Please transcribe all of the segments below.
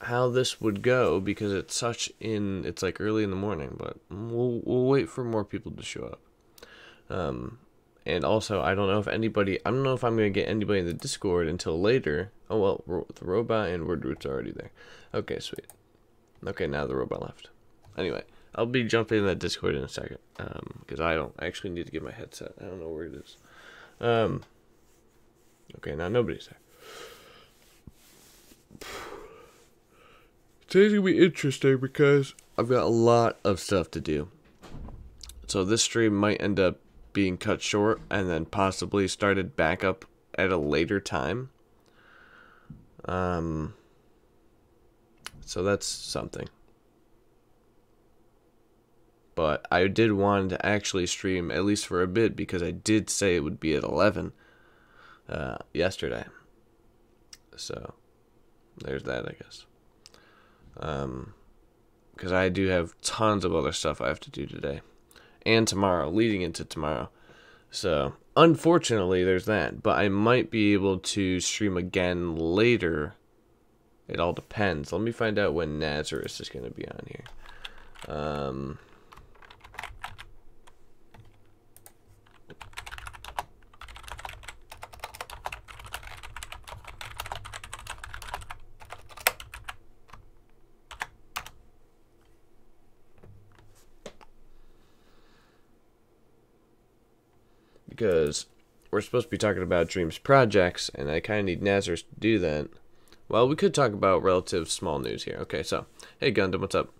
how this would go because it's like early in the morning, but we'll wait for more people to show up. And also, I don't know if I'm gonna get anybody in the Discord until later. Oh well, the robot and Wordroot's are already there. Okay, sweet. Okay, now the robot left. Anyway, I'll be jumping in that Discord in a second. Because I actually need to get my headset. I don't know where it is. Okay, now nobody's there. Today's gonna be interesting because I've got a lot of stuff to do. So this stream might end up being cut short and then possibly started back up at a later time. So that's something. But I did want to actually stream at least for a bit because I did say it would be at 11 yesterday. So there's that, I guess. Because I do have tons of other stuff I have to do today and tomorrow, leading into tomorrow. So unfortunately, there's that. But I might be able to stream again later. It all depends. Let me find out when Nazareth is going to be on here. Because we're supposed to be talking about Dreams projects, and I kind of need Nazareth to do that. Well, we could talk about relative small news here. Okay, so, hey Gundam, what's up?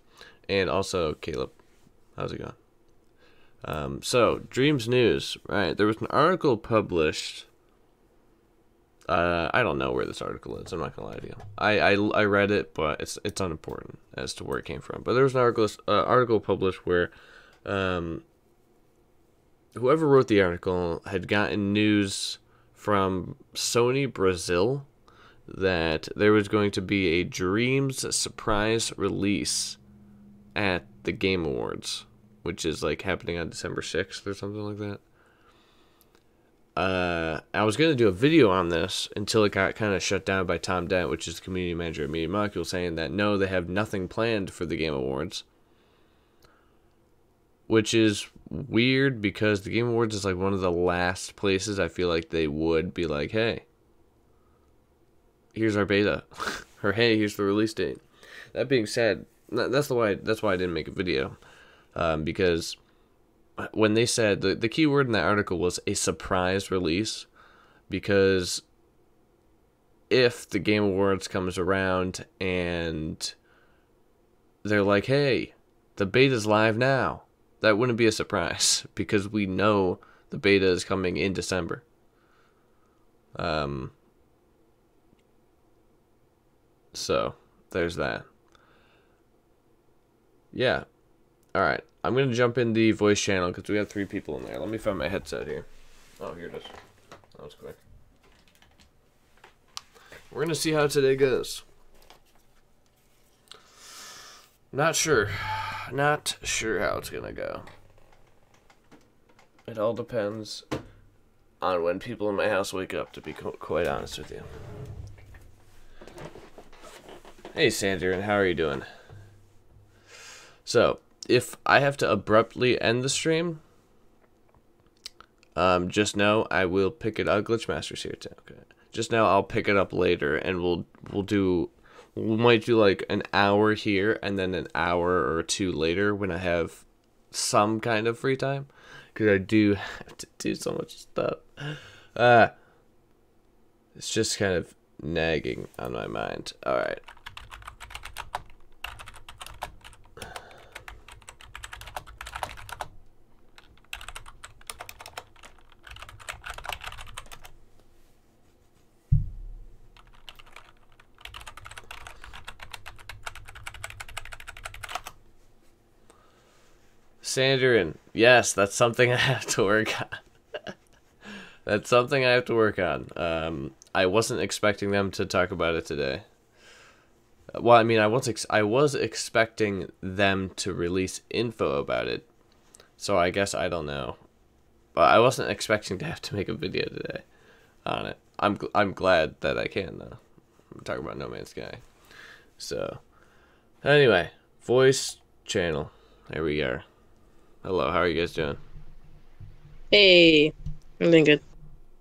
And also, Caleb, how's it going? So, Dreams news, right? There was an article published. I don't know where this article is. I'm not gonna lie to you. I read it, but it's unimportant as to where it came from. But there was an article published where, whoever wrote the article had gotten news from Sony Brazil that there was going to be a Dreams surprise release at the Game Awards, which is like happening on December 6th or something like that. I was going to do a video on this until it got kind of shut down by Tom Dent, which is the community manager at Media Molecule, saying that no, they have nothing planned for the Game Awards. Which is weird because the Game Awards is like one of the last places I feel like they would be like, hey, here's our beta. Or hey, here's the release date. That being said, that's why I didn't make a video. Because when they said, the key word in that article was a surprise release. Because if the Game Awards comes around and they're like, hey, the beta's live now, that wouldn't be a surprise because we know the beta is coming in December. So there's that. Yeah. All right. I'm going to jump in the voice channel because we have 3 people in there. Let me find my headset here. Oh, here it is. That was quick. We're going to see how today goes. Not sure how it's going to go. It all depends on when people in my house wake up, to be quite honest with you. Hey, Sander, and how are you doing? So, if I have to abruptly end the stream, just know I will pick it up. Glitchmaster's here too. Okay. Just know I'll pick it up later, and we might do like an hour here and then an hour or 2 later when I have some kind of free time, because I do have to do so much stuff. It's just kind of nagging on my mind. All right. Sandrin, yes, that's something I have to work on. That's something I have to work on. I wasn't expecting them to talk about it today. Well, I mean, I was expecting them to release info about it, so I guess I don't know. But I wasn't expecting to have to make a video today on it. I'm glad that I can though. I'm talking about No Man's Sky. So, anyway, voice channel. There we are. Hello, how are you guys doing? Hey, I'm doing good.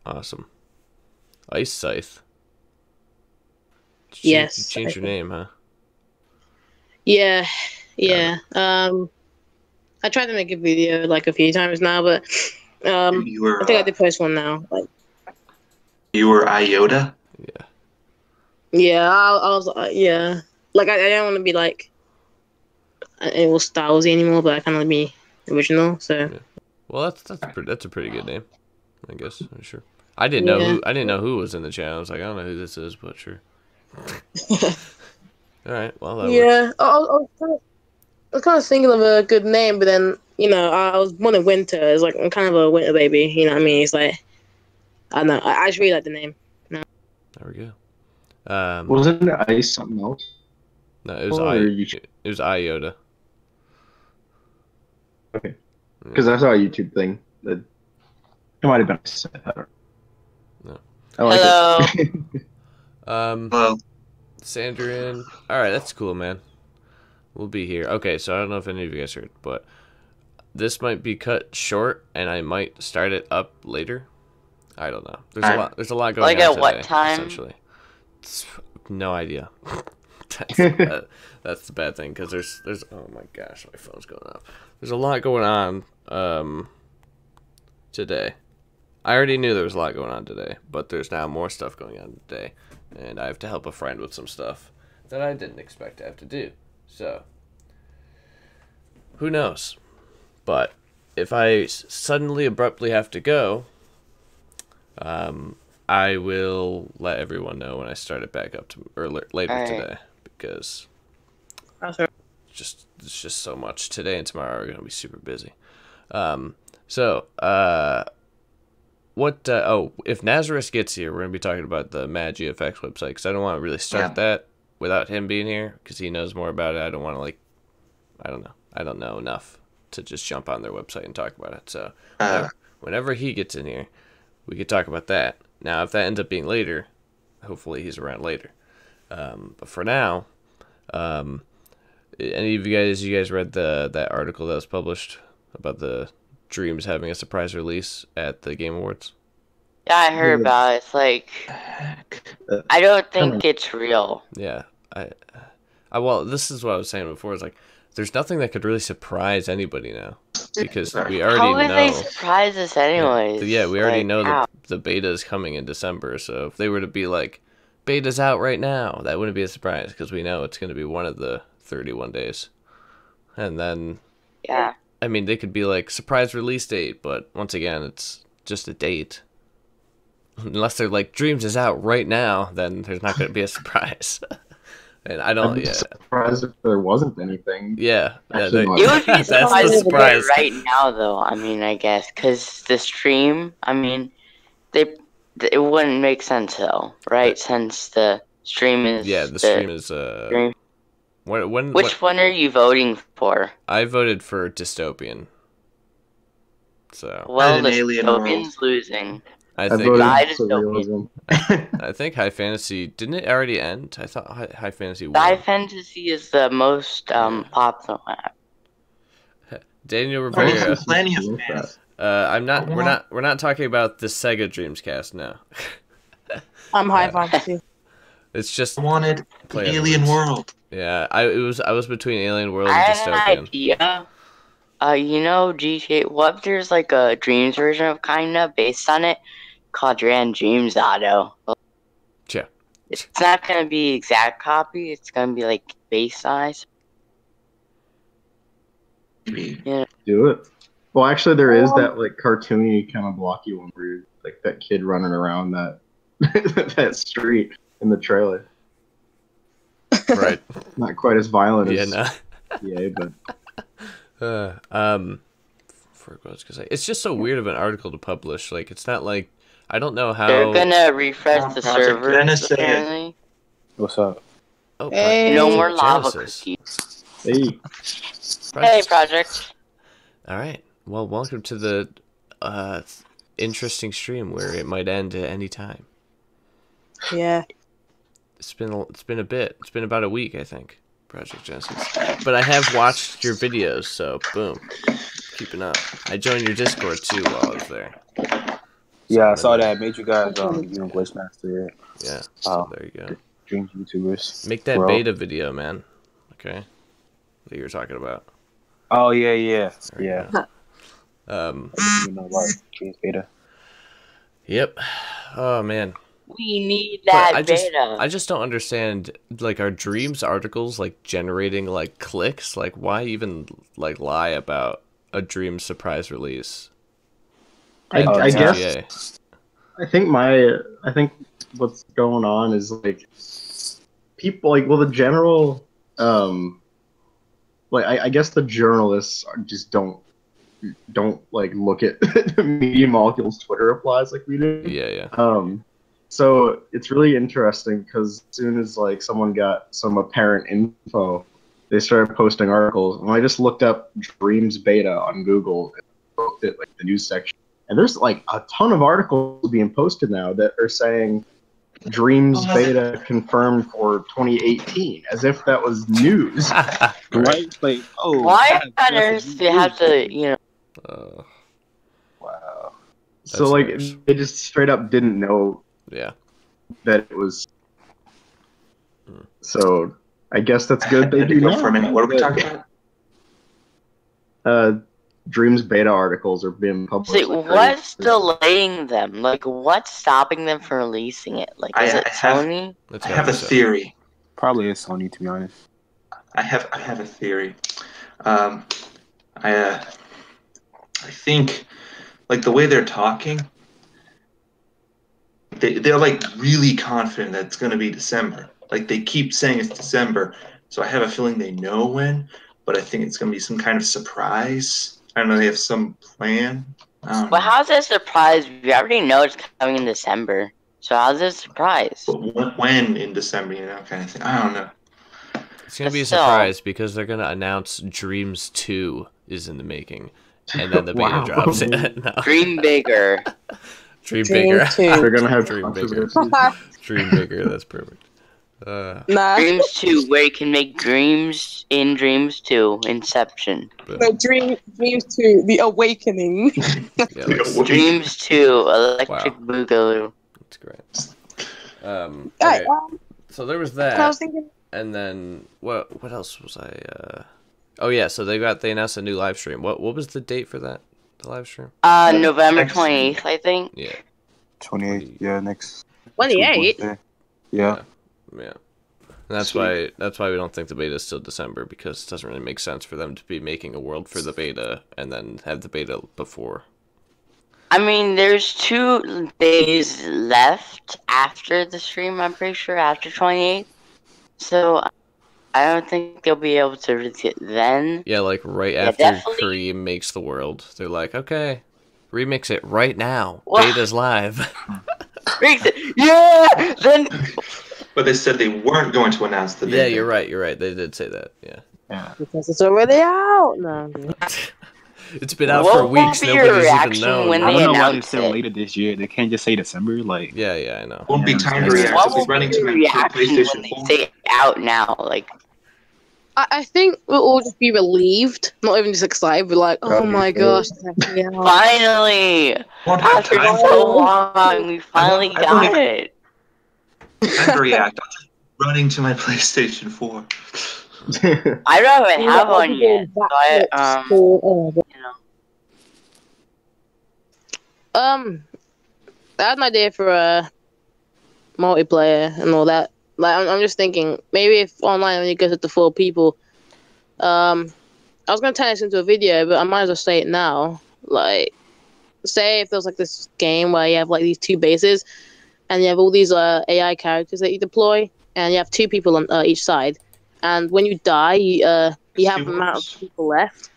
Awesome. Ice Scythe. You Yes, I changed your think. name, huh? Yeah, Got it. yeah. I tried to make a video like a few times now, but You I were think I did post one now. Like, you were Iota. Yeah. yeah, I was, yeah. Like, I don't want to be like it was Stylesy anymore, but I kind of want to be original. So Yeah. Well, that's a pretty good name, I guess. I'm sure. yeah, I didn't know who was in the channel. I was like, I don't know who this is, but sure. All right. Well, that works. yeah. I was kind of thinking of a good name, but then I was born in winter. It's like I'm kind of a winter baby. You know what I mean? It's like I don't know. I just really like the name. No. There we go. Wasn't it Ice something else? No, it was Or you it was Iota. okay? Because I saw a YouTube thing that it might have been Ice. I don't know. No. I like Hello. it. Well, Sandrin. All right, that's cool, man. We'll be here. Okay, so I don't know if any of you guys heard, but this might be cut short, and I might start it up later. I don't know. There's a lot going Like on at today. what time? Essentially, no idea. That's the bad thing because there's oh my gosh, my phone's going off. There's a lot going on today. I already knew there was a lot going on today, but there's now more stuff going on today, and I have to help a friend with some stuff that I didn't expect to have to do. So, who knows? But if I suddenly abruptly have to go, I will let everyone know when I start it back up later Alright. today because Awesome. it's just so much. Today and tomorrow are going to be super busy. If Nazareth gets here, we're going to be talking about the Mad GFX website because I don't want to really start that without him being here because he knows more about it. I don't want to I don't know. I don't know enough to just jump on their website and talk about it. So whenever he gets in here, we could talk about that. Now, if that ends up being later, hopefully he's around later. But for now, any of you guys read that article that was published about the Dreams having a surprise release at the Game Awards? Yeah, I heard about it. It's like I don't think it's real. Yeah, well, this is what I was saying before. It's like there's nothing that could really surprise anybody now because we How already would know. they surprise us anyways? Yeah, we already Like, know how? the beta is coming in December. So if they were to be like, beta's out right now, that wouldn't be a surprise because we know it's going to be one of the 31 days. And then, Yeah. I mean, they could be like, surprise release date, but once again, it's just a date. Unless they're like, Dreams is out right now, then there's not going to be a surprise. And I don't, I'd be surprised if there wasn't anything. Yeah. Actually, It would be That's the surprising surprise. right now, though. I mean, I guess because the stream. I mean, it wouldn't make sense though, right? Since the stream is the stream is stream. Which Which one are you voting for? I voted for Dystopian. So Well, an the alien world. dystopian's losing. I I think voted I for just realism. I think High Fantasy didn't it already end? I thought High Fantasy High won. Fantasy is the most popular one. Daniel There's Rivera. plenty of fans. I'm not. We're not talking about the Sega DreamsCast now. I'm high fantasy. It's just I wanted play on Alien words. World. Yeah, I was between Alien World I and had an Dystopian. idea. You know, GTA. What if there's like a Dreams version of kinda based on it called Grand Dreams Auto? Yeah. It's not gonna be exact copy. It's gonna be like based on it. Maybe. Do it. Well, actually, there is that like cartoony kind of blocky one where you're, like that kid running around that that street in the trailer. Right. Not quite as violent Yeah. as No. EA, but For what I was gonna say, it's just so weird of an article to publish. Like, it's not like I don't know how. They're gonna refresh the Project servers Genesis. apparently. what's up? Oh, Hey. No Project more lava Genesis. cookies. Hey, Hey, Project. All right. Well, welcome to the interesting stream where it might end at any time. Yeah. it's been a bit. It's been about a week, I think. Project Genesis. But I have watched your videos, so boom, keeping up. I joined your Discord too while I was there. Yeah, I saw that. Made you guys Glitch Master. Yeah, so there you go. Dreams YouTubers. Make that beta video, man. Okay, that you were talking about. Oh yeah. You know about Dreams beta. Yep. Oh man. We need that beta. I just don't understand. Like, are Dreams articles like generating like clicks? Like, why even like lie about a Dream surprise release? I guess. I think what's going on is like people like the general I guess the journalists just don't like look at Media Molecule's Twitter replies like we do. Yeah. So it's really interesting because as soon as like someone got some apparent info, they started posting articles. And I just looked up Dreams beta on Google and looked at like the news section, and there's like a ton of articles being posted now that are saying Dreams beta confirmed for 2018, as if that was news. Right? Like, why on earth do you have to, Wow. So like they just straight up didn't know. Yeah. That it was. So I guess that's good. They do go for a minute. What are we talking about? Dreams beta articles are being published. What's delaying them? Like, what's stopping them from releasing it? Like, is it Sony? I have a theory. Probably it's Sony, to be honest. I have a theory. I think, like the way they're talking. They're like really confident that it's going to be December. Like they keep saying it's December, so I have a feeling they know when, but I think it's going to be some kind of surprise. I don't know. They have some plan. Well, how's it a surprise? We already know it's coming in December, so how's it a surprise? But when in December, kind of thing. I don't know. It's going to be a surprise because they're going to announce Dreams 2 is in the making, and then the beta drops it. No. Dream bigger. Dream bigger. They're gonna have Dream bigger. Dream bigger. That's perfect. Dreams 2, where you can make dreams in Dreams 2, Inception. So Dreams 2, The Awakening. Dreams 2, Electric Boogaloo. That's great. Okay. So there was that. I was thinking. And then what else was I? Oh yeah. So they announced a new live stream. What was the date for that? The live stream? November 28th, I think. Yeah. 28th. Yeah, next. 28th. Yeah. And that's why we don't think the beta is still December, because it doesn't really make sense for them to be making a world for the beta and then have the beta before. I mean, there's 2 days left after the stream. I'm pretty sure after 28th. So I don't think they'll be able to release it then. Yeah, like right after Cream makes the world. They're like, okay, remix it right now. Beta's live. Remix it. Yeah! Then... But they said they weren't going to announce the beta. Yeah, you're right. They did say that, yeah. Because it's already out. No. It's been out for weeks. Nobody's even known. When I don't know why they announce said later this year. They can't just say December. Like, yeah, I know. Won't be time to react. What I'll be will running be to the my reaction PlayStation when 4. they say out now? Like, I think we'll all just be relieved, not even just excited. We're like, oh my gosh, it's actually out. finally! Won't have After time so long, we finally got it. to react. I'm just running to my PlayStation 4. I don't even have one yet. So I had an idea for a multiplayer and all that. Like, I'm just thinking, maybe if online only goes up to 4 people. I was gonna turn this into a video, but I might as well say it now. Like, say if there's like this game where you have like these 2 bases, and you have all these AI characters that you deploy, and you have 2 people on each side. And when you die, you have an amount of people left.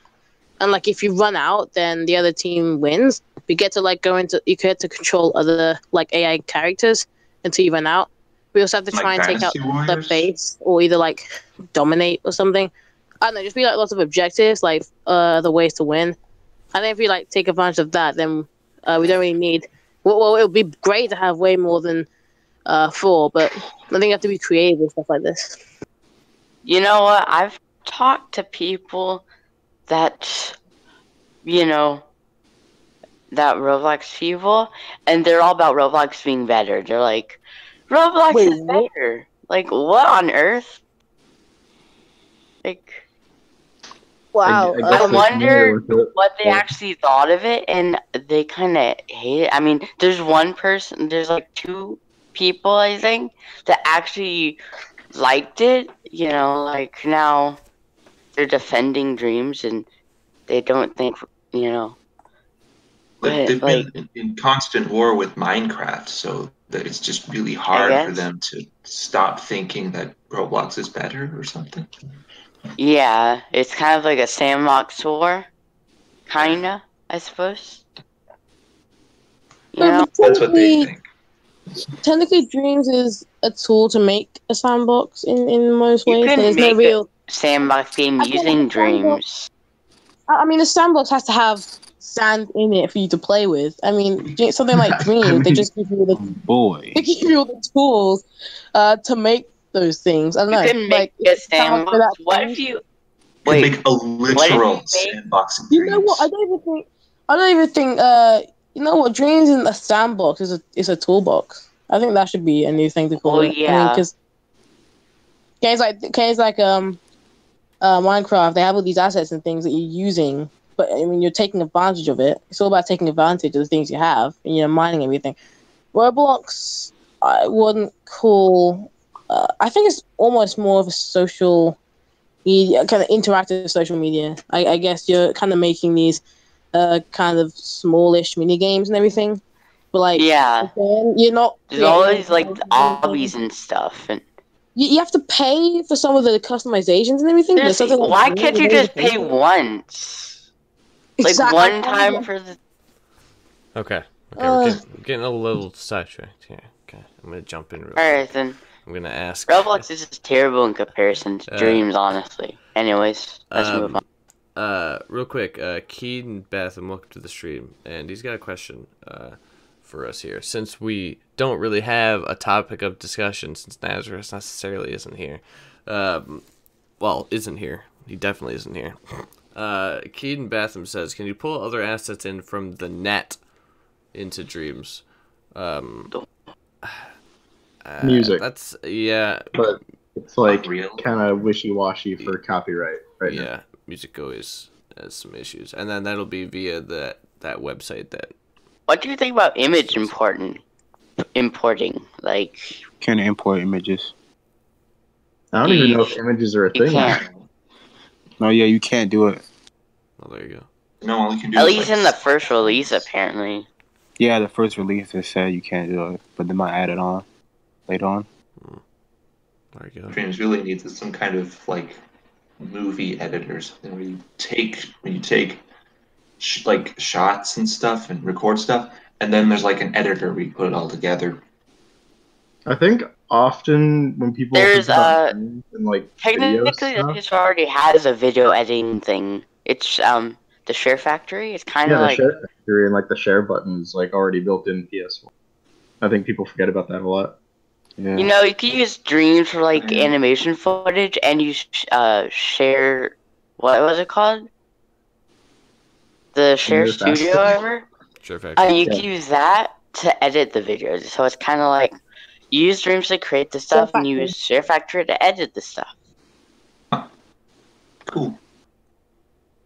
And like if you run out, then the other team wins. You get to get to control other like AI characters until you run out. We also have to try and take out the base, or either like dominate or something. I don't know, just be like lots of objectives, like the ways to win. I think if we take advantage of that, then we don't really need. Well, it would be great to have way more than for. But I think you have to be creative with stuff like this. You know what? I've talked to people that, you know, that Roblox people, and they're all about Roblox being better. They're like, Roblox Wait, is what? better. Like, what on earth? Like, Wow. I guess I they're familiar wondered with it. what they actually thought of it, and they kind of hate it. I mean, there's like 2 people, I think, that actually liked it. You know, like now they're defending Dreams, and they don't think, you know. But They've like, been in constant war with Minecraft, so that it's just really I hard for guess, them to stop thinking that Roblox is better or something. yeah, it's kind of like a sandbox war, kinda, I suppose. You know, But That's what they think. technically, Dreams is a tool to make a sandbox in most you ways, but can there's no make a real. sandbox game I feel like using a sandbox. Dreams. I mean, the sandbox has to have sand in it for you to play with. I mean, something like Dreams, they just give you Oh, boy. they give you all the tools to make those things. I don't You know, can make like a it's a sandbox for sandbox. that What if thing. you You wait? make a What if literal you make? sandbox in You know what? Dreams. I don't even think. You know what? Dreams in a sandbox is a toolbox. I think that should be a new thing to call Oh it. I mean, yeah, because games like Minecraft, they have all these assets and things that you're using, but I mean, you're taking advantage of it. It's all about taking advantage of the things you have, and you're mining everything. Roblox, I wouldn't call. I think it's almost more of a social media, kind of interactive social media. I guess you're kind of making these kind of smallish mini games and everything, but like yeah. again, you're not There's creating always like the anything. obbies and stuff. And You have to pay for some of the customizations and everything. There's seriously, something like why that, can't you you don't have to just pay pay for it. once? Like Exactly. one time for the. Okay. We're getting a little sidetracked here. Okay, I'm gonna jump in real quick. Alright then. I'm gonna ask. Roblox is just terrible in comparison to Dreams, honestly. Anyways, let's move on. Real quick, Keaton Batham, welcome to the stream, and he's got a question for us here. Since we don't really have a topic of discussion, since Nazareth necessarily isn't here, isn't here. He definitely isn't here. Keaton Batham says, "Can you pull other assets in from the net into Dreams?" Music. That's But it's like Unreal. kind of wishy-washy for copyright right now. yeah. Music always has some issues, and then that'll be via that website that. What do you think about image importing? Like, Can import images. I don't even know if images are a you thing. can't. No, yeah, you can't do it. Oh, there you go. No, all you can do At is least like in the first release, apparently. Yeah, the first release they said you can't do it, but they might add it on later on. There you go. Dreams really needs some kind of like movie editors, and when you take like shots and stuff and record stuff, and then there's like an editor where you put it all together. I think often when people There's, think about dreams and like video Technically, stuff, this already has a video editing thing. It's the Share Factory. It's kind yeah, of the like share factory and like the share button is like already built in PS1. I think people forget about that a lot. Yeah. you know, you can use Dreams for like animation footage, and you share. What was it called? The Share Share Studio, Factory. ever? Sure, factory. You can use that to edit the videos. So it's kind of like you use Dreams to create the stuff, and you use Share Factory to edit the stuff. Cool.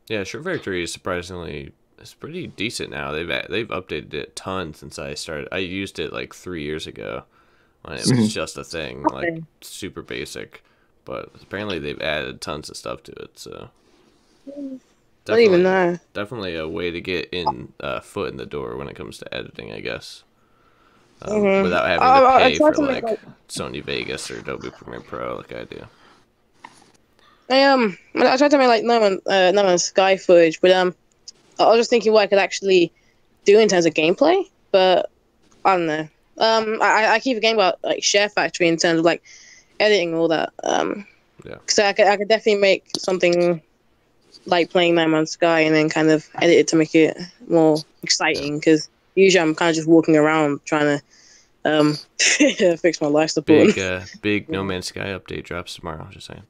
Yeah, Sure Factory is surprisingly it's pretty decent now. They've updated it a ton since I started. I used it like 3 years ago when it was just a thing, like super basic. But apparently they've added tons of stuff to it. So I don't even know. definitely a way to get in foot in the door when it comes to editing, I guess. Mhm. Without having I to pay tried for to make, like Sony Vegas or Adobe Premiere Pro like I do. I tried to make like No Man's Sky footage, but I was just thinking what I could actually do in terms of gameplay, but I don't know. I keep forgetting about like Share Factory in terms of like editing all that. Yeah. So I could definitely make something like playing No Man's Sky and then kind of edit it to make it more exciting. Because usually I'm kind of just walking around trying to Fix my life support. Big No Man's Sky update drops tomorrow. Just saying.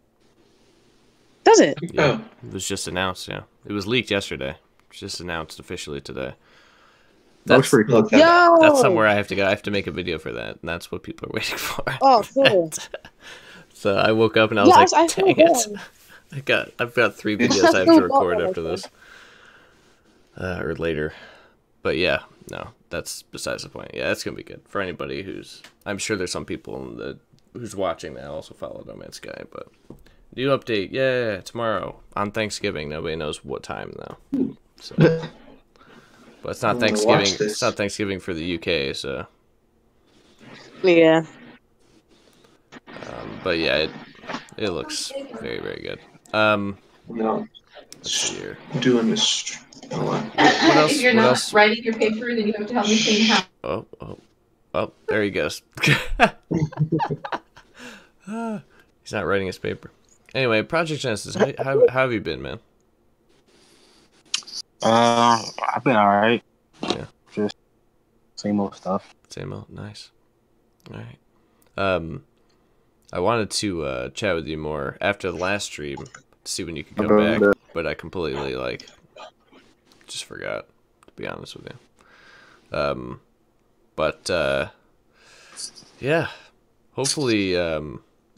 Does it? Yeah, Oh, it was just announced. Yeah, it was leaked yesterday. It's just announced officially today. That was pretty cool. okay. Yo! That's somewhere I have to go. I have to make a video for that, and that's what people are waiting for. Oh, cool. So I woke up and I was Yes, like, I saw "Dang it! that. I've got 3 videos I have to record after this, or later." But yeah, no, that's besides the point. Yeah, that's gonna be good for anybody who's. I'm sure there's some people who's watching that also follow No Man's Sky, but new update, yeah, tomorrow on Thanksgiving. Nobody knows what time though. So, but it's not I'm gonna Thanksgiving. watch this. It's not Thanksgiving for the UK, so. Yeah. But yeah, it looks very, very good. No, Let's see here. I'm doing this. Oh, What else? If you're What not else? writing your paper, then you have to help me clean house. Oh, there he goes. He's not writing his paper. Anyway, Project Genesis, how have you been, man? I've been alright. Yeah. Just same old stuff. Same old, nice. All right. I wanted to chat with you more after the last stream to see when you could come back, but I completely just forgot, to be honest with you. But yeah, hopefully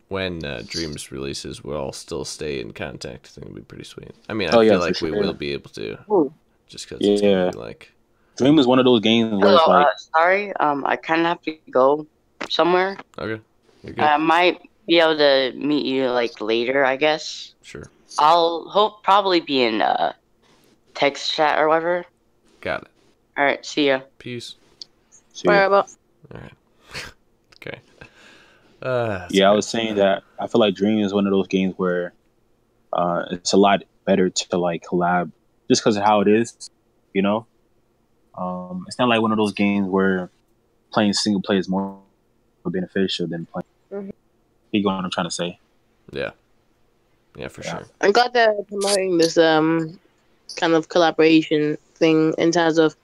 when Dreams releases, we'll all still stay in contact. I think it'll be pretty sweet. I mean, I feel like we will be able to, just because it's gonna be like. Dream is one of those games where Hello, it's like, sorry, I kind of have to go somewhere. Okay, you're good. I might be able to meet you like later, I guess. Sure. I'll probably be in text chat or whatever. Got it. All right, see ya. Peace. see, All right. All right. Okay. yeah, I was saying that I feel like Dream is one of those games where it's a lot better to like collab just because of how it is, you know. It's not like one of those games where playing single player is more beneficial than playing. Mm-hmm. You get what I'm trying to say? Yeah. Yeah, for sure. I'm glad they're promoting this kind of collaboration thing in terms of,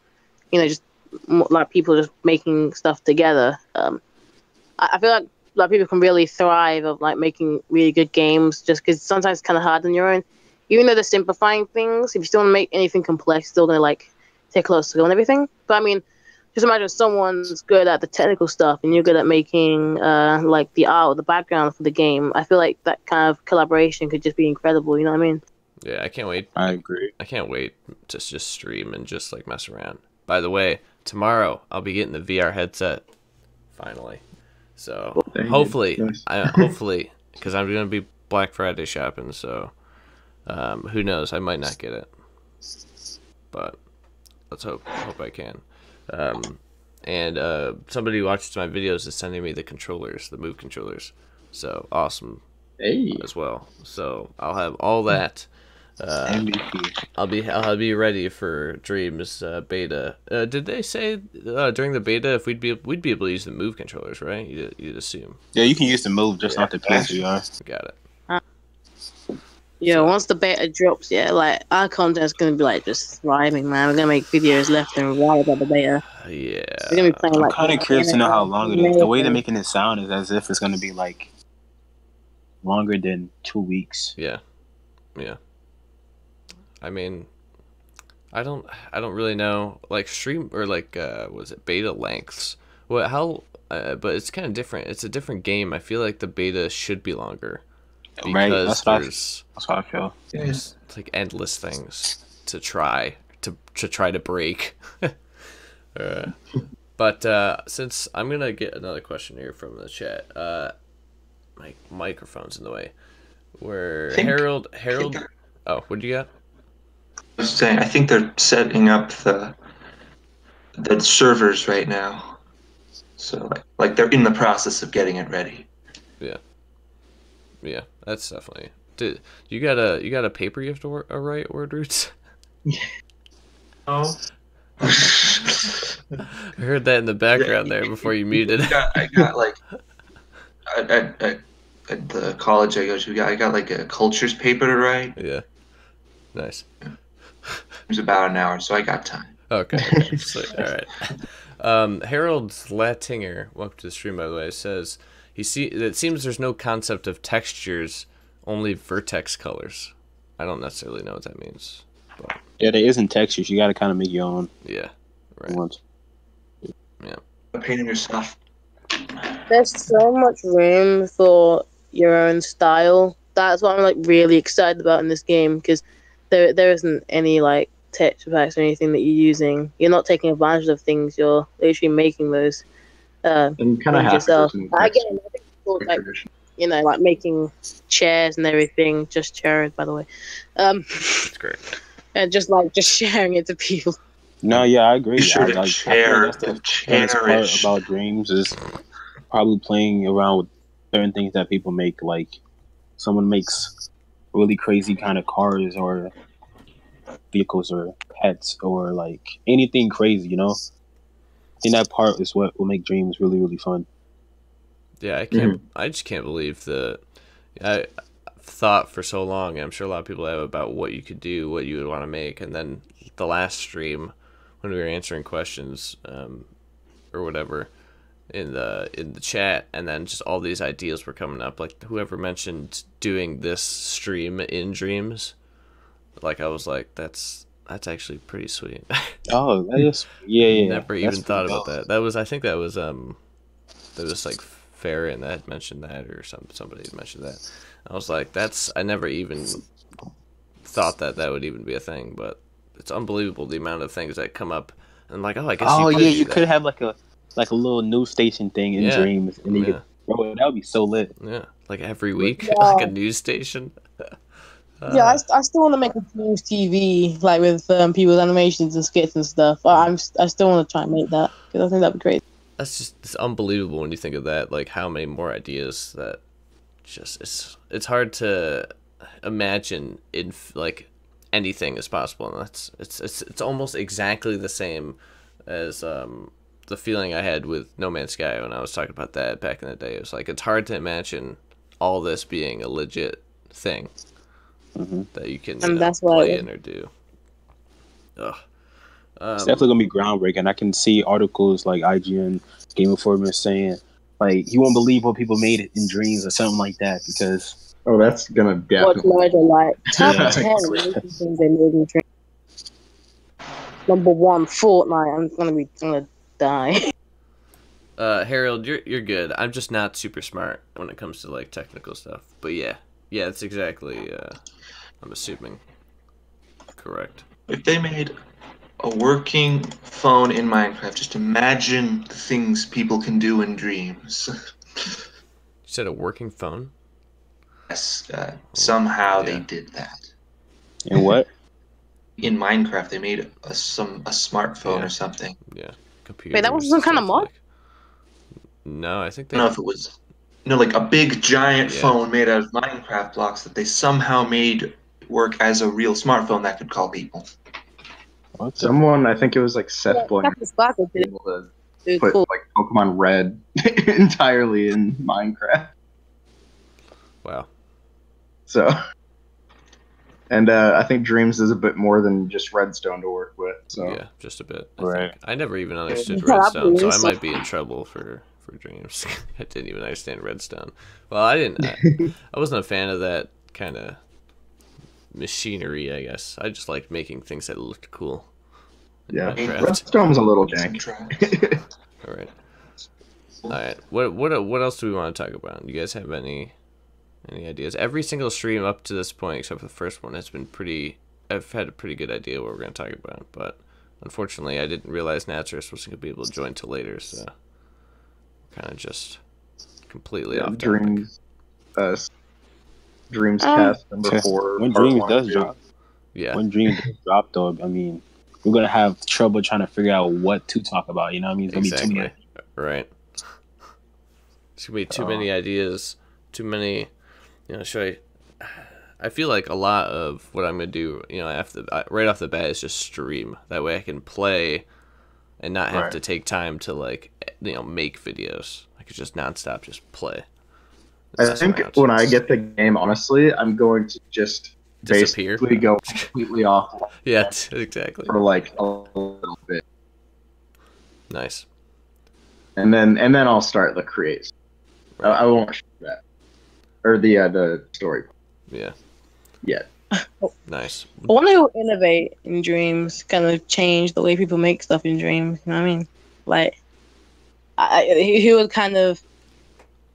just like people just making stuff together. I feel like a lot of people can really thrive of like making really good games just because sometimes it's kind of hard on your own. Even though they're simplifying things, if you still want to make anything complex, still gonna like take close skill and everything. But I mean, just imagine someone's good at the technical stuff and you're good at making like the art or the background for the game. I feel like that kind of collaboration could just be incredible. You know what I mean? Yeah, I can't wait. I agree. I can't wait to just stream and just like mess around. By the way, tomorrow I'll be getting the VR headset. Finally. So hopefully, hopefully, because I'm gonna be Black Friday shopping. So who knows? I might not get it, but let's hope I can. And somebody who watches my videos is sending me the controllers, the Move controllers. So awesome as well. So I'll have all that. MVP. I'll be ready for Dreams beta. Did they say during the beta if we'd be able to use the Move controllers, right? You'd assume. Yeah, you can use the Move, just not the PSVR. Got it. Yeah, once the beta drops, like our content's gonna be like just thriving, man. We're gonna make videos left and right about the beta. Yeah. We're gonna be playing I'm like. kind of curious to know how long it is. The way they're making it sound is as if it's going to be like longer than 2 weeks. Yeah. I mean, I don't really know like stream or like was it beta lengths? But it's kind of different. It's a different game. I feel like the beta should be longer. Right, Because that's what I feel. there's like endless things to try to break. But since I'm gonna get another question here from the chat, my microphone's in the way. Where Harold, oh, what do you got? I was saying, I think they're setting up the servers right now, so like they're in the process of getting it ready. Yeah, that's definitely. Did you got a paper you have to write word roots? Oh. I heard that in the background there before you muted. I got like at the college I go to, I got like a cultures paper to write. Yeah, nice. It was about an hour, so I got time. Okay. Sweet. All right. Harold Latinger, welcome to the stream, by the way, says it seems there's no concept of textures, only vertex colors. I don't necessarily know what that means. But... yeah, there isn't textures. You got to kind of make your own. Yeah. Right. Ones. Yeah. Painting yourself. There's so much room for your own style. That's what I'm like really excited about in this game, because there isn't any like texture packs or anything that you're using. You're not taking advantage of things. You're literally making those And you kind of things have yourself. to. I think it's cool, like, you know, like making chairs and everything. Just chairs, by the way. That's great. And just sharing it to people. No, yeah, I agree. Sure, I feel that's the best part about Dreams is probably playing around with certain things that people make. Like someone makes really crazy kind of cars or vehicles or pets or like anything crazy, you know. I think that part is what will make Dreams really, really fun. Yeah, I just can't believe I thought for so long, and I'm sure a lot of people have, about what you could do, what you would want to make, and then the last stream when we were answering questions or whatever in the chat, and then just all these ideas were coming up. Like whoever mentioned doing this stream in Dreams, like I was like, that's actually pretty sweet. Oh, that is yeah. Never even thought about that. I think that was like Farron that had mentioned that, or somebody had mentioned that. I was like, I never even thought that would even be a thing, but it's unbelievable the amount of things that come up. And I'm like, oh, I guess you could have like a little news station thing in Dreams, and you could throw it. That would be so lit. Yeah, like every week, like a news station. Yeah, I still want to make a Dreams TV, like with people's animations and skits and stuff. I still want to try and make that, because I think that'd be great. It's unbelievable when you think of that, like how many more ideas that just it's hard to imagine in like anything is possible, and it's almost exactly the same as the feeling I had with No Man's Sky when I was talking about that back in the day. It was like it's hard to imagine all this being a legit thing that you can play in or do. Ugh. It's definitely gonna be groundbreaking. I can see articles like IGN, Game Informer saying like you won't believe what people made it in Dreams or something like that, because that's gonna definitely like top 10 things they made in Dreams. Number 1, Fortnite. I'm gonna die. Harold, you're good. I'm just not super smart when it comes to like technical stuff. But yeah, that's exactly. I'm assuming correct. If they made a working phone in Minecraft, just imagine the things people can do in Dreams. You said a working phone? Yes, somehow they did that. In what? In Minecraft, they made a smartphone or something. Yeah, computer. Wait, that was some kind of mod? No, I think I don't know if it was like a big giant phone made out of Minecraft blocks that they somehow made work as a real smartphone that could call people. Someone, I think it was like Seth Blaine, able to put like Pokemon Red entirely in Minecraft. Wow. So, and I think Dreams is a bit more than just Redstone to work with. So yeah, just a bit. Right. I never even understood Redstone, so I might be in trouble for Dreams. I didn't even understand Redstone. Well, I wasn't a fan of that kind of machinery, I guess. I just liked making things that looked cool. Yeah, Redstone's a little jank. All right. What else do we want to talk about? You guys have any ideas? Every single stream up to this point, except for the first one, has been I've had a pretty good idea what we're going to talk about, but unfortunately, I didn't realize Nazareth wasn't going to be able to join till later, so kind of just completely off topic. DreamsCast number 4. When Dreams does drop. Yeah. When Dreams does drop, though, I mean, we're going to have trouble trying to figure out what to talk about, you know what I mean? It's going to be too many. Right. It's going to be too many ideas, too many, I feel like a lot of what I'm going to do, right off the bat is just stream. That way I can play and not have to take time to, make videos. I could just nonstop just play. I think when I get the game, honestly, I'm going to just disappear. Basically go completely off Yeah, exactly. for like a little bit. Nice. And then I'll start the create. I won't show that. Or the story. Yeah. Yeah. Nice. I want to innovate in Dreams, kind of change the way people make stuff in Dreams. You know what I mean? Like, he would kind of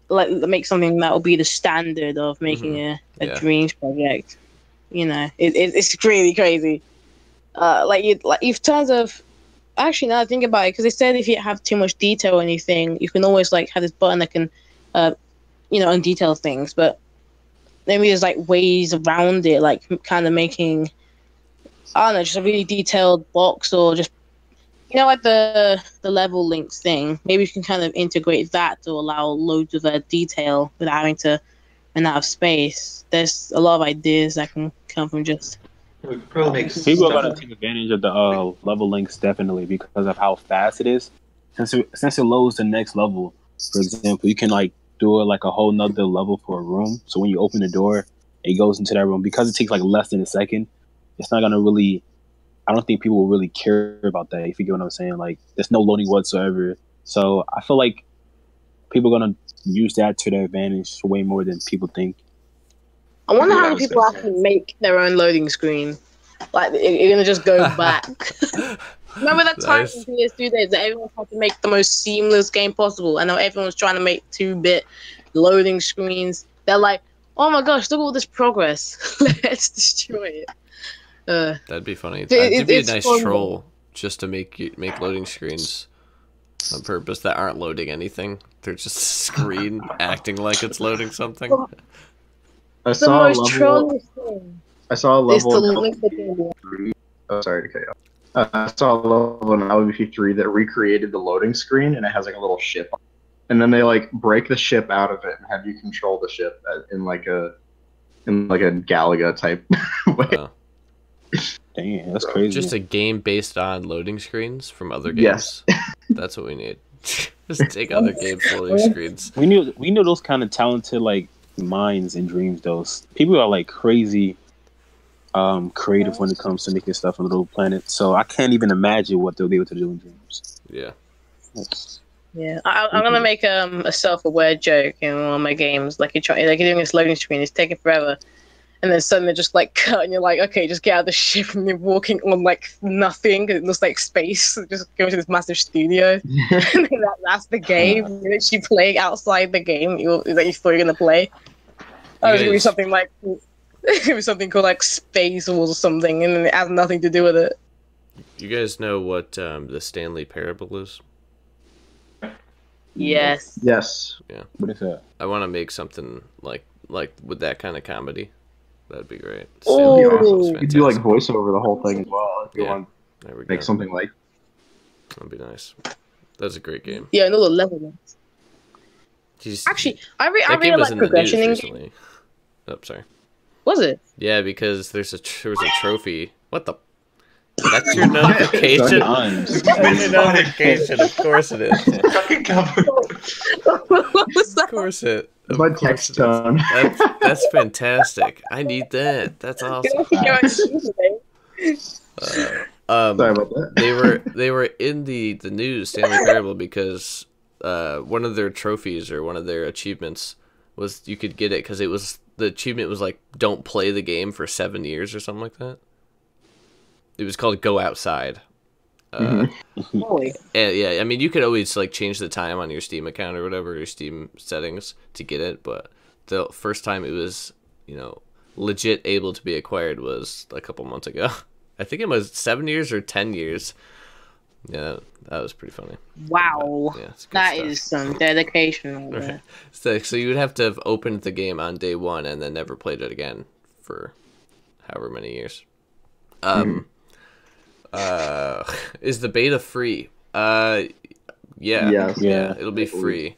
like make something that will be the standard of making a Yeah. Dreams project. You know, it's really crazy. Like in terms of, actually, now I think about it, because they said if you have too much detail or anything, you can always like have this button that can, undetail things. But maybe there's like ways around it, like kind of making, I don't know, just a really detailed box, or just, like the level links thing. Maybe you can kind of integrate that to allow loads of detail without having to run out of space. There's a lot of ideas that can come from just. It probably makes People are stuff- going to take advantage of the level links definitely because of how fast it is. Since it loads the next level, for example, you can like do it like a whole nother level for a room. So when you open the door, it goes into that room. Because it takes like less than a second, it's not gonna really. I don't think people will really care about that. If you get what I'm saying, like there's no loading whatsoever. So I feel like people are gonna use that to their advantage way more than people think. I wonder Yeah, how I many was people gonna actually make their own loading screen. Like, you're gonna just go back. Remember that time Nice. in PS2 days that everyone tried to make the most seamless game possible, and now everyone's trying to make 2-bit loading screens. They're like, oh my gosh, look at all this progress. Let's destroy it. That'd be funny. It- That'd be a it's nice fun, troll just to make loading screens on purpose that aren't loading anything. They're just a screen acting like it's loading something. I The saw a most level. trolling thing I saw a is to level. link the game. Oh, sorry to cut you off. I saw a level in LVP3 that recreated the loading screen, and it has like a little ship. And then they like break the ship out of it and have you control the ship in like a Galaga type way. Oh. Damn, that's crazy. Just a game based on loading screens from other games. Yes. That's what we need. Just take other games loading screens. We knew those kind of talented like minds and dreams. Those people are like crazy, creative when it comes to making stuff on Little Planet. So I can't even imagine what they'll be able to do in dreams. Yeah. Yeah, I'm gonna make a self-aware joke in one of my games. Like you're doing this loading screen, it's taking forever, and then suddenly just like cut, and you're like, okay, just get out of the ship, and you're walking on like nothing. It looks like space. Just go to this massive studio, and then that's the game. You're literally playing outside the game that you thought you were gonna play. Oh, it's gonna be guys- something like it's gonna be something called like Space Wars or something, and it has nothing to do with it. You guys know what the Stanley Parable is? Yes. Yes. What is that? I want to make something like with that kind of comedy. That'd be great. Oh. Stanley Parable's You could do like fantastic. voiceover the whole thing as well if you Yeah. want There we to go. make something like. That'd be nice. That's a great game. Yeah, and all the level. Jeez, Actually, I that really game was like in the news progression in games. recently. Oh, sorry. Was it? Yeah, because there was a trophy. What the? That's your notification. Times. That's your notification. Of course it is. Fucking cover. What was Of that? course it. It's Of my course text it is. tone. That's fantastic. I need that. That's awesome. Sorry about that. They were in the news, Stanley Parable, because one of their trophies or one of their achievements was you could get it because the achievement was like don't play the game for 7 years or something like that. It was called Go Outside. Holy. And yeah, I mean you could always like change the time on your Steam account or whatever, your Steam settings to get it, but the first time it was, legit able to be acquired was a couple months ago. I think it was 7 years or 10 years. Yeah, that was pretty funny. Wow. Yeah, it's good That stuff. is some dedication. Right there. So you would have to have opened the game on day one and then never played it again for however many years. Is the beta free? Yeah. Yes. Yeah, it'll be free.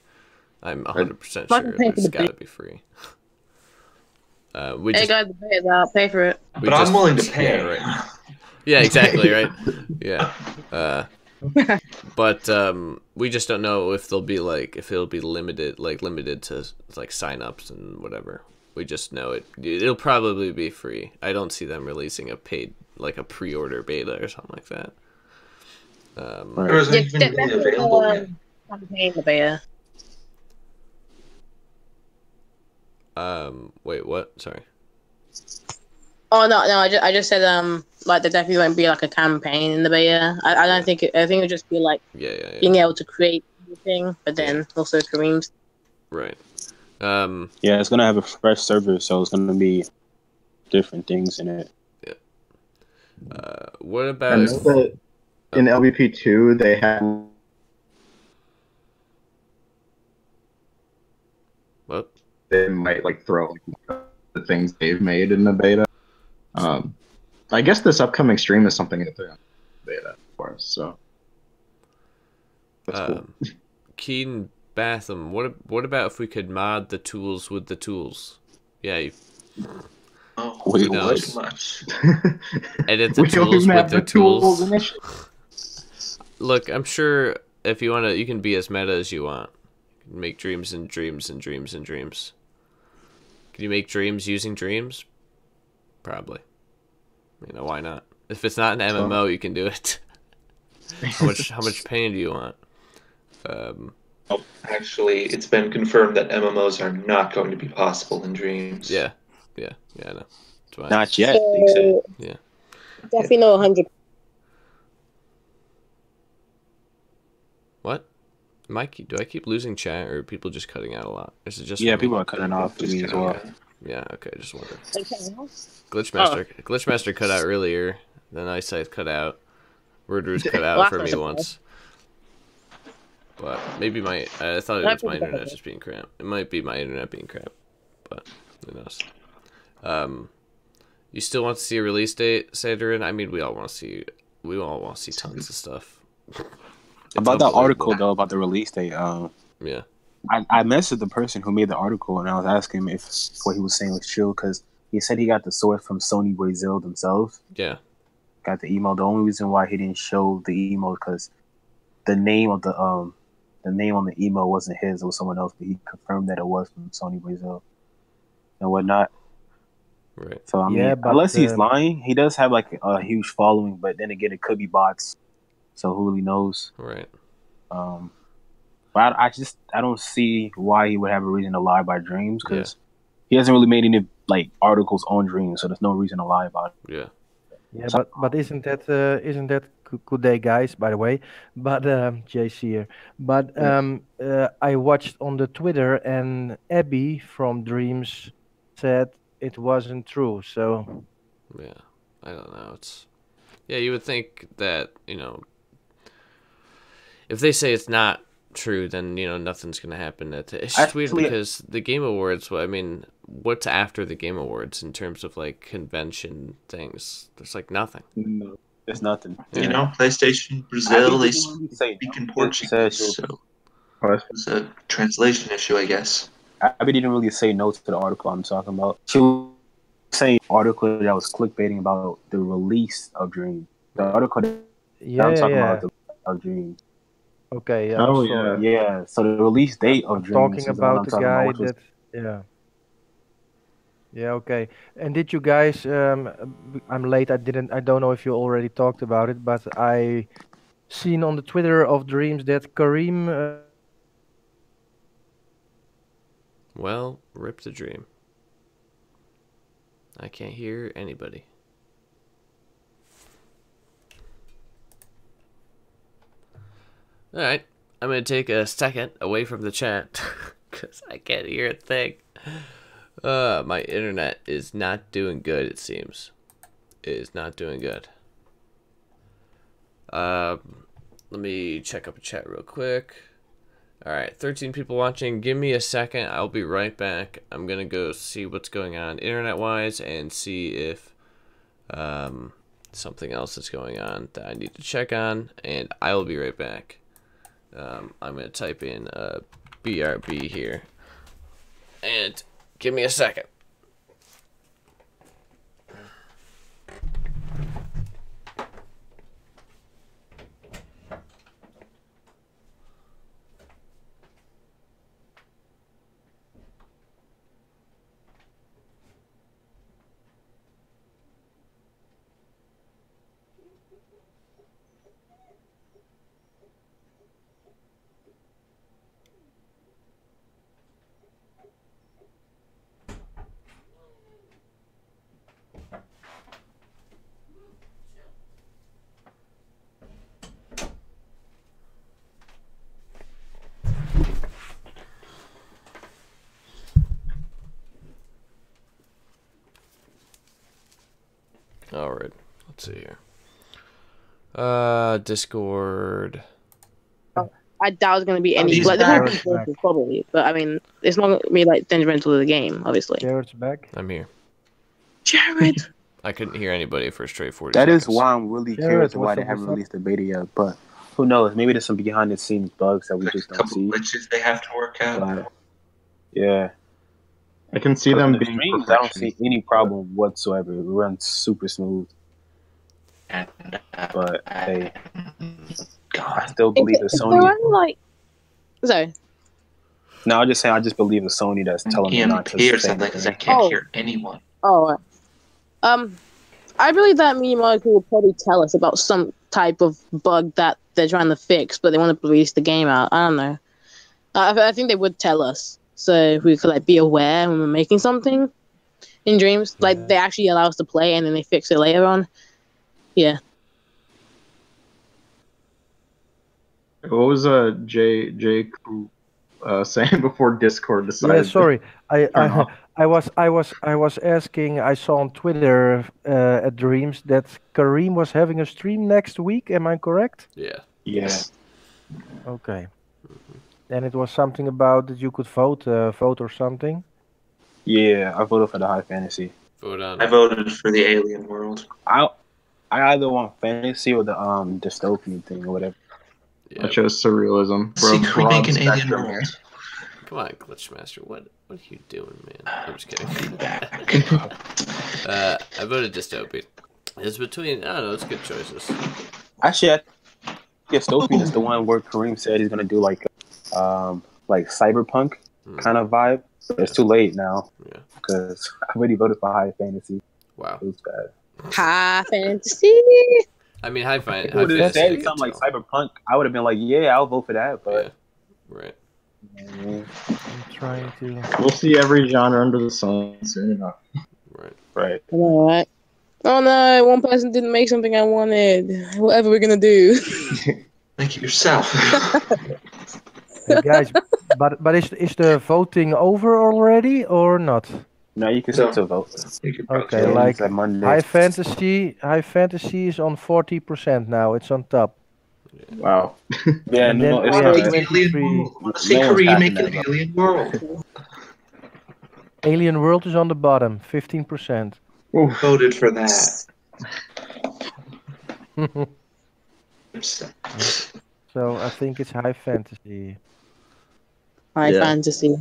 I'm 100% sure Fucking pay for it's the got to be free. We Hey just, guys, I'll pay for it. we But I'm just- willing to pay. Yeah, right. Yeah, exactly, right? Yeah. But we just don't know if it'll be limited to like sign-ups and whatever. We just know it'll probably be free. I don't see them releasing a paid, like a pre-order beta or something like that. Or is it even really available yet? Campaign the beta. Wait, what? Sorry. Oh no, I just said like there definitely won't be like a campaign in the beta. I don't think I think it'll just be like being able to create anything, but then also Kareem's. Right. Yeah, it's gonna have a fresh server, so it's gonna be different things in it. Yeah. What I about know that in LVP2 they have. What? They might like throw like, the things they've made in the beta. I guess this upcoming stream is something that they're in beta for us. So that's cool. Keaton Batham, what about if we could mod the tools with the tools? Yeah. Oh, wait, what? Much. Edit the tools with the tools. Look, I'm sure if you wanna, you can be as meta as you want. You can make dreams and dreams and dreams and dreams. Can you make dreams using dreams? Probably. You know, why not? If it's not an MMO, you can do it. How much pain do you want? Actually, it's been confirmed that MMOs are not going to be possible in Dreams. Yeah, I know. That's why. Not yet, they said. Yeah. Definitely no 100. What? Mikey, do I keep losing chat or are people just cutting out a lot? Is it just Yeah, me? people are cutting off me as well. Yeah, okay, just wondering. Glitchmaster cut out earlier. Then Eyesight cut out. Wordroo's cut out for me once. But maybe I thought it was my internet just being crap. It might be my internet being crap, but who knows? You still want to see a release date, Sanderin? I mean, we all want to see tons of stuff. About that article though, about the release date. Yeah. I messaged the person who made the article and I was asking him if what he was saying was true because he said he got the source from Sony Brazil themselves. Yeah. Got the email. The only reason why he didn't show the email because the name of the name on the email wasn't his; it was someone else. But he confirmed that it was from Sony Brazil and whatnot. Right. So I mean, unless he's lying, he does have like a huge following. But then again, it could be bots. So who really knows? Right. But I don't see why he would have a reason to lie about Dreams because he hasn't really made any like articles on Dreams, so there's no reason to lie about it. Yeah. Yeah, but isn't that good day, guys? By the way, but JC here. But I watched on the Twitter, and Abby from Dreams said it wasn't true. So yeah, I don't know. You would think that if they say it's not true, then nothing's gonna happen. It's just weird because the Game Awards. I mean, what's after the Game Awards in terms of like convention things? There's like nothing. No, there's nothing. Yeah. PlayStation Brazil, they speak in Portuguese, so it's a translation issue, I guess. Abby didn't really say no to the article I'm talking about. She was saying article that was clickbaiting about the release of Dream. The article that I'm talking about of Dream. Okay. Yeah. Yeah. So the release date of Dreams talking about the guy that. Yeah. Yeah. Okay. And did you guys? I'm late. I don't know if you already talked about it, but I seen on the Twitter of Dreams that Kareem. Well, rip the dream. I can't hear anybody. Alright, I'm going to take a second away from the chat because I can't hear a thing. My internet is not doing good, it seems. It is not doing good. Let me check up a chat real quick. Alright, 13 people watching. Give me a second. I'll be right back. I'm going to go see what's going on internet-wise and see if something else is going on that I need to check on. And I will be right back. I'm going to type in BRB here. And give me a second. All right. Let's see here. Discord. I doubt it's gonna be any. He's Like there will back. be voices probably, but I mean, it's not gonna be like detrimental to the game, obviously. Jared's back. I'm here. Jared. I couldn't hear anybody for a straight 40 That seconds. is why I'm really Jared, curious to why what's they up, haven't what's up? released the beta yet. But who knows? Maybe there's some behind the scenes bugs that we Like a just don't couple see. glitches they have to work out. But yeah, I can see them the being streams, I don't perfection. see any problem whatsoever. It runs super smooth. And, But hey, I God. still believe it's Sony. Like, so No, I'm just saying. I just believe it's Sony that's telling them not to EMP or say something because I anything. can't Oh. hear anyone. oh, I believe that Media Molecule will probably tell us about some type of bug that they're trying to fix, but they want to release the game out. I don't know. I think they would tell us, so we could like be aware when we're making something in Dreams. Yeah. Like they actually allow us to play, and then they fix it later on. Yeah. What was Jay saying before Discord decided? Yeah, sorry. turn off? I was asking. I saw on Twitter at Dreams that Kareem was having a stream next week. Am I correct? Yeah. Yes. Okay. And it was something about that you could vote or something. Yeah, I voted for the high fantasy. Vote on. I voted for the alien world. I either want fantasy or the dystopian thing or whatever. Yeah. I chose surrealism. See, can we broad make an alien spectrum world? here. Come on, Glitchmaster. What are you doing, man? I'm just kidding. Feedback. I voted dystopian. It's between. I don't know. It's good choices. Actually, I think dystopian is the one where Kareem said he's gonna do like cyberpunk kind of vibe. But it's too late now Yeah. because I already voted for high fantasy. Wow. It was bad. High fantasy. I mean, high If it would have fantasy. I said could something like tell. cyberpunk, I would have been like, yeah, I'll vote for that. Yeah. But Right. I'm trying to. We'll see every genre under the sun soon enough. Right. right. Alright. Oh no, one person didn't make something I wanted. Whatever we're gonna do. Make it yourself. Hey guys, but is the voting over already or not? No, you can So- still vote. You could Okay, probably- like It's like Monday. High fantasy is on 40% now. It's on top. Wow. Yeah, And no, then it's we not. have Alien 23. world. I want to see No one's Korea passing make an that, alien world. Alien World is on the bottom, 15%. Voted for that. So I think it's high fantasy. High Yeah. fantasy.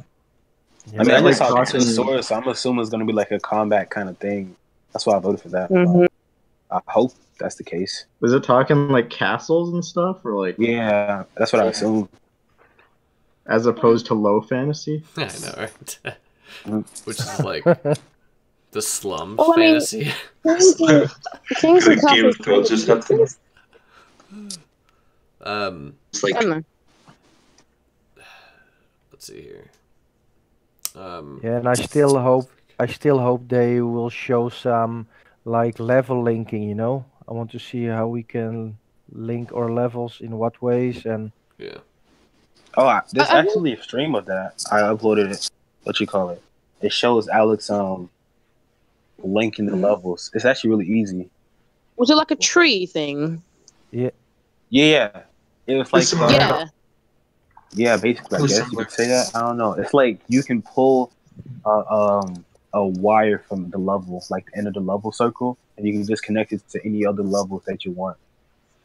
Yeah. I mean, I like just saw talking- the source, so I'm assuming it's gonna be like a combat kind of thing. That's why I voted for that. Mhm. I hope that's the case. Was it talking like castles and stuff, or like Yeah, that's what I Yeah. assume. as opposed to low fantasy? I know, right? Mm. Which is like the slums Well, I mean- fantasy. Kings and Game of Castles. Thrones or something. It's I like don't know. Let's see here. Yeah, and I still hope they will show some like level linking, you know? I want to see how we can link our levels in what ways and Yeah. Oh, there's I- actually a stream of that. I uploaded it. What you call it? It shows Alex linking the levels. It's actually really easy. Was it like a tree thing? Yeah, it was like Listen, Yeah. yeah, basically. I guess you could say that. I don't know. It's like you can pull a wire from the level, like the end of the level circle, and you can just connect it to any other levels that you want.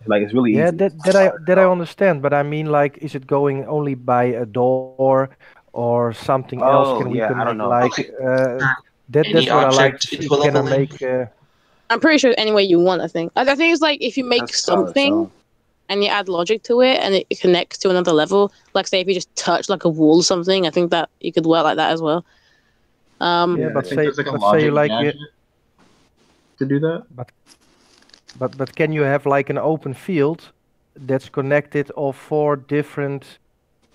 Like it's really yeah, easy. that I understand, but I mean like is it going only by a door or something else? Oh, Can we yeah, I connect don't know. like that's Any what I like object to see. into a Can I level make I'm pretty sure any way you want, I think. I think it's like if you make That's how it's something shown. and you add logic to it and it connects to another level, like say if you just touch like a wall or something, I think that you could work like that as well. Yeah, I but think say- there's like a but say logic you like gadget to do that. But can you have like an open field that's connected of 4 different,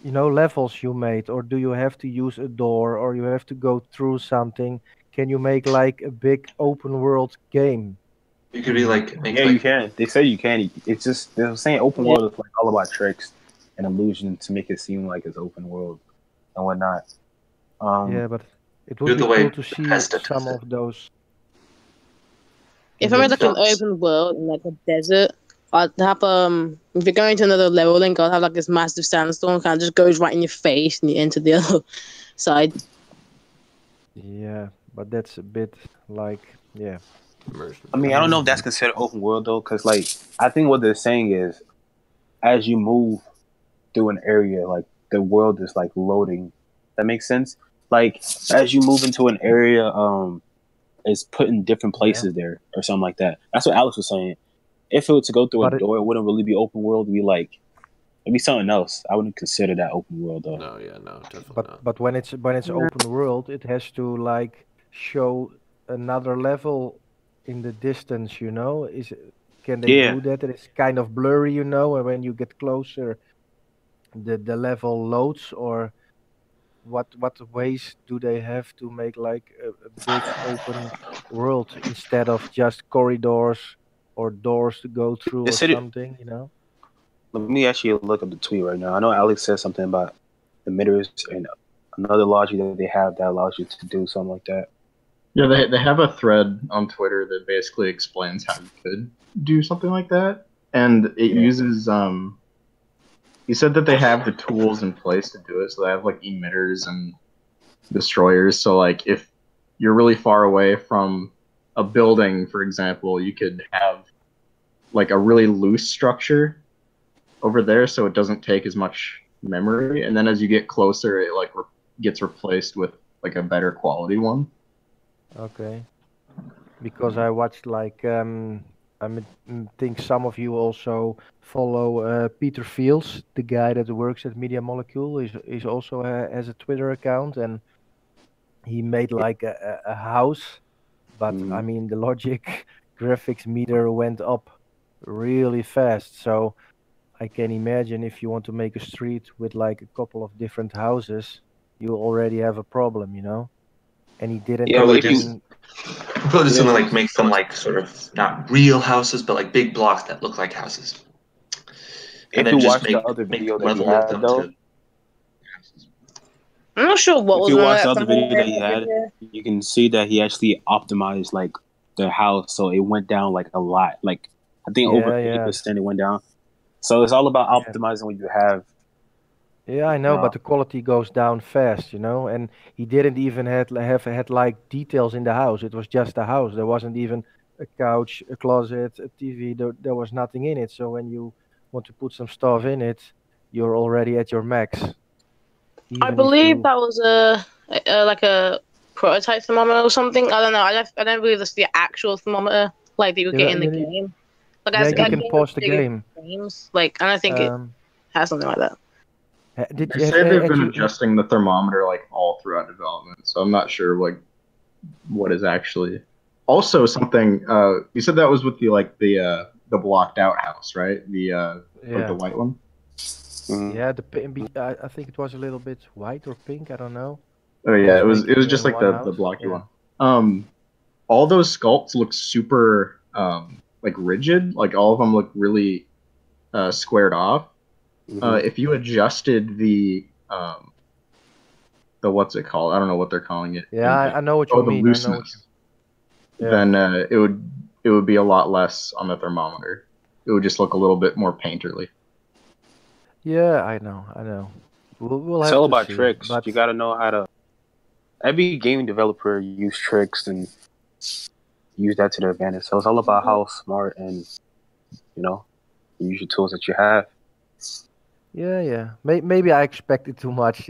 levels you made, or do you have to use a door, or you have to go through something? Can you make like a big open world game? You could be like make Yeah, you like can. They say you can. It's just they're saying open Yeah. world is like all about tricks and illusion to make it seem like it's open world and whatnot. Yeah, but it do would it be the way cool to see Bethesda some does it. of those If in I the made like an Films. open world in like a desert, I'd have if you're going to another level, then I'd have like this massive sandstorm kind of just goes right in your face and you enter the other side. Yeah, but that's a bit like, yeah. Immersion. I mean, I I don't know mean, if that's considered open world though, because like I think what they're saying is as you move through an area, like the world is like loading. That makes sense. Like as you move into an area, it's put in different yeah. places there or something like that. That's what Alex was saying. If it were to go through a But it, door, it wouldn't really be open world. It'd be like it'd be something else. I wouldn't consider that open world though. No, yeah, no, definitely but not. but when it's open world, it has to like show another level in the distance, can they Yeah, do that? And it's kind of blurry, and when you get closer, the level loads, or what ways do they have to make like a big open world instead of just corridors or doors to go through they or said it. something? Let me actually look up the tweet right now. I know Alex said something about emitters and another logic that they have that allows you to do something like that. Yeah, they have a thread on Twitter that basically explains how you could do something like that, and it Yeah. uses He said that they have the tools in place to do it, so they have like emitters and destroyers. So like if you're really far away from a building, for example, you could have like a really loose structure over there, so it doesn't take as much memory, and then as you get closer, it like gets replaced with like a better quality one. Okay. Because I watched like think some of you also follow Peter Fields, the guy that works at Media Molecule. Is also has a Twitter account, and he made like a house, but I Mm. mean the logic graphics meter went up really fast. So I can imagine if you want to make a street with like a couple of different houses, you already have a problem. And he didn't Yeah, but Probably if you just even. probably just yeah, want to like make them like sort of not real houses, but like big blocks that look like houses, and if then you just watch the make other make video that he level had them though, to houses. I'm not sure what if was you wrong watch with the that other thumbnail video that in he that had, video. you can see that he actually optimized like the house, so it went down like a lot. Like I think over Yeah, yeah, 80% it went down. So it's all about yeah. optimizing what you have. Yeah, I know, Uh, but the quality goes down fast. And he didn't even have had like details in the house. It was just a house. There wasn't even a couch, a closet, a TV. There was nothing in it. So when you want to put some stuff in it, you're already at your max. I Even if believe you, that was like a prototype thermometer or something. I don't know. I don't believe that's the actual thermometer like that you get yeah, in the game. Like yeah, as you a can game with pause the bigger game. frames. Like I don't think it Um, has something like that. did They you say they've had been you? adjusting the thermometer like all throughout development, so I'm not sure like what is actually. Also, something you said that was with the blocked out house, right? Like the Yeah, white one. mhm. yeah. I think it was a little bit white or pink. I don't know. Oh He yeah, was it was making just like one the house. blocky Yeah. one. All those sculpts look super like rigid. Like all of them look really squared off. Mhm. If you adjusted the what's it called? I don't know what they're calling it. Yeah, I know what you Oh, the mean. I know what you. looseness. Yeah. Then it would be a lot less on the thermometer. It would just look a little bit more painterly. Yeah, I know. I know. We'll It's have all to about see. tricks. But You got to know how to. Every game developer use tricks and use that to their advantage. So it's all about how smart and you know you use your tools that you have. yeah, yeah. Maybe I expected too much.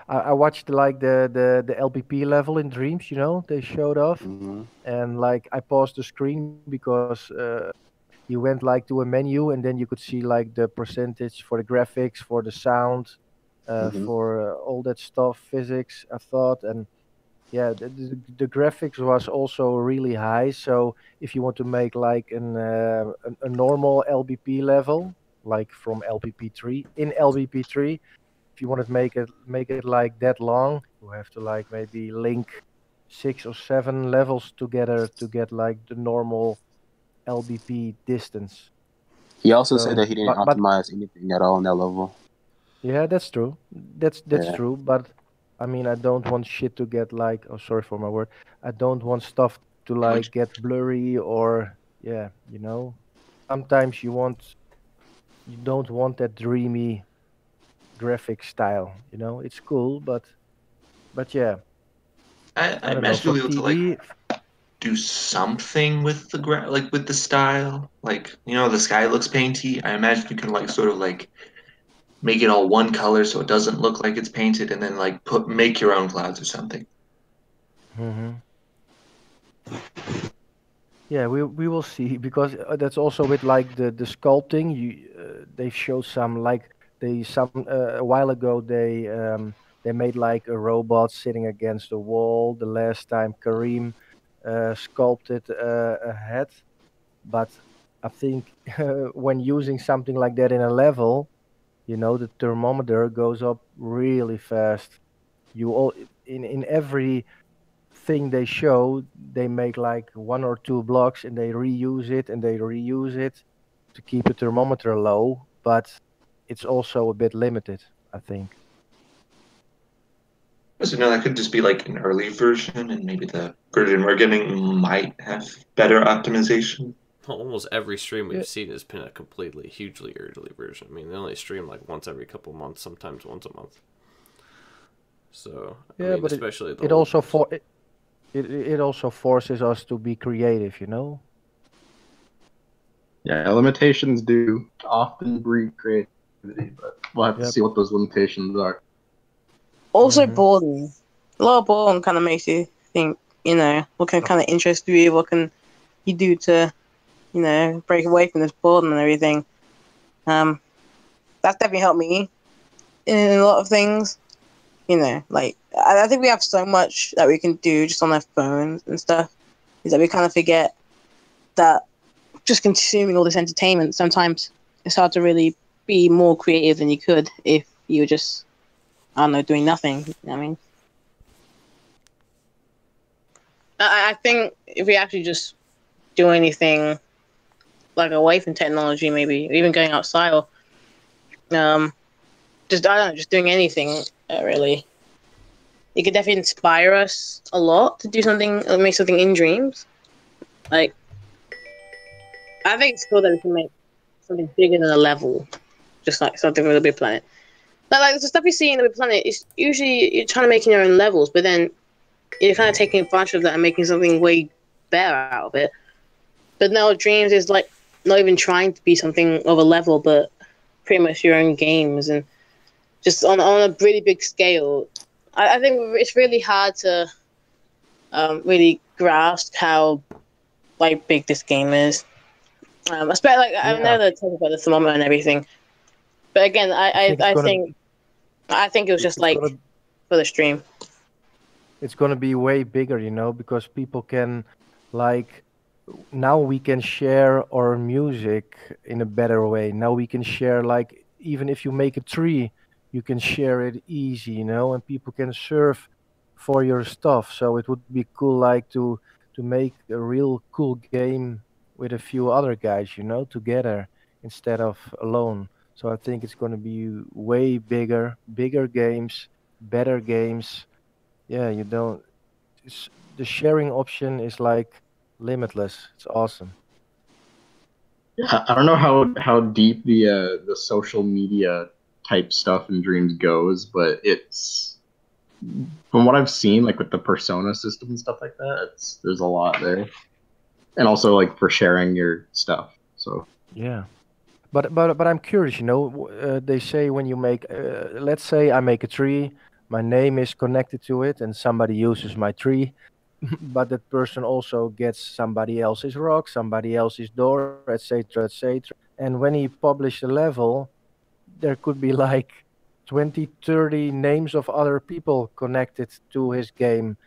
I watched like the LPP level in Dreams. They showed off, Hmm. and like I paused the screen because you went like to a menu, and then you could see like the percentage for the graphics, for the sound, Hmm. for all that stuff, physics. I thought, and yeah, the graphics was also really high. So if you want to make like a normal LBP level, like from LBP3 in LBP3, if you want to make it like that long, you have to like maybe link 6 or 7 levels together to get like the normal LBP distance. He also said So, that he didn't but optimize anything at all on that level. yeah, that's true. That's Yeah. true. But I mean, I don't want shit to get like. Oh, sorry for my word. I don't want stuff to like get blurry or yeah, you know. Sometimes you don't want that dreamy graphic style. You know, it's cool, but yeah, I I don't know. imagine For you'll be able to like TV, do something with the like with the style. Like, the sky looks painty. I imagine you can like sort of like make it all one color so it doesn't look like it's painted, and then like make your own clouds or something. hmm yeah, we will see because that's also with like the sculpting. They showed some like some a while ago they made like a robot sitting against a wall. The last time Kareem sculpted a head, but I think when using something like that in a level, the thermometer goes up really fast. You all in every thing they show, they make like 1 or 2 blocks and they reuse it and they reuse it to keep the thermometer low, but it's also a bit limited, I think. So that could just be like an early version, and maybe the version we're getting might have better optimization. Almost every stream Yeah, we've seen has been a completely, hugely early version. I mean, they only stream like once every couple months, sometimes once a month. So, I yeah, mean, but especially the it old also ones. it also forces us to be creative, you know? Yeah, limitations do often breed creativity, but we'll have to Yep. see what those limitations are. Also, hmm boredom. A lot of boredom kind of makes you think, what can kind of interest you? What can you do to, break away from this boredom and everything? Um, that's definitely helped me in a lot of things. Like I think we have so much that we can do just on our phones and stuff. Is that we kind of forget that just consuming all this entertainment sometimes it's hard to really be more creative than you could if you were just, I don't know, doing nothing. You know what I mean, I think if we actually just do anything like away from technology, maybe even going outside or um, just I don't know, just doing anything really, it could definitely inspire us a lot to do something, make something in dreams. Like I think it's cool that we can make something bigger than a level, just like something with a big planet. Like the stuff you see in the big planet is usually you're trying to make your own levels, but then you're kind of taking advantage of that and making something way better out of it. But now Dreams is like not even trying to be something of a level, but pretty much your own games and just on a really big scale. I think it's really hard to really grasp how like big this game is. Especially like I know Yeah, that talk about the thermometer and everything, but again, I think I think it was just it's like gonna for the stream. it's gonna be way bigger, because people can like now we can share our music in a better way. Now we can share like even if you make a tree, you can share it easy, and people can serve for your stuff. So it would be cool like to make a real cool game with a few other guys, together instead of alone. So I think it's going to be way bigger games, better games. Yeah, you don't the sharing option is like limitless. It's awesome. Yeah, I don't know how deep the social media type stuff in Dreams goes, but it's from what I've seen, like with the persona system and stuff like that, there's a lot there, and also like for sharing your stuff. So Yeah. But I'm curious, they say when you make let's say I make a tree, my name is connected to it and somebody uses my tree, but that person also gets somebody else's rock, somebody else's door, etc., etc. And when he published a level, there could be like 20, 30 names of other people connected to his game.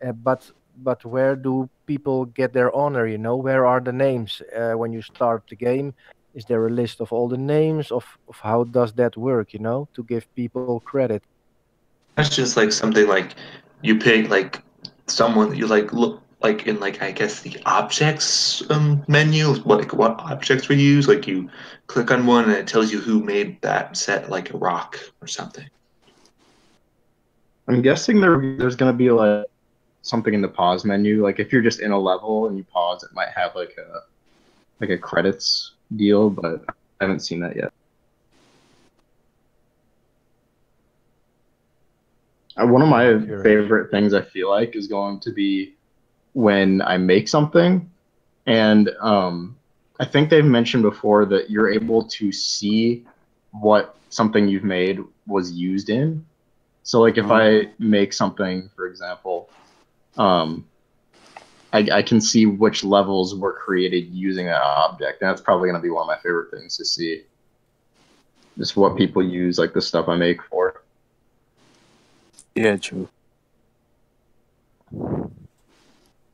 But where do people get their honor? Where are the names when you start the game? Is there a list of all the names of how does that work? To give people credit. That's just like something like you pick like someone that you like look like in like I guess the objects menu, what objects we use. Like you click on one and it tells you who made that set, like a rock or something. I'm guessing there's gonna be like something in the pause menu. Like if you're just in a level and you pause, it might have like a credits deal, but I haven't seen that yet. One of my favorite things I feel like is going to be when I make something, and I think they've mentioned before that you're able to see what something you've made was used in. So like if I make something, for example, I can see which levels were created using that object. And that's probably going to be one of my favorite things to see. Just what people use like the stuff I make for. Yeah, true.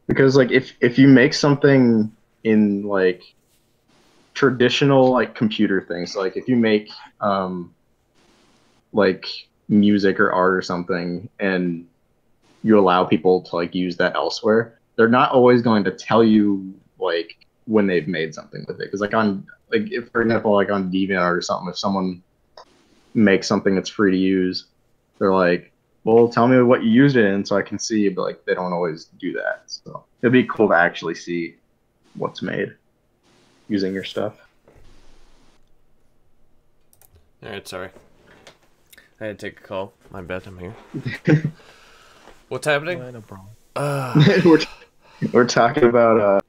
Because like if you make something in like traditional like computer things, like if you make like music or art or something and you allow people to like use that elsewhere, they're not always going to tell you like when they've made something with it. Because like if for example like on DeviantArt or something, if someone makes something that's free to use, they're like, well, tell me what you used it in so I can see, but like they don't always do that. So it'd be cool to actually see what's made using your stuff. All right, sorry. I had to take a call. My bad, I'm here. What's happening? No problem. We're talking about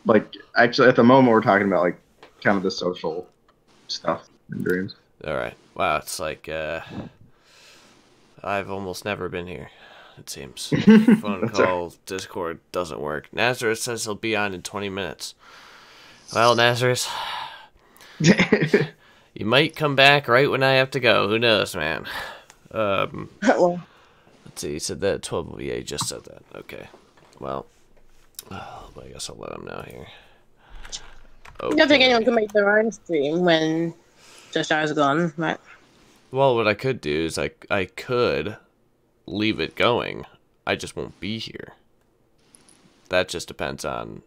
like actually at the moment we're talking about like kind of the social stuff in Dreams. All right. Wow, it's like I've almost never been here. It seems. Phone call, Discord doesn't work. Nazareth says he'll be on in 20 minutes. Well, Nazareth, you might come back right when I have to go. Who knows, man? Let's see. He said that at 12. Yeah, he just said that. Okay. Well, I guess I'll let him know here. Okay. I don't think anyone can make their own stream when Josh's gone, right? Well, what I could do is I could leave it going. I just won't be here. That just depends on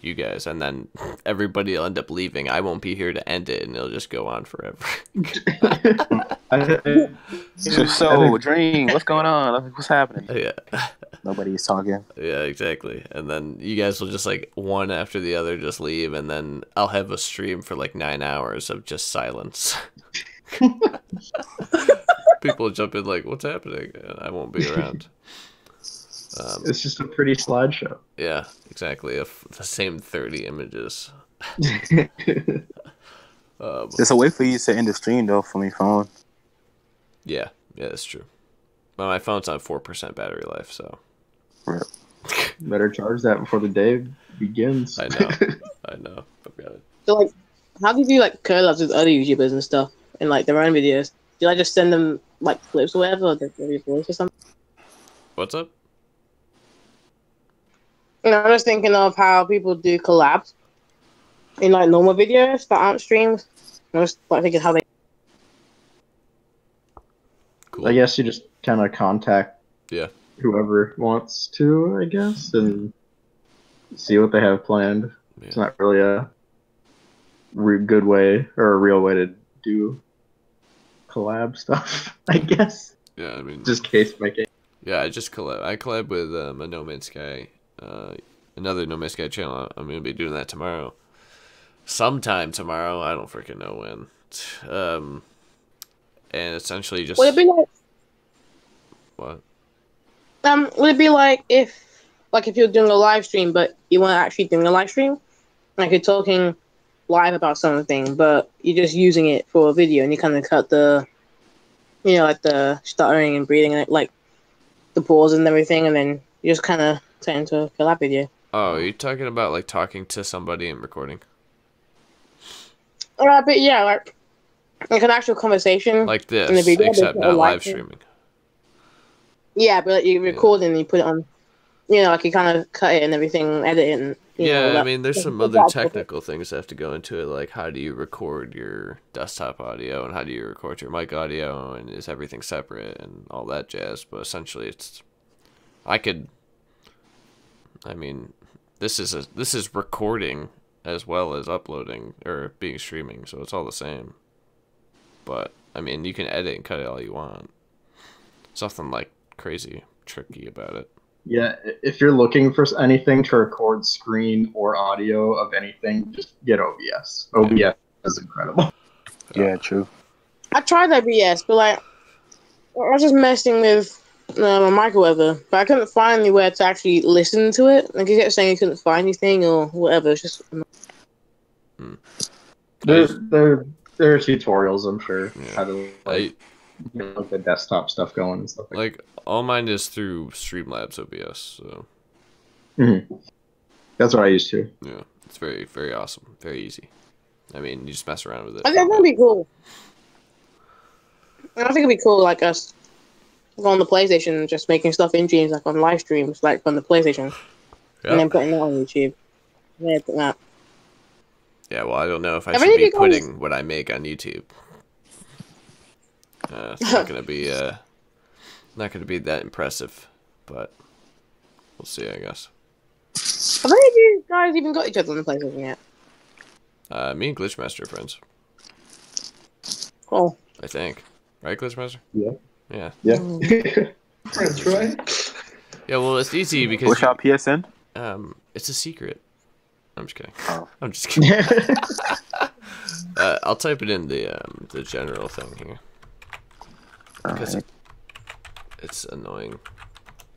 you guys, and then everybody will end up leaving. I won't be here to end it, and it'll just go on forever. So, Dream, what's going on? What's happening? Yeah. Nobody's talking. Yeah, exactly. And then you guys will just like one after the other just leave, and then I'll have a stream for like 9 hours of just silence. People jump in like, what's happening? And I won't be around. It's just a pretty slideshow. Yeah, exactly. The same 30 images. There's a way for you to end the stream though from your phone. Yeah, that's true. Well, my phone's on 4% battery life, so. Right. Better charge that before the day begins. I know. I've got it. So, like, how do you do, like, collabs with other YouTubers and stuff in, like, their own videos? Do I just send them, like, clips or whatever, or their voice or something? What's up? I'm just thinking of how people do collabs in, like, normal videos that aren't streams. I'm just, like, thinking how they... Cool. I guess you just kind of contact whoever wants to, I guess, and see what they have planned. Yeah. It's not really a good way or a real way to do collab stuff, I guess. Yeah, I mean, just case by case. Yeah, I collab with a No Man's Sky, another No Man's Sky channel. I'm gonna be doing that tomorrow, sometime tomorrow. I don't freaking know when. And essentially just. Would it be like? What? Would it be like if you're doing a live stream, but you weren't actually doing a live stream, like you're talking live about something, but you're just using it for a video, and you kind of cut the, like the stuttering and breathing, and like the pause and everything, and then you just kind of turn into a collab video. Oh, are you talking about like talking to somebody and recording? But yeah, like an actual conversation, like this, in the video, except not live streaming. Yeah, but you record it and you put it on. You know, like you kind of cut it and everything, edit it, and I mean, there's some other technical things that have to go into it, like how do you record your desktop audio and how do you record your mic audio, and is everything separate and all that jazz. But essentially, I mean, this is recording as well as uploading or being streaming, so it's all the same. But I mean, you can edit and cut it all you want. It's nothing like crazy tricky about it. Yeah, if you're looking for anything to record screen or audio of anything, just get OBS. OBS is incredible. Yeah, true. I tried OBS, but like I was just messing with my microwave, but I couldn't find anywhere to actually listen to it. Like you kept saying you couldn't find anything or whatever. It's just There are tutorials, I'm sure, how to like the desktop stuff going and stuff like all mine is through Streamlabs OBS, so that's what I used to. Yeah, it's very, very awesome, very easy. I mean, you just mess around with it. I think that'd be cool. I think it'd be cool, like us on the PlayStation, just making stuff in Dreams, like on live streams, like on the PlayStation, and then putting it on YouTube. Yeah, put that. Yeah, well, I don't know if I should be putting what I make on YouTube. It's not gonna be that impressive, but we'll see, I guess. Have any of you guys even got each other on the PlayStation yet? Me and Glitchmaster are friends. Cool. I think, right, Glitchmaster? Yeah. Yeah. Yeah. Friends, right? Yeah. Well, it's easy because. What's your PSN? It's a secret. I'm just kidding. Oh. I'm just kidding. I'll type it in the general thing here. Because it's annoying.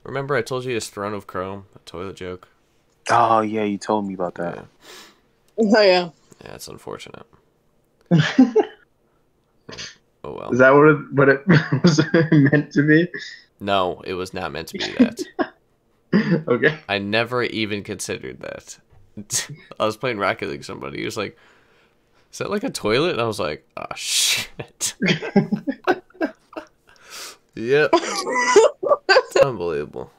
Remember I told you it's Throne of Chrome, a toilet joke? Oh, yeah, you told me about that. Yeah. Oh, yeah. Yeah, it's unfortunate. Oh, well. Is that what it was meant to be? No, it was not meant to be that. Okay. I never even considered that. I was playing Rocket League with somebody. He was like, is that like a toilet? And I was like, oh, shit. Yep. Unbelievable.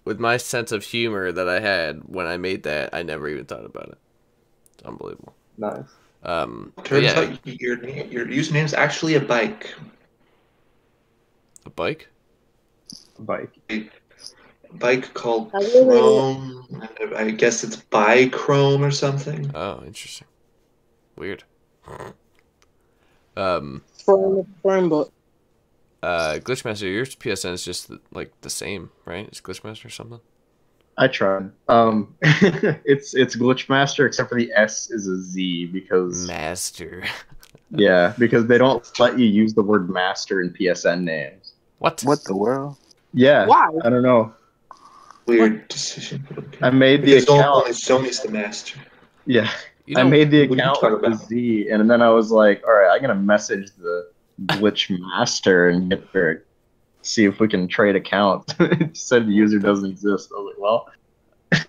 With my sense of humor that I had when I made that, I never even thought about it. It's unbelievable. Nice. Turns out your username is actually a bike. A bike? A bike. A bike called Chrome. I guess it's Bichrome or something. Oh, interesting. Weird. Chromebook. Glitchmaster, your PSN is just like the same, right? It's Glitchmaster or something? I tried. It's Glitchmaster, except for the S is a Z because Master. Yeah, because they don't let you use the word master in PSN names. What? What the world? Yeah. Why? I don't know. Weird decision. I made the account. Only Sony's the master. Yeah. You know, I made the what are you account talking with the about? Z, and then I was like, all right, I'm gonna message the Glitchmaster and get there, see if we can trade accounts. It said the user doesn't exist. I was like, well.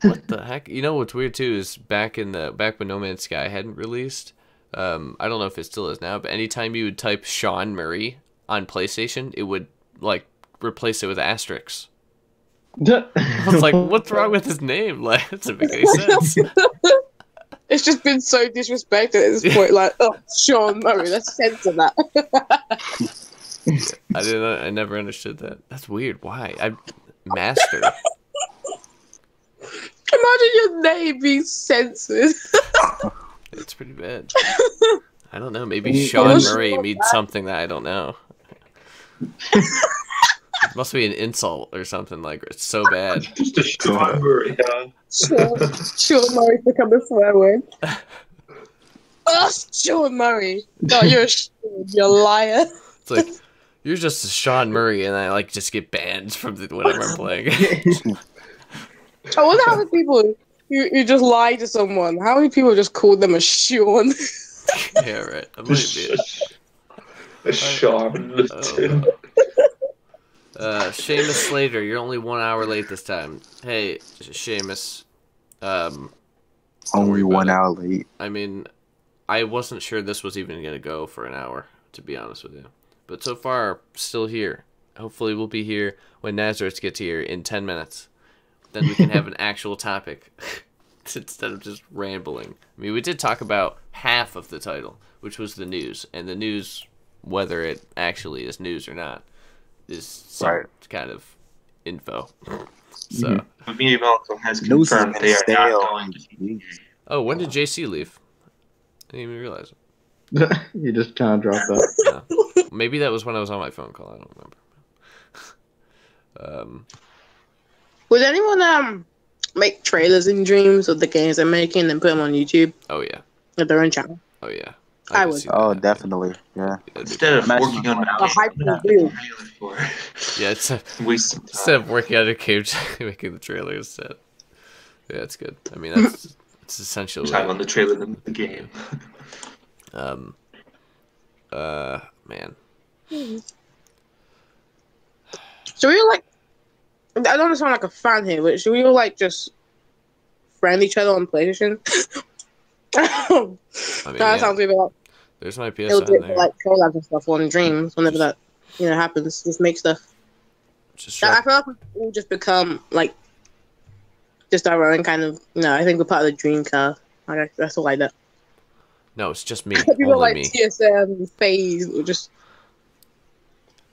What the heck? You know what's weird too is back when No Man's Sky hadn't released, I don't know if it still is now, but anytime you would type Sean Murray on PlayStation, it would like replace it with asterisks. I was like, what's wrong with his name? Like, that doesn't make any sense. It's just been so disrespected at this point. Like, oh, Sean Murray, let's censor that. I never understood that. That's weird. Why? Master. Imagine your name being censored. It's pretty bad. I don't know. Maybe Sean Murray means something that I don't know. It must be an insult or something, like it's so bad. Just a Sean Murray, huh? Sean Murray become a swear word. Oh, Sean Murray. No, you're a liar. It's like, you're just a Sean Murray, and I like just get banned from whatever I'm playing. I wonder how many people you just lie to someone. How many people just called them a Sean? Yeah, right. I might be A Sean. Seamus Slater, you're only 1 hour late this time. Hey, Seamus. Only 1 hour late. I mean, I wasn't sure this was even gonna go for an hour, to be honest with you. But so far, still here. Hopefully we'll be here when Nazareth gets here in 10 minutes. Then we can have an actual topic instead of just rambling. I mean, we did talk about half of the title, which was the news. And the news, whether it actually is news or not, is some kind of info. So, Media also has confirmed they are not going to be. Oh, when did JC leave? I didn't even realize it. You just kind of dropped that. No. Maybe that was when I was on my phone call. I don't remember. Would anyone make trailers in Dreams of the games they're making and put them on YouTube? Oh yeah. At their own channel. Oh yeah. I would. Oh, definitely. Yeah. Instead of working on A hype review. Yeah, instead of working on a game, making the trailer instead. Yeah, it's good. I mean, it's essentially time on the trailer than the game. Man. So we were like, I don't want to sound like a fan here, but should we all like just friend each other on PlayStation? I mean, that sounds maybe like there's my it'll do PSN it for there. like collabs and stuff on Dreams whenever that happens. Just make stuff. Just I feel like we all just become like just our own kind of. I think we're part of the Dreamcast. Like that's all like that. No, it's just me. People Only like me. TSM, FaZe, or just.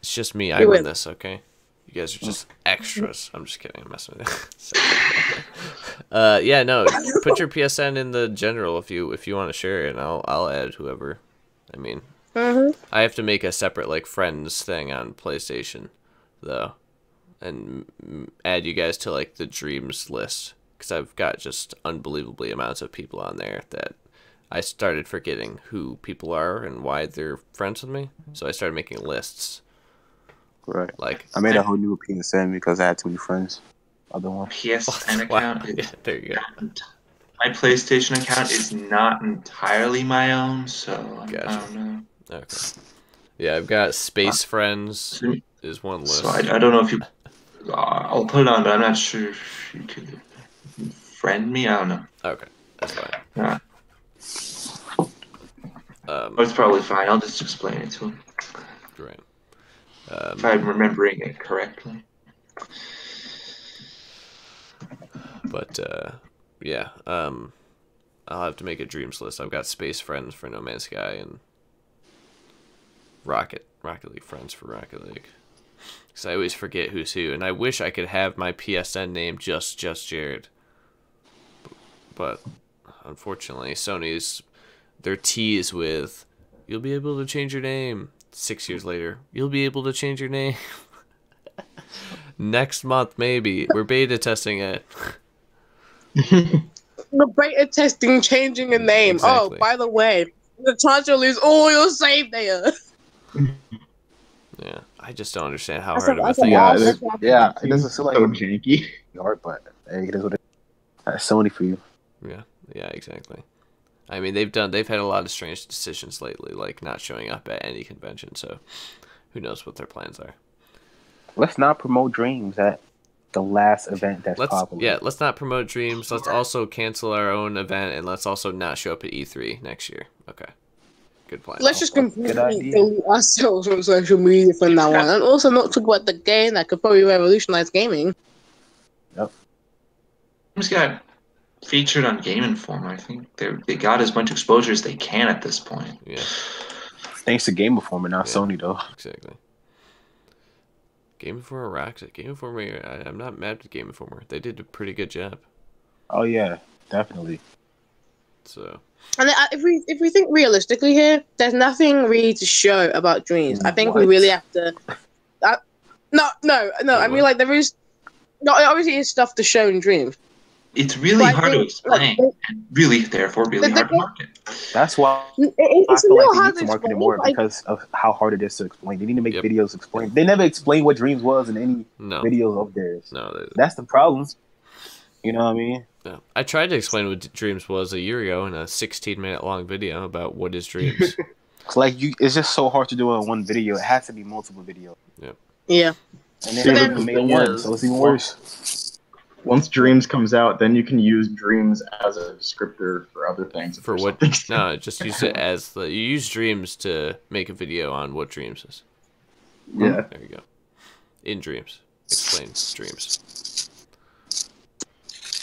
It's just me. I run this, okay? You guys are just extras. I'm just kidding. I'm messing with you. Yeah, no. Put your PSN in the general if you want to share it, and I'll add whoever. I mean, I have to make a separate like friends thing on PlayStation, though, and add you guys to like the Dreams list because I've got just unbelievably amounts of people on there that I started forgetting who people are and why they're friends with me. So I started making lists. Right. Like I made a whole new PSN because I had too many friends. Other one. PSN account. Yeah, there you go. My PlayStation account is not entirely my own, so Gotcha. I don't know. Okay. Yeah, I've got Space Friends is one list. So I don't know if you. I'll put it on, but I'm not sure if you could friend me. I don't know. Okay, that's fine. Yeah. It's probably fine. I'll just explain it to him. Great. If I'm remembering it correctly. But yeah, I'll have to make a Dreams list. I've got Space Friends for No Man's Sky and Rocket League Friends for Rocket League. Because I always forget who's who, and I wish I could have my PSN name just Jared. But unfortunately, Sony's their tease with you'll be able to change your name. 6 years later, you'll be able to change your name. Next month, maybe. We're beta testing it. We're beta testing changing a name. Exactly. Oh, by the way, the chance you'll lose all your save data. Yeah, I just don't understand how That's hard a- of a that's a thing lot. it is. Yeah, it doesn't feel like So janky. hard, but hey, it is what it is. That's Sony for you. Yeah, exactly. I mean, they've had a lot of strange decisions lately, like not showing up at any convention. So, who knows what their plans are? Let's not promote Dreams at the last event that's popular. Yeah, let's not promote Dreams. Let's also cancel our own event, and let's also not show up at E3 next year. Okay, good plan. Let's just Good completely idea. delete ourselves from social media from now on, and also not talk about the game that could probably revolutionize gaming. Just got featured on Game Informer. I think they got as much exposure as they can at this point. Yeah, Thanks to Game Informer, not Yeah. Sony though. exactly. Game Informer rocks it. Game Informer, I'm not mad at Game Informer. They did a pretty good job. Oh yeah, definitely. So, And if we think realistically here, there's nothing really to show about Dreams. I think we What? really have to. No. I mean, like there is. No, obviously, is stuff to show in Dreams. It's really But I hard to think, explain, and really, therefore, really the- hard to market. That's why I It's feel not like they hard need to market it explain, more like- because of how hard it is to explain. They need to make Yep. videos explain. They never explain what Dreams was in any no. videos of theirs. No, That's the problem. You know what I mean? no. I tried to explain what Dreams was a year ago in a 16-minute long video about what is Dreams. It's like it's just so hard to do it in one video. It has to be multiple videos. Yeah. And But then then- they made one, so it's even worse. Once Dreams comes out, then you can use Dreams as a descriptor for other things. For what? No, just use it as you use Dreams to make a video on what Dreams is. Yeah. There you go. in Dreams. Explain Dreams.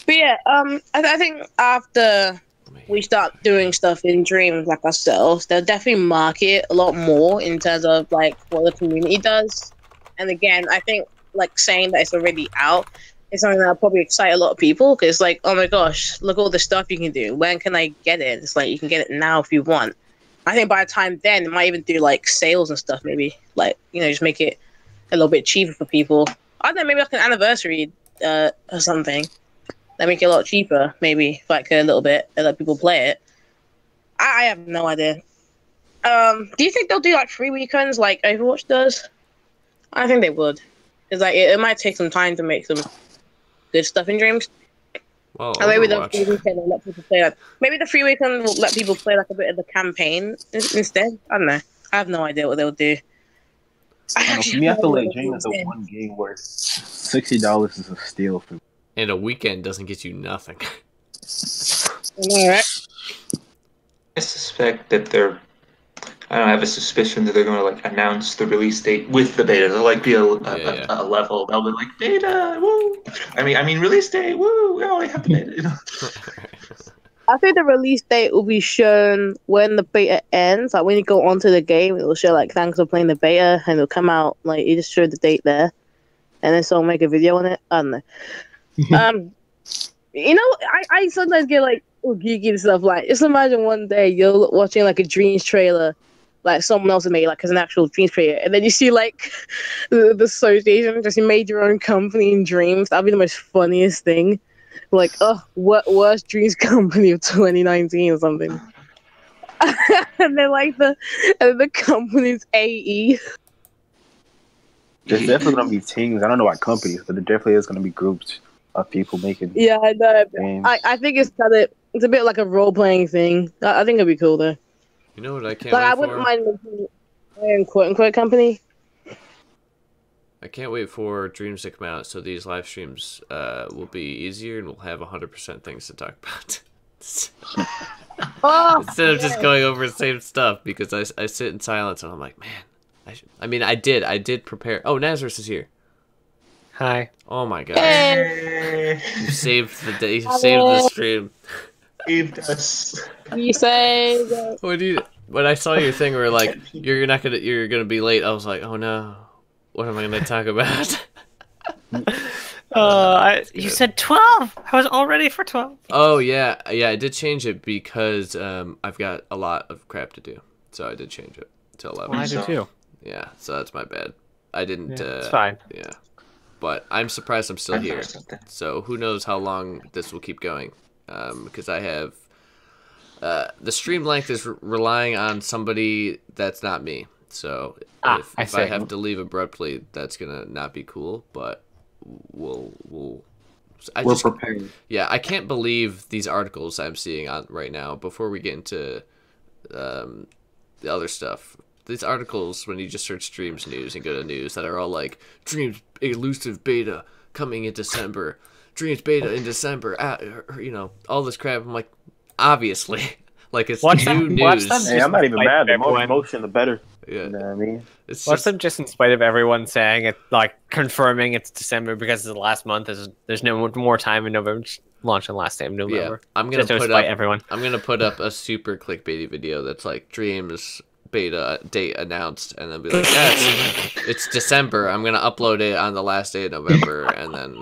But yeah, I think after we start doing stuff in Dreams like ourselves, they'll definitely market a lot more in terms of like what the community does. And again, I think like saying that it's already out is something that'll probably excite a lot of people because like, oh my gosh, look at all the stuff you can do. When can I get it? It's like you can get it now if you want. I think by the time then, it might even do like sales and stuff. Maybe like just make it a little bit cheaper for people. I don't know, maybe like an anniversary or something. That make it a lot cheaper, maybe like a little bit, and let people play it. I have no idea. Do you think they'll do like free weekends like Overwatch does? I think they would, because like it might take some time to make some good stuff in Dreams. Well, or maybe the Overwatch. free weekend will let people play that. Maybe the free weekend will let people play like a bit of the campaign instead. I don't know. I have no idea what they'll do. For me, I feel like Dream is the one game where $60 is a steal for me. And a weekend doesn't get you nothing. All right. I suspect that I don't have a suspicion that they're going to like announce the release date with the beta. They'll like be a level. They'll be like beta, woo! I mean release date, woo! We already have the beta. I think the release date will be shown when the beta ends. Like when you go onto the game, it will show like thanks for playing the beta, and it'll come out like you just showed the date there, and then someone make a video on it. I don't know. I sometimes get like geeky and stuff. Like, just imagine one day you're watching like a Dreams trailer, like someone else made like as an actual Dreams trailer, and then you see like the association just made your own company in Dreams. That'd be the most funniest thing. Like, oh, what worst Dreams company of 2019 or something? And then like the company's AE. There's definitely gonna be teams. I don't know about companies, but there definitely is gonna be groups of people making. Yeah, I know. Games. I think it's a bit like a role playing thing. I think it'd be cool though. You know what I can't Like, wait I wouldn't for? mind making my own quote unquote company. I can't wait for Dreams to come out, so these live streams will be easier and we'll have 100% things to talk about. Oh, Instead of just going over the same stuff, because I sit in silence and I'm like, man, I did prepare. Oh, Nazareth is here. Hi. Oh my god. hey, You saved the day. You saved the stream. Saved us. you say that. When I saw your thing where like you're gonna be late, I was like, oh no, what am I gonna talk about? You said 12. I was all ready for 12. Oh yeah, I did change it because I've got a lot of crap to do, so I did change it to 11. Well, I do too. Yeah, so that's my bad. I didn't. It's fine. Yeah, but I'm surprised I'm still here. So who knows how long this will keep going? Because I have the stream length is relying on somebody that's not me. So if I have to leave abruptly, that's gonna not be cool. But we're prepared. Yeah, I can't believe these articles I'm seeing on right now. Before we get into the other stuff, these articles when you just search Dreams News and go to news that are all like Dreams elusive beta coming in December, Dreams beta in December, all this crap. I'm like, obviously, like it's new news. Hey, I'm not even mad. The more emotion, the better. Yeah. You know what I mean? Watch them just in spite of everyone saying it, like confirming it's December because it's the last month. There's no more time in November. Just launch on the last day of November. Yeah, I'm gonna put up a super clickbaity video that's like Dreams beta date announced, and then be like, yes, it's December. I'm gonna upload it on the last day of November, and then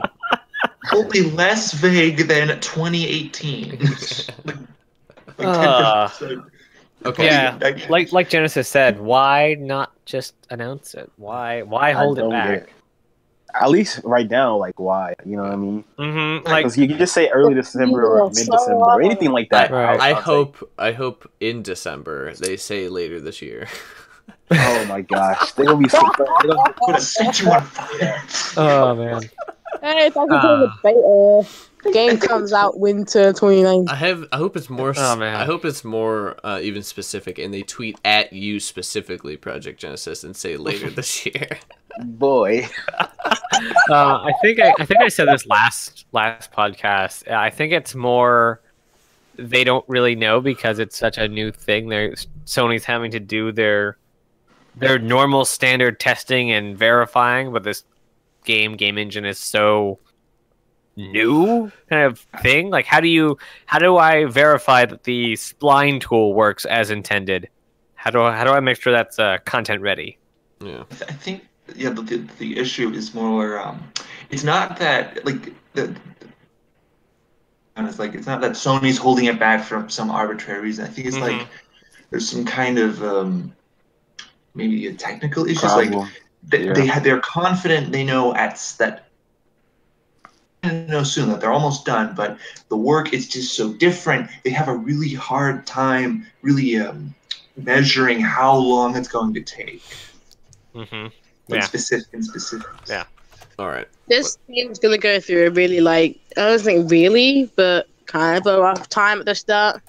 It'll be less vague than 2018. Okay. Yeah, like Genesis said, why not just announce it? Why hold it back? At least right now, like why? You know what I mean? Mm-hmm. Because you can just say early December or mid-December or anything like that. I hope in December they say later this year. Oh my gosh, they're gonna be so. Gonna set you on fire. Oh man. Hey, if I can play the beta. Game comes out winter 2019. I hope it's more. Oh, man. I hope it's more even specific, and they tweet at you specifically, Project Genesis, and say later this year. Boy. I think I said this last podcast. I think it's more they don't really know because it's such a new thing. Sony's having to do their normal standard testing and verifying, but this game engine is so new kind of thing. Like, how do I verify that the spline tool works as intended? How do I make sure that's content ready? Yeah, I think the issue is more it's not that like it's not that Sony's holding it back for some arbitrary reason. I think it's like there's some kind of maybe a technical issue. Like they're confident they know soon that they're almost done, but the work is just so different. They have a really hard time really measuring how long it's going to take. Specifics. Yeah. All right. This game's gonna go through a really I don't think really, but kind of a rough time at the start.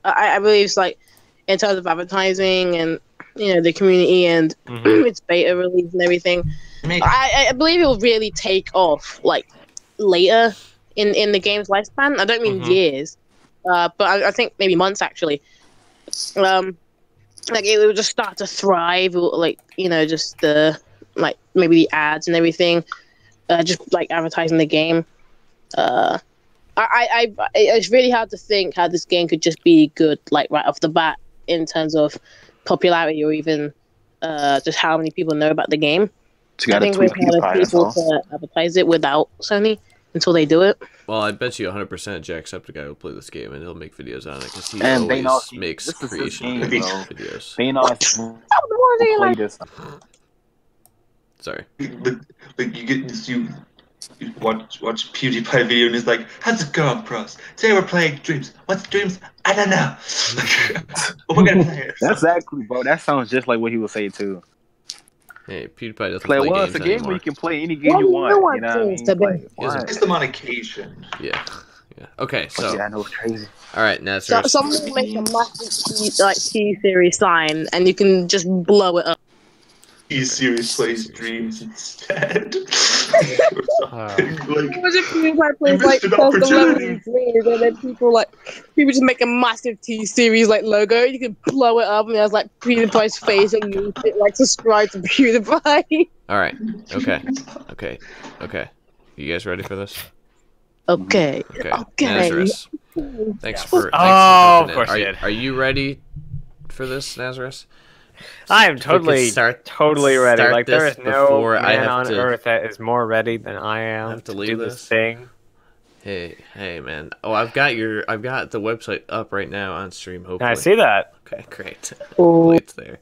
I believe it's like in terms of advertising and the community and its beta release and everything. I believe it will really take off like later in the game's lifespan. I don't mean years, but I think maybe months actually. Like it will just start to thrive, just the maybe the ads and everything, just like advertising the game. It's really hard to think how this game could just be good right off the bat in terms of popularity or even just how many people know about the game. I think we've had people to advertise it without Sony until they do it. Well, I bet you 100% Jacksepticeye will play this game and he'll make videos on it because he always makes creation videos. Play this. Sorry. Like you watch PewDiePie video and he's like, "How's it going, pros? Today we're playing Dreams. What's Dreams? I don't know. We're gonna play it." That's exactly, bro. That sounds just like what he would say too. Hey, PewDiePie doesn't play games it's a game anymore. where you can play any game you want. You know what I mean? It's them on occasion. Yeah. Okay, so. Yeah, I know it's crazy. All right, now so someone will make a massive T-series sign, and you can just blow it up. T-series plays Dreams instead. Imagine PewDiePie plays Dreams, and then people just make a massive T-series logo. You can blow it up, and there's PewDiePie's face, and you subscribe to PewDiePie. All right. Okay. You guys ready for this? Okay. Nazareth. Thanks for. Of course you did. Are you ready for this, Nazareth? I am totally ready. There is no man on earth that is more ready than I am I have to do this thing. Hey, man. Oh, I've got the website up right now on stream. Hopefully, I see that. Okay, great. Hopefully it's there.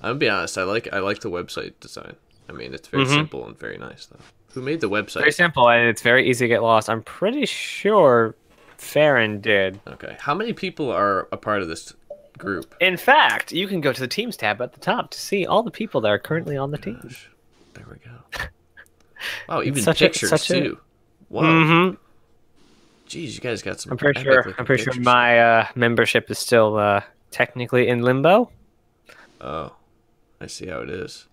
I'm gonna be honest. I like the website design. I mean, it's very simple and very nice, though. Who made the website? Very simple, and it's very easy to get lost. I'm pretty sure Farron did. Okay. How many people are a part of this group? In fact, you can go to the Teams tab at the top to see all the people that are currently on the team. There we go. Wow, even pictures too. Whoa. Jeez, you guys got some. I'm pretty sure my membership is still technically in limbo. Oh, I see how it is.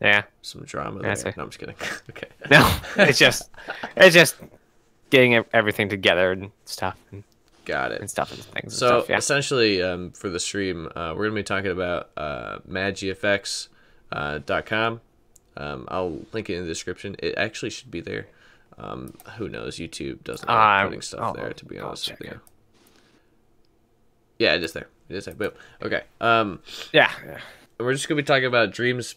Yeah, some drama there. No, I'm just kidding. Okay. No, it's just getting everything together and stuff. Got it. And stuff and things. So and stuff, essentially, for the stream, we're gonna be talking about magifx.com. I'll link it in the description. It actually should be there. Who knows? YouTube doesn't like putting stuff there. To be honest with you. Yeah, it is there. Boom. Okay. Yeah. We're just gonna be talking about Dreams.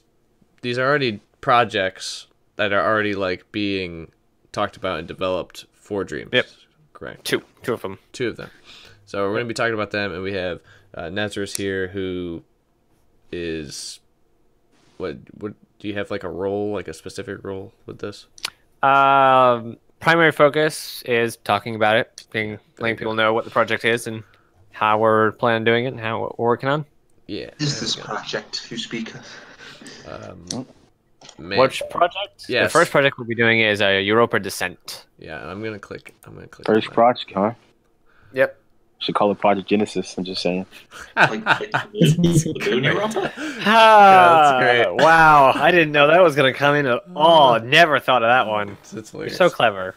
These are already projects that are already being talked about and developed for Dreams. Yep. Correct. Two of them. So we're going to be talking about them, and we have Nazareth here, who is what do you have a role, a specific role with this? Primary focus is talking about it, letting people know what the project is and how we're planning on doing it and how we're working on. Yeah. Is this project you speak of? Which project? Yes. The first project we'll be doing is Europa Descent. Yeah, I'm gonna click. First project, huh? Yep. Should call it Project Genesis. I'm just saying. That's great. Wow, I didn't know that was gonna come in at all. Never thought of that one. You're so clever.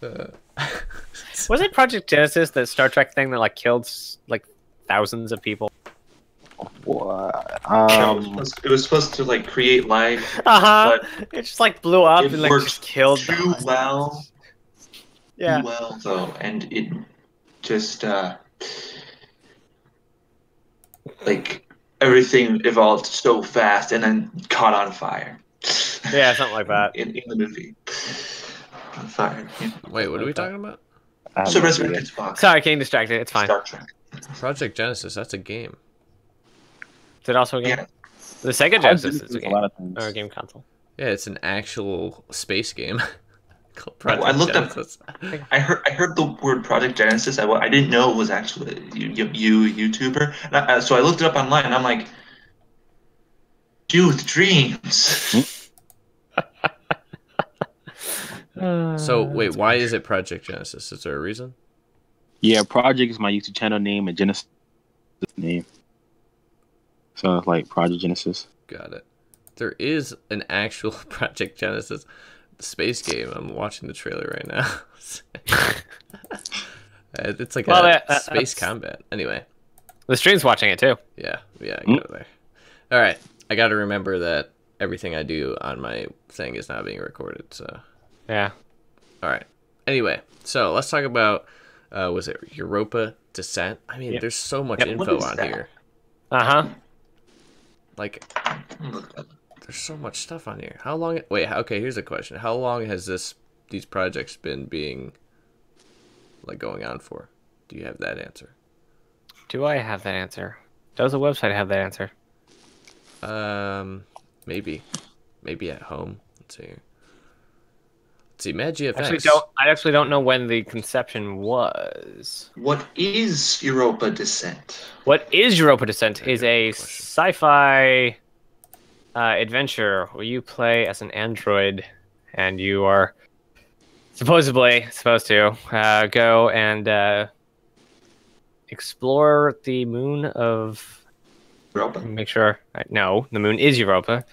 Was it Project Genesis, that Star Trek thing that killed thousands of people? What? It was supposed to like create life, It just like blew up it and like worked just killed too well. Yeah. Too well though, and it just like everything evolved so fast and then caught on fire. Yeah, something like that. in the movie. On fire. Yeah. Wait, what are we talking about? So Resurrected Spock. Sorry, getting distracted. It's fine. Star Trek. Project Genesis, that's a game. Is it also a game? Yeah. The Sega Genesis is a A game. lot of things. Or a game console. Yeah, it's an actual space game. Called I looked Genesis. up. I heard the word Project Genesis. I didn't know it was actually you YouTuber. So I looked it up online, and I'm like, dude, dreams. So wait, why is it Project Genesis? Is there a reason? Yeah, Project is my YouTube channel name and Genesis is the name. So it's like Project Genesis. Got it. There is an actual Project Genesis space game. I'm watching the trailer right now. It's like space combat. Anyway, the stream's watching it too. Yeah, I go there. All right, I got to remember that everything I do on my thing is not being recorded. So yeah. All right. Anyway, so let's talk about was it Europa Descent? I mean, there's so much info on here. Like, there's so much stuff on here. How long? Wait, okay. Here's a question. How long has these projects been being like going on for? Do you have that answer? Do I have that answer? Does the website have that answer? Maybe at home. Let's see. Let's see. MadGFX. I actually don't know when the conception was. What is Europa Descent? What is Europa Descent is a sci-fi adventure where you play as an android and you are supposedly supposed to go and explore the moon of Europa. Make sure. No, the moon is Europa.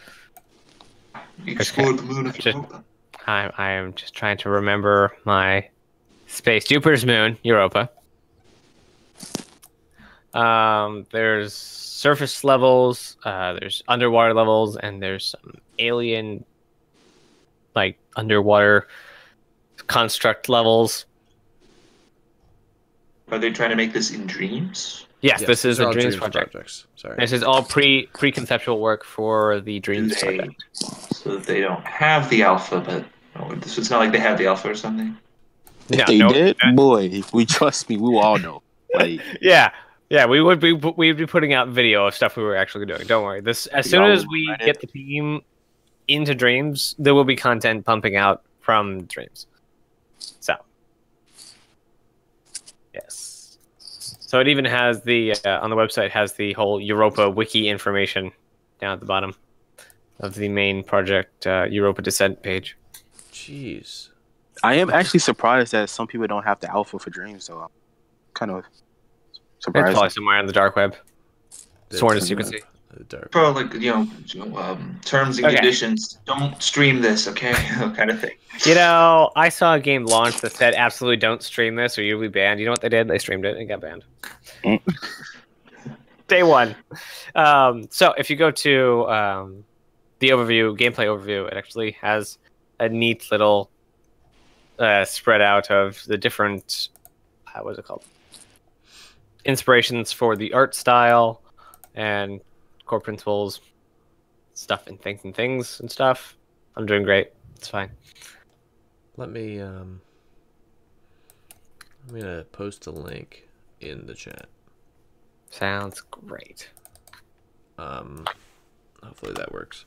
Explore the moon of Europa. I am just trying to remember my space. Jupiter's moon, Europa. There's surface levels, there's underwater levels, and there's some alien, like, underwater construct levels. Are they trying to make this in Dreams? Yes, this is a Dreams project. project. Sorry. This is all pre-conceptual work for the Dreams project. So that they don't have the alpha, but it's not like they have the alpha or something. If they did, boy, if we trust me, we will all know. Like, yeah, we'd be putting out video of stuff we were actually doing. Don't worry. As soon as we get the team into Dreams, there will be content pumping out from Dreams. So, yes. So it even has the on the website has the whole Europa wiki information down at the bottom of the main project Europa Descent page. Jeez. I am actually surprised that some people don't have the alpha for Dreams, so I'm kind of surprised. It's probably somewhere on the dark web. Sworn to secrecy. Probably, like, terms and conditions. Don't stream this, okay? Kind of thing. You know, I saw a game launch that said absolutely don't stream this or you'll be banned. You know what they did? They streamed it and got banned. Day one. So if you go to the overview, gameplay overview, it actually has a neat little spread out of the different, what is it called? Inspirations for the art style and core principles, stuff and things and stuff. I'm doing great. It's fine. Let me I'm gonna post a link in the chat. Sounds great. Hopefully that works.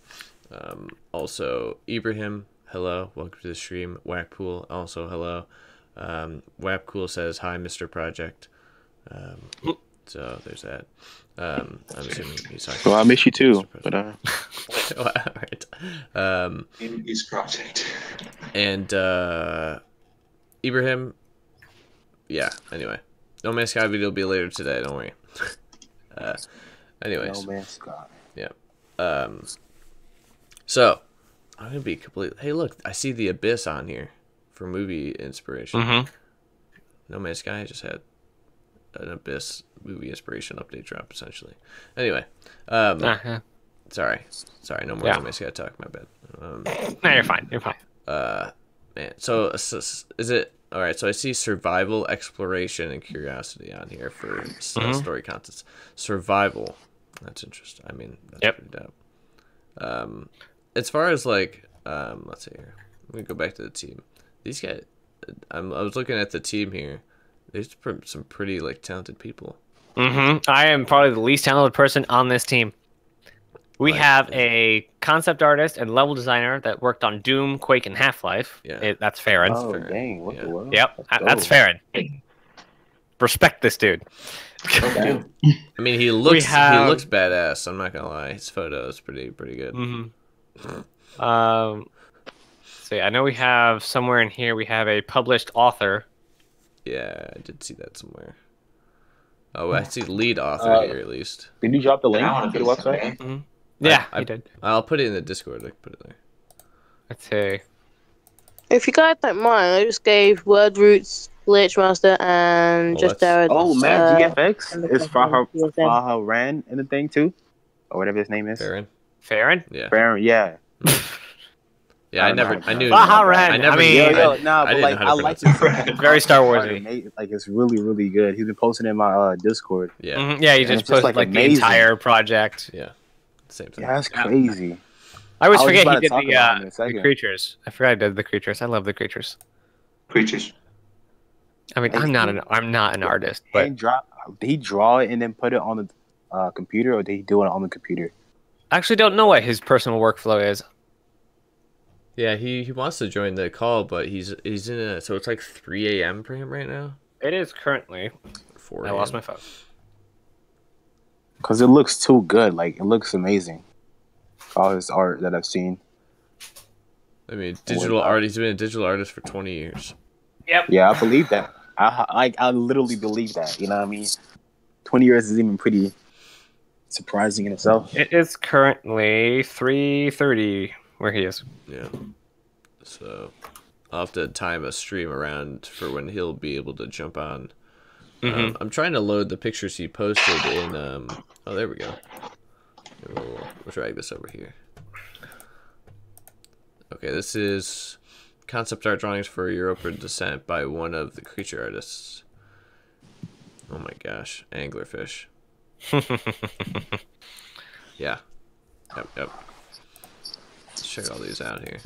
Also, Ibrahim, hello, welcome to the stream. Whackpool, also hello. Whackpool says hi, Mr. Project. So there's that. I'm assuming he's talking. Well, I miss you too, but all right. In his project. And Ibrahim, yeah. Anyway, No Man's Sky video will be later today. Don't worry. Anyways. No Man's Sky. Yeah. So I'm gonna be completely. Hey, look! I see The Abyss on here for movie inspiration. Mm-hmm. No Man's Sky just had an Abyss movie inspiration update drop essentially. Anyway, sorry, no more anime Sky talk. My bad. No, you're fine. You're fine. Man, so is it all right? So I see survival, exploration, and curiosity on here for story contents. Survival, that's interesting. I mean, that's pretty dope. As far as like, let's see here. Let me go back to the team. These guys, I was looking at the team here. There's some pretty like talented people. I am probably the least talented person on this team. We have a concept artist and level designer that worked on Doom, Quake, and Half-Life. Yeah. That's Farron. Oh, dang. What the world? Yep, that's Farron. Respect this dude. I mean, he looks badass. I'm not gonna lie. His photo is pretty good. So I know we have somewhere in here. We have a published author. Yeah, I did see that somewhere. Oh, I see lead author here at least. Did you drop the link to the website? Yeah, I did. I'll put it in the Discord. I can put it there. Let's see. If you guys don't mind, I just gave Word Roots, Glitchmaster, and just Jared. Oh, man, GFX is Faha Ran in the thing too, or whatever his name is. Farron? Yeah. Farron, yeah. Yeah, I knew. Baha Ran. I mean, but like, I like it. Very Star Warsy. Like, it's really good. He's been posting in my Discord. Yeah. Yeah, he just posted like the entire project. Yeah. Same thing. Yeah, that's crazy. I always forget he did the creatures. I forgot I did the creatures. I love the creatures. I mean, I'm not an artist, but did he draw it and then put it on the computer, or did he do it on the computer? I actually don't know what his personal workflow is. Yeah, he wants to join the call, but he's in a, so it's like 3 a.m. for him right now. It is currently 4 I lost my phone. Because it looks too good. Like, it looks amazing. All his art that I've seen. I mean, digital art. He's been a digital artist for 20 years. Yep. Yeah, I believe that. I literally believe that. You know what I mean? 20 years is even pretty surprising in itself. It is currently 3:30 where he is. Yeah. So I'll have to time a stream around for when he'll be able to jump on. I'm trying to load the pictures he posted in. Oh, there we go. We'll drag this over here. Okay, this is concept art drawings for Europa Descent by one of the creature artists. Oh my gosh, anglerfish. Yeah. Yep. Let's check all these out here.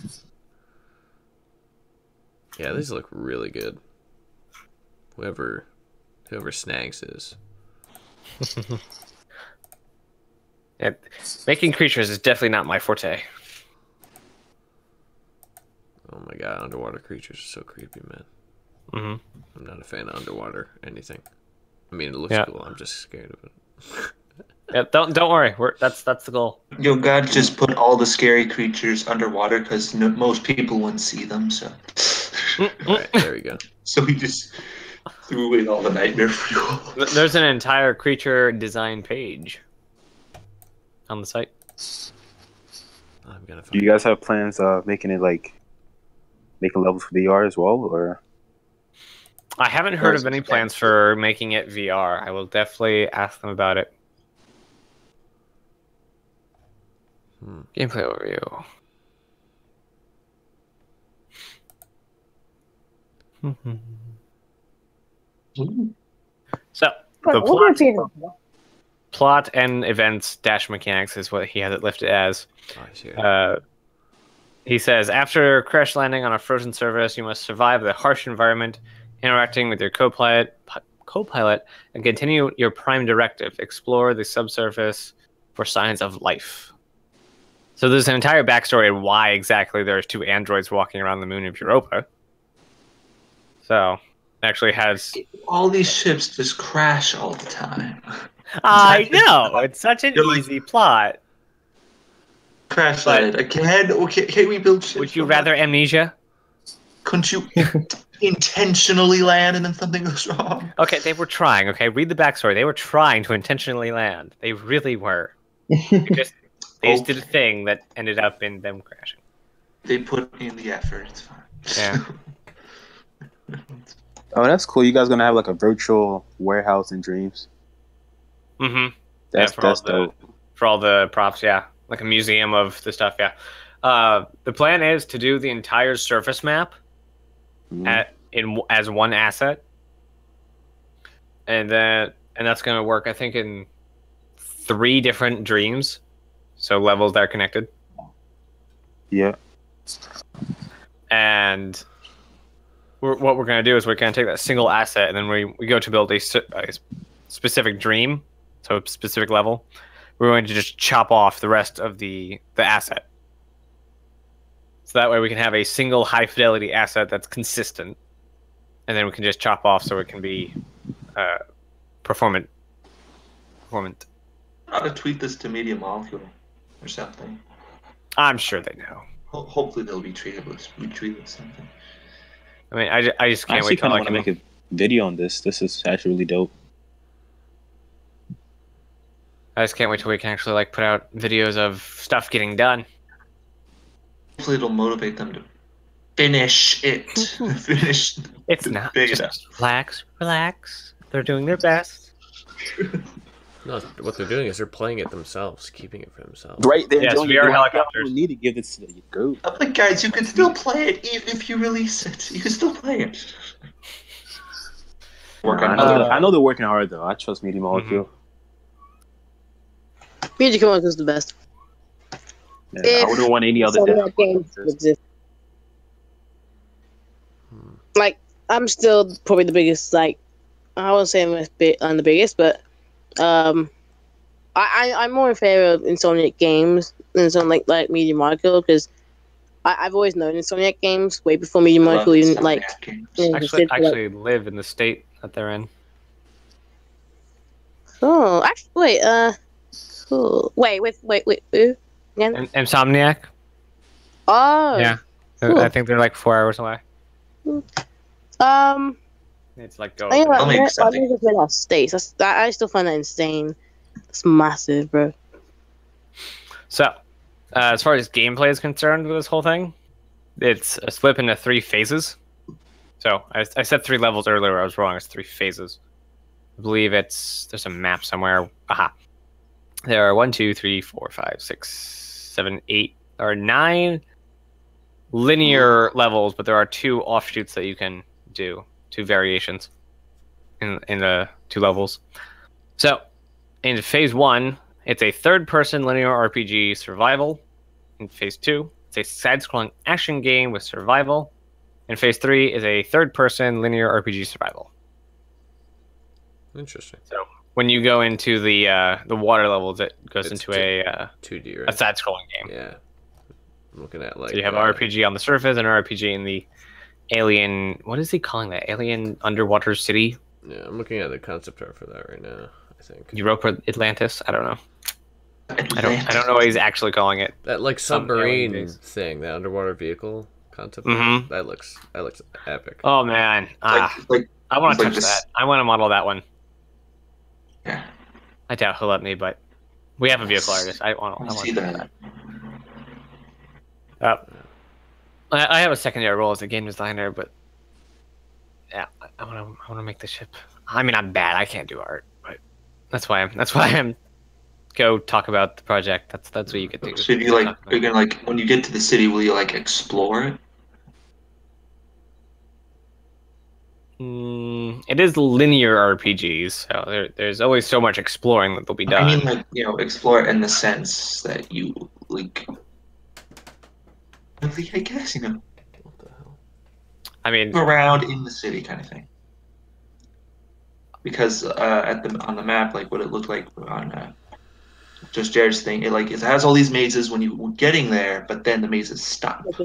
Yeah, these look really good. Whoever Snags is. Yeah, making creatures is definitely not my forte. Oh my god, underwater creatures are so creepy, man. I'm not a fan of underwater anything. I mean, it looks cool. I'm just scared of it. Yeah, don't worry. That's the goal. Yo, God just put all the scary creatures underwater because most people wouldn't see them. So, right, there we go. So he just threw away all the nightmare fuel. There's an entire creature design page on the site. I'm gonna find Do you guys have plans of making levels for VR as well, or? I haven't heard of any plans for making it VR. I will definitely ask them about it. Gameplay overview. So the plot and events dash mechanics is what he has it listed as. He says, after crash landing on a frozen surface, you must survive the harsh environment, interacting with your co-pilot, and continue your prime directive. Explore the subsurface for signs of life. So there's an entire backstory of why exactly there's 2 androids walking around the moon of Europa. So it actually has... All these ships just crash all the time. I know! It's such an easy plot. Crash landed again? Okay, can we build ships? Would you rather amnesia? Couldn't you intentionally land and then something goes wrong? Okay, they were trying, okay? Read the backstory. They were trying to intentionally land. They really were. They just did a thing that ended up in them crashing. They put in the effort, it's fine. Yeah. Oh, that's cool. You guys gonna have like a virtual warehouse in Dreams? Mm-hmm. That's dope. For all the props, yeah, like a museum of the stuff. Yeah. The plan is to do the entire surface map as one asset, and that's gonna work. I think in 3 different dreams, so levels that are connected. Yeah. And what we're going to do is we're going to take that single asset, and then we go to build a specific dream, so a specific level. We're going to just chop off the rest of the asset. So that way we can have a single high-fidelity asset that's consistent, and then we can just chop off so it can be performant. I'll tweet this to Media Molecule or something. I'm sure they know. Hopefully they'll retweet it with something. I mean, I just can't wait till I want to make a video on this. This is actually really dope. I just can't wait till we can actually like put out videos of stuff getting done. Hopefully it'll motivate them to finish it. Finish. It's not. Just relax. They're doing their best. No, what they're doing is they're playing it themselves, keeping it for themselves. Right, they're yes, we are helicopters. You need to give this to the group. But guys, you can still play it even if you release it. You can still play it. I know they're working hard though. I trust Media Molecule. Media Molecule is the best. Yeah, I wouldn't want any other games exist. Like, I'm still probably the biggest. Like, I won't say I'm the biggest, but I'm more in favor of Insomniac games than something like Media Molecule, because I've always known Insomniac games way before Media Molecule even like. Actually live in the state that they're in. Oh, actually, wait. Cool. Wait. Who? Again? Insomniac. Oh. Yeah. Cool. I think they're like 4 hours away. It's like go. I just went out of states. I still find that insane. It's massive, bro. So, as far as gameplay is concerned with this whole thing, it's split into 3 phases. So I said 3 levels earlier. I was wrong. It's 3 phases. I believe there's a map somewhere. Aha. There are 1, 2, 3, 4, 5, 6, 7, 8, or 9 linear levels, but there are 2 offshoots that you can do, 2 variations in the 2 levels. So, in phase 1, it's a third-person linear RPG survival. In phase 2, it's a side-scrolling action game with survival. And phase 3 is a third-person linear RPG survival. Interesting. So when you go into the water levels, it goes into a 2D, right? a side-scrolling game. Yeah. I'm looking at like. So you have an RPG on the surface and an RPG in the alien. What is he calling that? Alien underwater city. Yeah, I'm looking at the concept art for that right now. I think Europa Atlantis. I don't know. I don't know what he's actually calling it. That like submarine thing, that underwater vehicle concept. Mm-hmm. That looks epic. Oh man, I want to touch that. I want to model that one. Yeah. I doubt he'll let me, but we have a vehicle artist. I want to see that. I have a secondary role as a game designer, but yeah, I want to make the ship. I mean, I'm bad. I can't do art, but that's why I'm go talk about the project. That's what you could do. So do you're gonna like when you get to the city, will you like explore it? It is linear RPGs, so there's always so much exploring that will be done. I mean, like, explore it in the sense that you like. I guess What the hell? I mean, around in the city, kind of thing. Because on the map, like what it looked like on just Jared's thing, it has all these mazes when you're getting there, but then the mazes stop. Oh,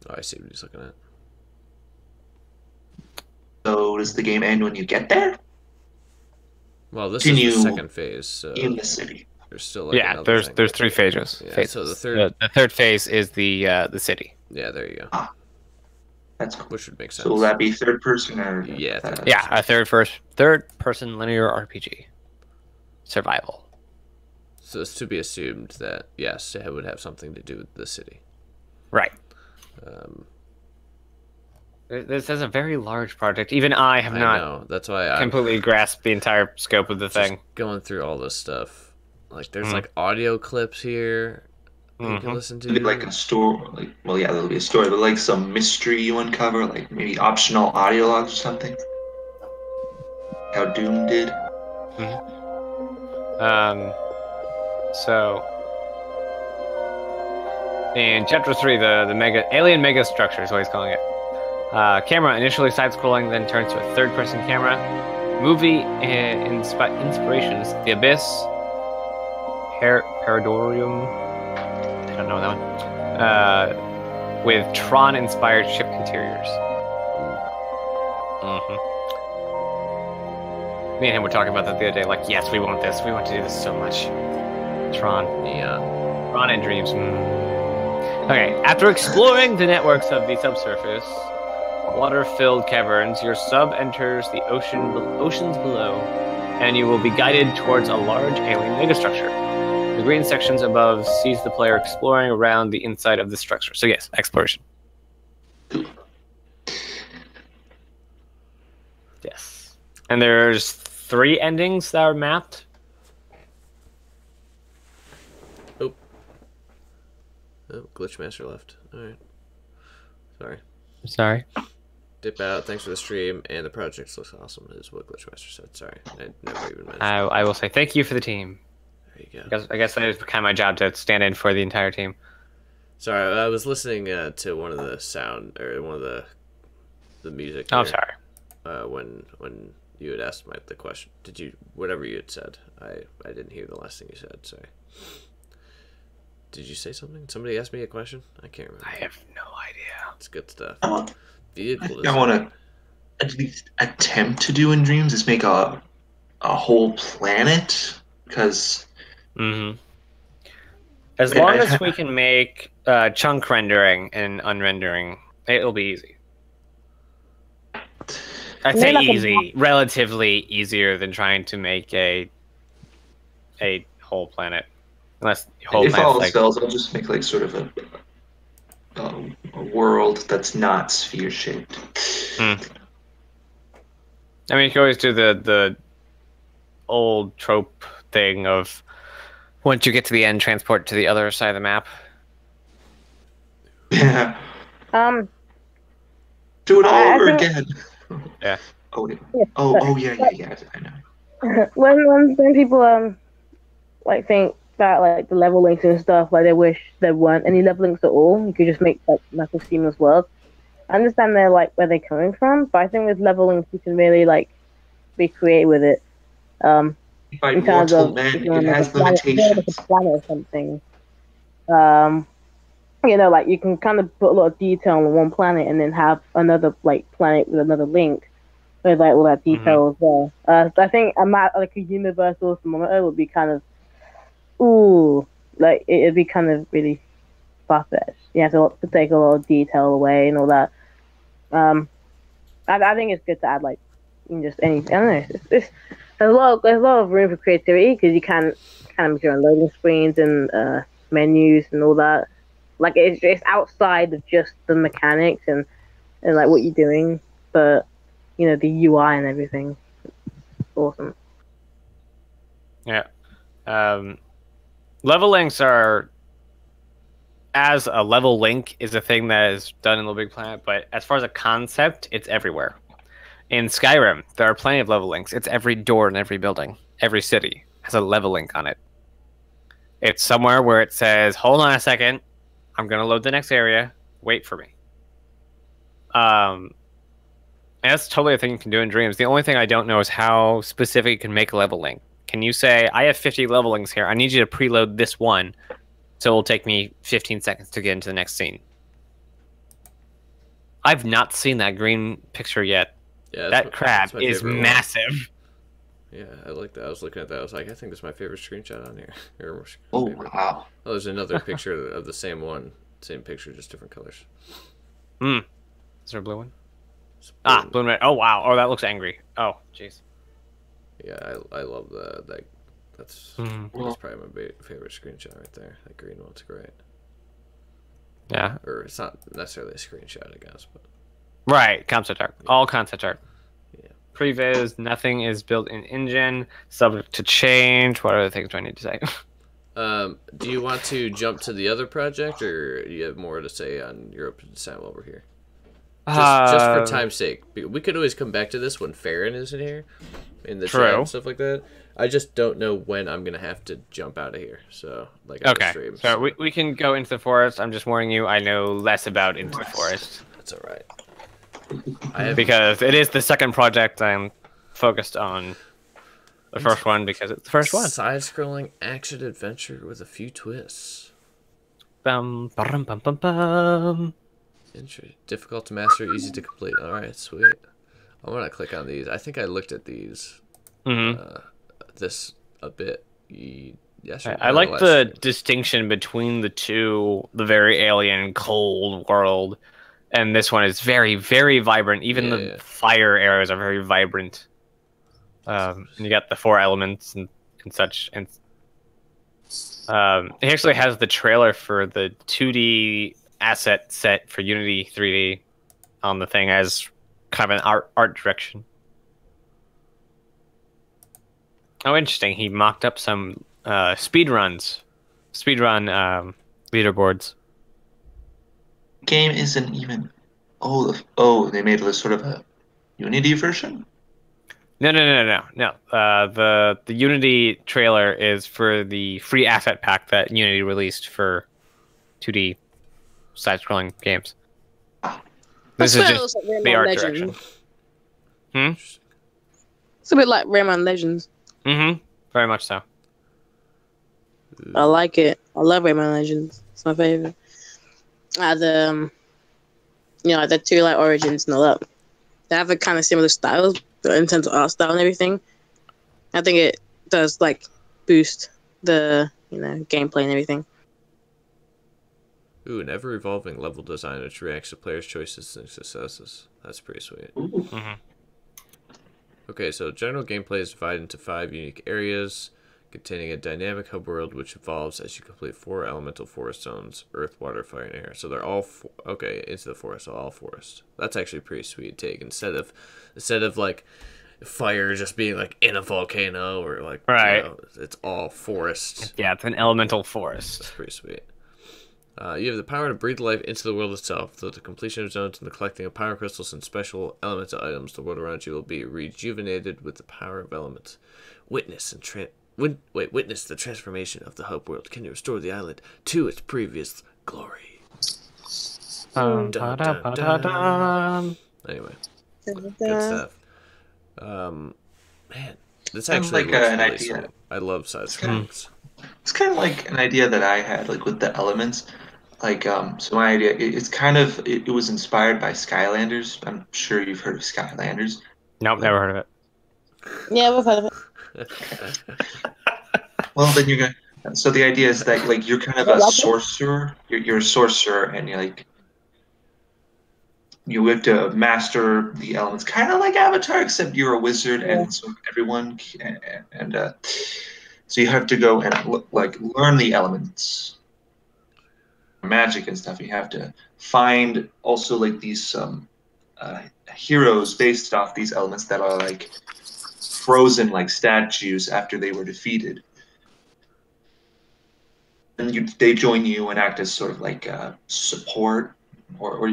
I see what he's looking at. So does the game end when you get there? Well, this is the second phase. So in the city. There's still there's 3 phases. Yeah, so the third phase is the city. Yeah, there you go. Ah, that's cool. Which would make sense. So will that be third person or? Yeah. A third person linear RPG survival. So it's to be assumed that yes, it would have something to do with the city. Right. This is a very large project. Even I have not know. That's why I completely grasped the entire scope of the thing. Going through all this stuff. Like, there's like audio clips here you can listen to. Maybe like a story. Like, well, yeah, there'll be a story, but like some mystery you uncover, like maybe optional audio logs or something. How Doom did. So in chapter 3, the alien mega structure is what he's calling it. Camera initially side-scrolling, then turns to a third-person camera. Movie inspirations: The Abyss, Paradorium. I don't know that one. With Tron-inspired ship interiors. Me and him were talking about that the other day. Like, yes, we want this. We want to do this so much. Tron. Yeah. Tron and Dreams. Okay, after exploring the networks of the subsurface, water-filled caverns, your sub enters the oceans below, and you will be guided towards a large alien megastructure. The green sections above sees the player exploring around the inside of the structure. So yes, exploration. Yes. And there's 3 endings that are mapped. Oh, Glitchmaster left. Alright. Sorry. Dip out. Thanks for the stream, and the project looks awesome, is what Glitchmaster said. Sorry, I never even mentioned. I will say thank you for the team. There you go. I guess that is kind of my job to stand in for the entire team. Sorry, I was listening to one of the sound or one of the music. Oh, sorry. When you had asked the question, did you whatever you had said? I didn't hear the last thing you said. Sorry. Did you say something? Somebody asked me a question. I can't remember. I have no idea. It's good stuff. Vehicle. I want to at least attempt to do in Dreams is make a whole planet because. As long as we can make chunk rendering and unrendering, it'll be easy. I'd say easy, relatively easier than trying to make a whole planet. Unless whole if all like... spells, I'll just make like sort of a world that's not sphere shaped. I mean, you can always do the old trope thing of once you get to the end, transport to the other side of the map. Yeah. Do it all over again. Yeah. Oh yeah. I know. when people like think about like the level links and stuff, like they wish there weren't any level links at all. You could just make like massive seamless worlds. I understand they're like where they're coming from, but I think with level links you can really like be creative with it. In terms of if you want to make a planet or something. You know, like you can kind of put a lot of detail on one planet and then have another like planet with another link with like all that detail as well. I think like a universal thermometer would be kind of like it'd be kind of really far-fetched. You have to take a lot of detail away and all that. I think it's good to add like just anything. I don't know. There's a lot of room for creativity because you can kind of make your own loading screens and menus and all that. Like it's outside of just the mechanics and like what you're doing, but you know the UI and everything. It's awesome. Yeah. Level links are, as a level link is a thing that is done in Little Big Planet, but as far as a concept, it's everywhere. In Skyrim, there are plenty of level links. It's every door in every building. Every city has a level link on it. It's somewhere where it says, hold on a second, I'm going to load the next area, wait for me. And that's totally a thing you can do in Dreams. The only thing I don't know is how specific you can make a level link. Can you say, I have 50 level links here, I need you to preload this one, so it will take me 15 seconds to get into the next scene. I've not seen that green picture yet. Yeah, that crab is massive. Yeah, I like that. I was looking at that. I was like, I think that's my favorite screenshot on here. Oh, wow. Oh, there's another picture of the same one. Same picture, just different colors. Is there a blue one? Blue and red. Oh, wow. Oh, that looks angry. Oh, jeez. Yeah, I love that. That's probably my favorite screenshot right there. That green one's great. Yeah. Or it's not necessarily a screenshot, I guess, but... Right, concept art. All concept art. Yeah. Previs, nothing is built in engine, subject to change. What other things do I need to say? Do you want to jump to the other project, or do you have more to say on your open design while we're here? Just for time's sake. We could always come back to this when Farron isn't here in the chat and stuff like that. I just don't know when I'm going to have to jump out of here. So, like, on the stream. So we can go into the forest. I'm just warning you, I know less about Into the Forest. That's all right. Because it is the second project I'm focused on. The first one because it's the first one. Side-scrolling action adventure with a few twists. Bum, bum, bum, bum, bum. Difficult to master, easy to complete. All right, sweet. I want to click on these. I think I looked at these. This a bit. Yesterday. I like the distinction between the two. The very alien, cold world, and this one is very, very vibrant. Even the fire areas are very vibrant. And you got the 4 elements and such. And it actually has the trailer for the 2D asset set for Unity 3D on the thing as kind of an art direction. Oh, interesting. He mocked up some speedrun leaderboards. Game isn't even. Oh, they made a sort of a Unity version. No. The Unity trailer is for the free asset pack that Unity released for 2D side-scrolling games. This is just like the art Legends. direction. It's a bit like Rayman Legends. Very much so. I like it. I love Rayman Legends. It's my favorite. The 2 like Origins and all that. They have a kind of similar styles in terms of art style and everything. I think it does like boost the gameplay and everything. Ooh, an ever-evolving level design which reacts to players' choices and successes. That's pretty sweet. Okay, so general gameplay is divided into 5 unique areas containing a dynamic hub world which evolves as you complete 4 elemental forest zones: earth, water, fire, and air. So they're all into the forest, so all forest. That's actually a pretty sweet take. Instead of like fire just being like in a volcano or like it's all forest. Yeah, it's an elemental forest. That's pretty sweet. You have the power to breathe life into the world itself. Through the completion of zones and the collecting of power crystals and special elemental items, the world around you will be rejuvenated with the power of elements. Witness the transformation of the hub world. Can you restore the island to its previous glory? Dun, dun, dun. Anyway, good stuff. Man, this actually like looks an really idea. sweet. I love side screens. It's kind of like an idea that I had, like with the elements. Like, so my idea, it was inspired by Skylanders. I'm sure you've heard of Skylanders. Nope, never heard of it. Yeah, we've heard of it. Well, then you're gonna. So the idea is that like you're kind of a sorcerer. You're a sorcerer, and you have to master the elements, kind of like Avatar, except you're a wizard, and so everyone so you have to go and learn the elements, magic and stuff. You have to find also like these heroes based off these elements that are like frozen like statues after they were defeated, and they join you and act as sort of like support, or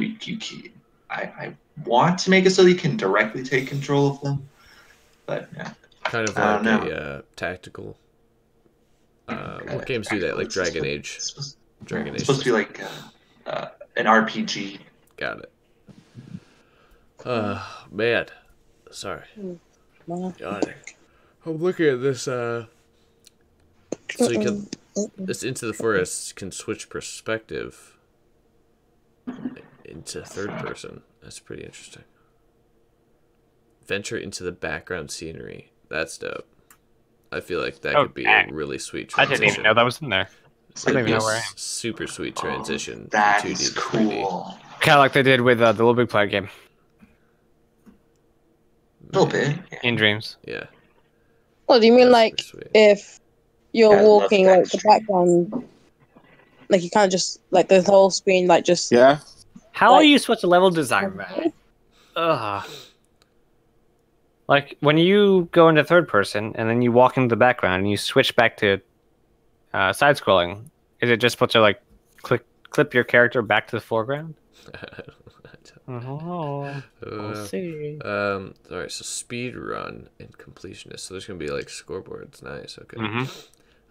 I want to make it so that you can directly take control of them, but kind of like a tactical. What games do that? Like Dragon Age. Dragon Age. It's supposed to be like an RPG. Got it. Man. Sorry. God. I'm looking at this. So you can. This Into the Forest can switch perspective into third person. That's pretty interesting. Venture into the background scenery. That's dope. I feel like that could be a really sweet transition. I didn't even know that was in there. I don't even know where I am. Super sweet transition. That from 2D is to cool. Kind of like they did with the Little Big Planet game. A little bit. In Dreams. Yeah. Well, do you mean like if you're walking, like the background, like you kind of just like the whole screen, like just How are you such a level designer, man? Like when you go into third person and then you walk into the background and you switch back to side scrolling, is it just supposed to like clip your character back to the foreground? Oh, we'll see. All right, so speed run and completionist. So there's gonna be like scoreboards. Nice. Okay.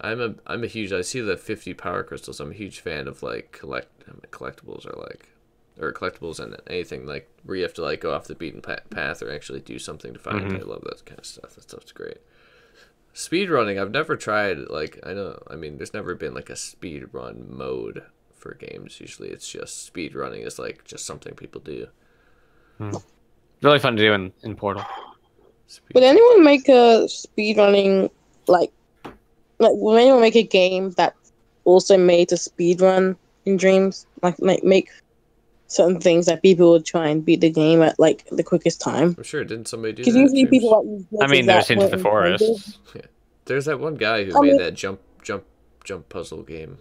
I'm a huge. I see the 50 power crystals. I'm a huge fan of like collectibles or collectibles and anything like where you have to like go off the beaten path or actually do something to find it. I love that kind of stuff. That stuff's great. Speed running, I've never tried. Like I mean, there's never been like a speed run mode for games. Usually, it's just speed running is like just something people do. Really fun to do in Portal. Would anyone make a speedrunning like would anyone make a game that also made to speedrun in Dreams? Like make certain things that people would try and beat the game at like the quickest time. I'm sure didn't somebody do that? Because usually people like use I mean, there's Into the Forest. Yeah. There's that one guy who made that jump puzzle game,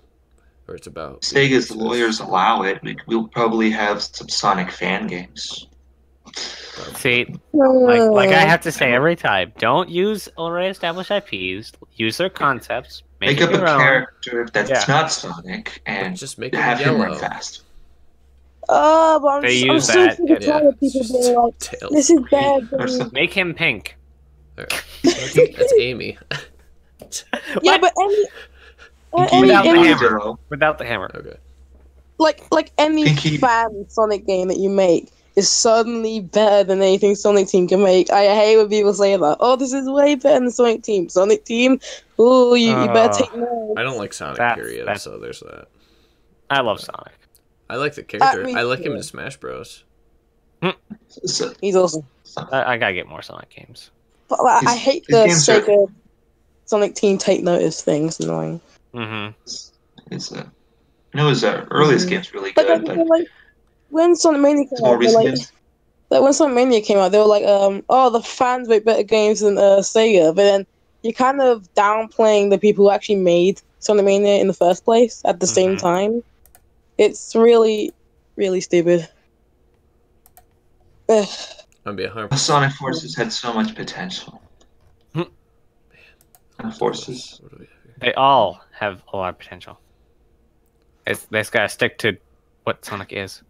where it's about Sega's lawyers allow it. We'll probably have some Sonic fan games. See, like I have to say every time, don't use already established IPs. Use their concepts. Make up a character that's not Sonic and just make have him him yellow. run fast. But I'm They so use that, sick of tired of people being like, this is bad. Make him pink. That's Amy. Yeah, but Without the hammer. Without the hammer. Okay. Like any fan Sonic game that you make is suddenly better than anything Sonic Team can make. I hate when people say that. Oh, this is way better than Sonic Team. Sonic Team, oh, you better take notes. I don't like Sonic, period, so there's that. I love Sonic. I like the character. I like him in Smash Bros. He's awesome. I gotta get more Sonic games. But like, I hate the Sega Sonic Team take notice thing. It's annoying. It's I know his earliest game's really good, but like when Sonic Mania came out, when Sonic Mania came out, they were like, oh, the fans make better games than Sega, but then you're kind of downplaying the people who actually made Sonic Mania in the first place at the same time. It's really, really stupid. Sonic Forces had so much potential. Forces. They all have a lot of potential. They just gotta stick to what Sonic is.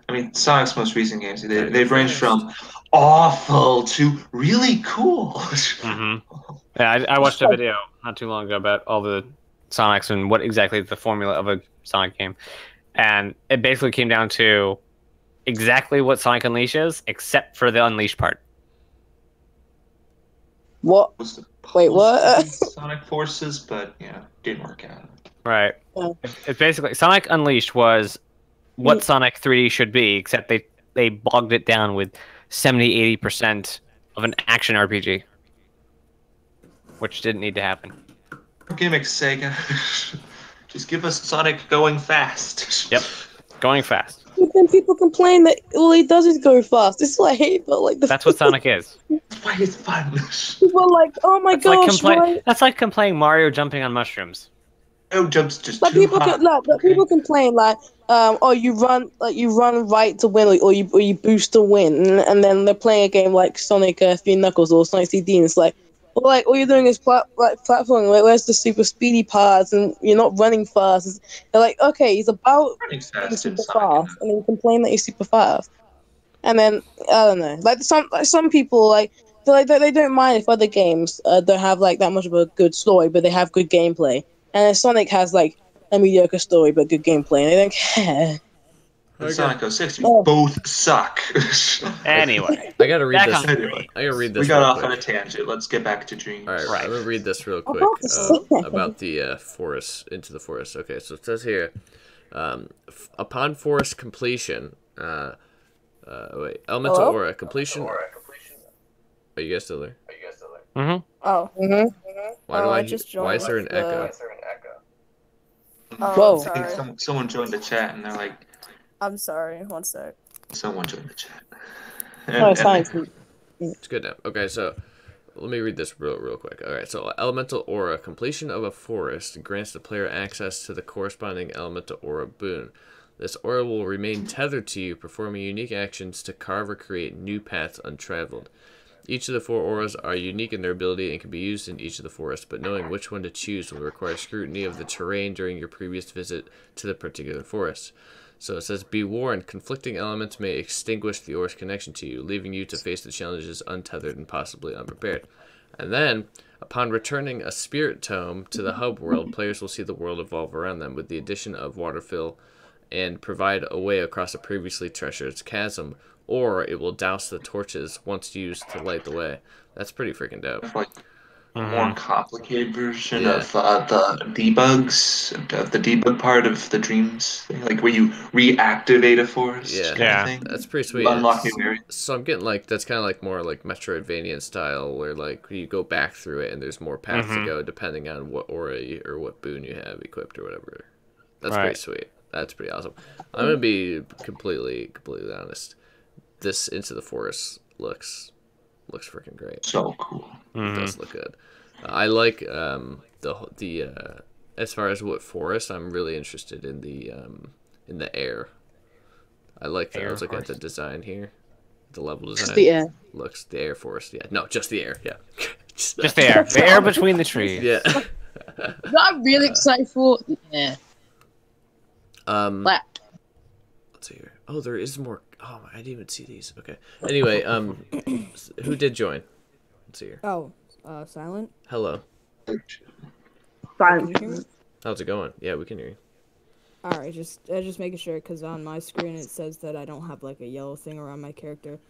I mean, Sonic's most recent games, they've ranged from awful to really cool. Yeah, I watched a video not too long ago about all the Sonics and what exactly the formula of a Sonic game. And it basically came down to exactly what Sonic Unleashed is, except for the Unleashed part. What? Wait, what? Sonic Forces, but didn't work out. Right. It's basically Sonic Unleashed was what Sonic 3D should be, except they bogged it down with 70-80% of an action RPG, which didn't need to happen. Gimmick, Sega. Just give us Sonic going fast. Yep, going fast. But then people complain that all he does is go fast. It's what I hate, but like that's what Sonic is. That's why it's fun. People are like, oh my gosh, that's like complaining Mario jumping on mushrooms. Oh, jumps just like too people high. People complain like, oh, you run right to win, or you boost to win, and then they're playing a game like Sonic 3 Knuckles or Sonic CD, and it's like, well, like all you're doing is platforming. Like, where's the super speedy parts, and you're not running fast. They're like, okay, he's about being super fast, and then complain that he's super fast. And then I don't know, like some people like they don't mind if other games don't have like that much of a good story, but they have good gameplay. And then Sonic has like a mediocre story but good gameplay, and they don't care. And Sonic 06, both suck. Anyway, I gotta read this. I gotta read this. We got off on a tangent. Let's get back to Dreams. All right, I'm gonna read this real quick about the forest, Into the Forest. Okay, so it says here, upon forest completion, elemental aura completion. Are you guys still there? Oh. Why just why is there an echo? Oh, I think someone joined the chat and they're like, I'm sorry, one sec. Someone joined the chat. It's fine. It's good now. Okay, so let me read this real quick. All right, so elemental aura completion of a forest grants the player access to the corresponding elemental aura boon. This aura will remain tethered to you, performing unique actions to carve or create new paths untraveled. Each of the 4 auras are unique in their ability and can be used in each of the forests, but knowing which one to choose will require scrutiny of the terrain during your previous visit to the particular forest. So it says, be warned, conflicting elements may extinguish the aura's connection to you, leaving you to face the challenges untethered and possibly unprepared. And then, upon returning a spirit tome to the hub world, players will see the world evolve around them with the addition of waterfill and provide a way across a previously treacherous chasm, or it will douse the torches once used to light the way. That's pretty freaking dope. Like a more complicated version Yeah. of the debugs, of the debug part of the Dreams thing, like where you reactivate a forest kind of thing. That's pretty sweet. Unlock new areas. So I'm getting like, that's kind of like more like Metroidvania style, where like you go back through it and there's more paths to go depending on what aura or what boon you have equipped or whatever. That's pretty sweet. That's pretty awesome. I'm gonna be completely honest. This Into the Forest looks freaking great. So cool. It does look good. I like the as far as what forest, I'm really interested in the air. I like that. I was looking at the design here, the level design. Just the air. Looks the air forest. Yeah, no, just the air. Yeah, just the air. The air between the trees. Yeah. I'm really excited for. Yeah. Let's see here. Oh, there is more. Oh, I didn't even see these. Okay. Anyway, who did join? Let's see here. Oh, Silent. Hello. Can you hear me? How's it going? Yeah, we can hear you. All right, just making sure, because on my screen it says that I don't have like a yellow thing around my character.